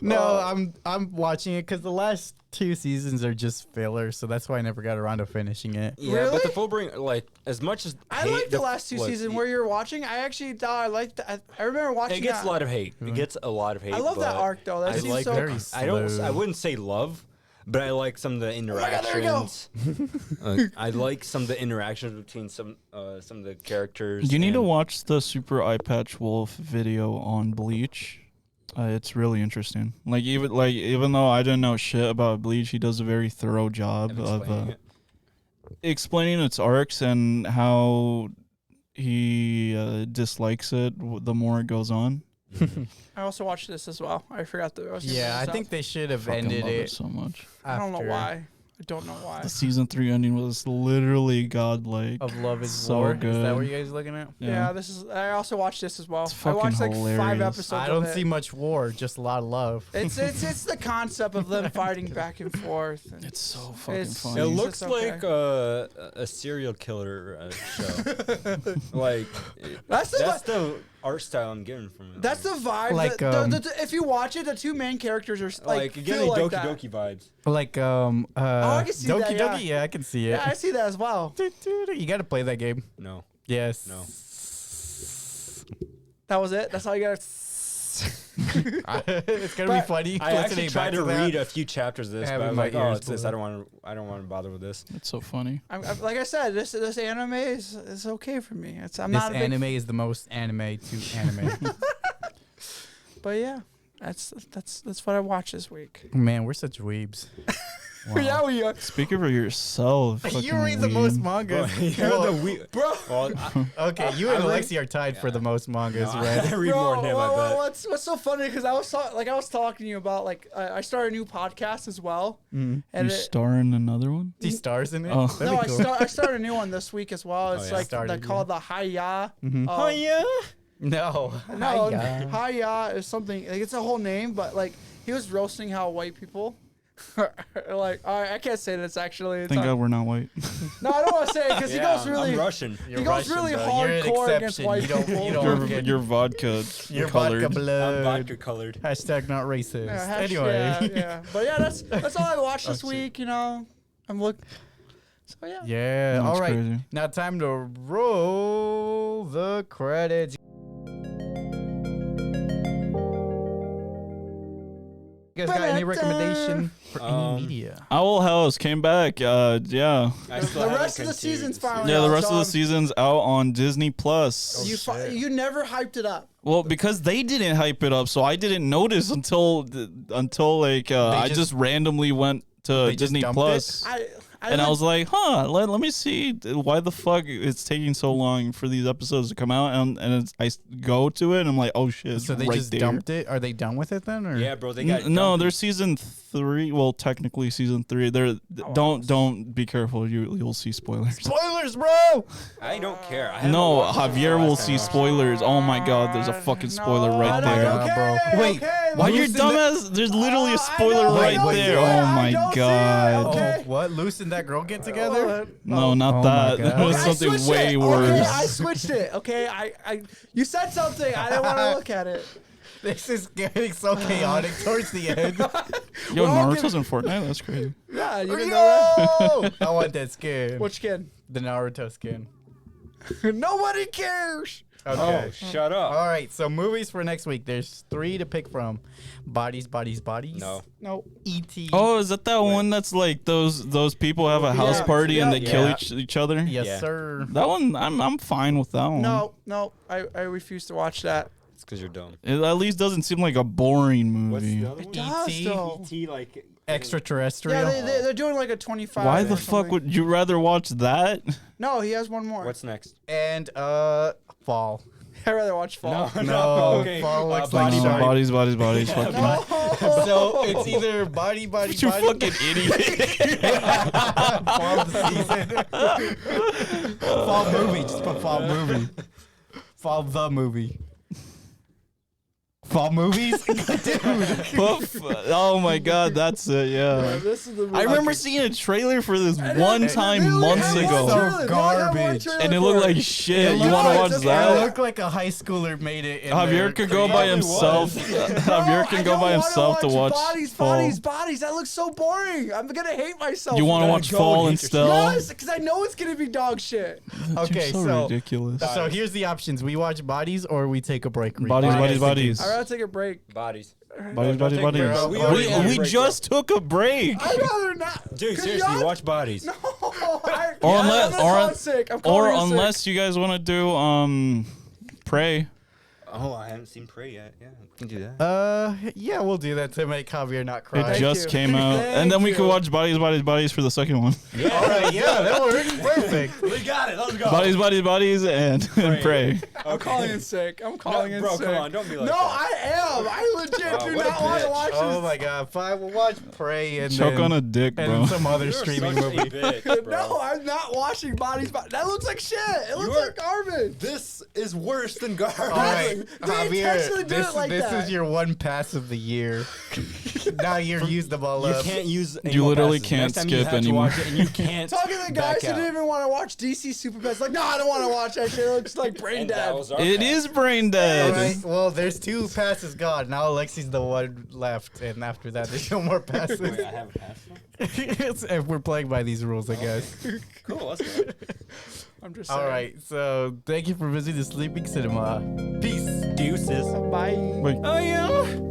No, I'm watching it because the last 2 seasons are just fillers, so that's why I never got around to finishing it. Yeah, Really? but the full bring, like, as much as I hate like the last 2 like, seasons where you're watching. I actually thought I liked that. I remember watching it gets that. a lot of hate. It gets a lot of hate. I love that but arc though. That I seems like so. very slow. I wouldn't say love, but I like some of the Oh my God, there we go. interactions. I like some of the interactions between some of the characters. You need to and- watch the Super Eye Patch Wolf video on Bleach. It's really interesting. Even though I didn't know shit about Bleach, he does a very thorough job of of explaining it. explaining its arcs and how he dislikes it the more it goes on. I also watched this as well. I forgot the. Yeah, I think they should have Fucking ended love it it. so much. I don't know after why. I don't know why. The season 3 ending was literally godlike. Of Love is So War. Is that good. what you guys are looking at? Yeah, this is. I also watched this as well. It's I watched fucking like 5 hilarious. episodes. I don't of see it. much war, just a lot of love. It's the concept of them fighting back and forth. And It's so fucking It's- funny. It It's looks just okay. like a serial killer show. Like that's that's the. the art style I'm getting from it. That's the vibe. Like, If you watch it, the two main characters are like feel getting like Doki that. Doki vibes. Like I can see Doki that, yeah. Doki. Yeah, I can see it. Yeah, I see that as well. You got to play that game. No. Yes. No. That was it. That's all you got. It's gonna be funny. I actually listening tried back to that. read a few chapters of this, but I Having was my like, oh, ears it's this. blue. I don't want to bother with this. It's so funny. Like I said, this anime is okay for me. I'm This not a big anime is the most anime to anime. But yeah, that's what I watched this week. Man, we're such weebs. Yeah, we are. Speak for yourself. You read the most weeb. mangas. You're the we- Bro. Well, Okay, you and I read- Aleksey are tied for the most mangas, no, right? I read more than him. I bet. What's so funny? Because I was talking to you about I started a new podcast as well, Mm. and You star in another one? He stars in it. Oh. That'd no, be cool. I started a new one this week as well. It's yeah. like Started, they call it the Hiya. Mhm. Oh yeah. No. No, Hiya. Hiya is something like it's a whole name, but like he was roasting how white people. Like I can't say this actually. Thank God we're not white. No, I don't want to say it because he goes really. I'm Russian. You're He goes really bro. You're an hardcore against exception. white You don't, people. you don't Your, get your vodka your colored. vodka blood. I'm vodka colored. Hashtag not racist. Yeah, Anyway. yeah. But yeah, that's all I watched this shit. week. You know, I'm looking. So yeah. Yeah. That's All right. crazy. Now time to roll the credits. You guys got any recommendation for any media? Owl House came back. Yeah. I The still haven't rest of the continued season's to see finally it. Yeah, the out, rest of the Sean. season's out on Disney Plus. You never hyped it up. Well, because they didn't hype it up, so I didn't notice until like I just randomly went to they just Disney dumped Plus. And I was like, let me see why the fuck it's taking so long for these episodes to come out. And I go to it and I'm like, oh shit, it's So they right just there. dumped it? Are they done with it then? Or? Yeah, bro. They got No, dumped. they're season 3. Well, technically season 3. They're don't be careful. You'll see spoilers. Spoilers, bro! I don't care. I haven't No, watched it Javier will last see time. spoilers. Oh my god, there's a fucking spoiler right my there. God, bro. Wait, Why you're Loosen the- dumbass? There's literally a spoiler I right know there. you are. Oh I my don't see it. god. Okay. Oh, what? Luce and that girl get together? No, not Oh that. my That God. was I something switched way it. worse. Okay, I switched it. Okay, you said something. I didn't want to look at it. This is getting so chaotic towards the end. Yo, Well, I'll Naruto's in Fortnite? That's crazy. Yeah, you didn't know Yo! I want that skin. that. Which skin? The Naruto skin. Nobody cares. Okay. Oh, shut up. All right, so movies for next week. There's 3 to pick from. Bodies, Bodies, Bodies. No. No. E.T. Oh, is that one that's like those people have a house Yeah, party and they yeah. kill each other? Yes, Yeah. sir. That one, I'm fine with that one. No. I refuse to watch that. It's because you're dumb. It at least doesn't seem like a boring What's movie. the other It one? does E.T. though. E.T. like Extraterrestrial. Yeah, they're doing like a 25. Why or the fuck something. would you rather watch that? No, he has one more. What's next? And Fall. I'd rather watch Fall. No, okay. Fall looks Body like Shark. Bodies. Fuck you. So it's either Body, Body, You Body. fucking idiot. Fall the season. Fall movie. Just put Fall movie. Fall the movie. Fall movies? Dude. Oh my god, that's it, yeah. This is the movie. I remember seeing a trailer for this one time months It's ago. so garbage. And it looked like shit. You looked want to like- watch It that? looked like a high schooler made it. In Javier their could go by creative- himself. Javier can go by himself to watch Fall. Bodies. That looks so boring. I'm gonna hate myself. You want to gotta watch go Fall and and hate still? Yes, because I know it's gonna be dog shit. Okay, You're so ridiculous. So here's the options: we watch Bodies or we take a break. Bodies. I'd rather take a break. Bodies. Bodies. Don't take breaks. bro. We already had a We break, just took a break. I'd rather not. Dude, Could seriously, y'all- watch Bodies. Or unless- I'm calling sick. I'm Or calling in sick. unless you guys want to do Prey. Oh, I haven't seen Prey yet. Yeah, we can do that. Yeah, we'll do that to make Javier not cry. It Thank just you. came out. Thank And then we you. could watch Bodies for the second one. All right, yeah, that works perfect. We got it. Let's go. Bodies, and Prey. I'm calling in sick. I'm calling in bro, sick. come on, don't be like no, that. I am. I legit Wow, do what a not want to bitch. watch Oh this. my God, fine. We'll watch Prey and Choke then, on a dick, and bro. some other You're streaming such a movie. bitch, bro. No, I'm not watching Bodies. That looks like shit. It looks You're- like garbage. This is worse than garbage. All right, They intentionally Javier, do it like this that. is your one pass of the year. Now you've used them all You up. can't use. any You more literally passes. can't Next time you skip have to anymore. watch it and you can't. Talking to the guys back who out. didn't even want to watch DC Super Pets. Like, no, I don't want to watch that shit. It looks like brain And dead. That was our It pass. is brain All dead. right. Well, there's 2 passes gone. Now Alexi's the one left, and after that, there's no more passes. Wait, I have a pass now? If we're playing by these rules, I guess. Cool, let's go. I'm just All saying. right. So thank you for visiting the Sleeping Cinema. Peace. Deuces. Bye. Wait. Oh, yeah.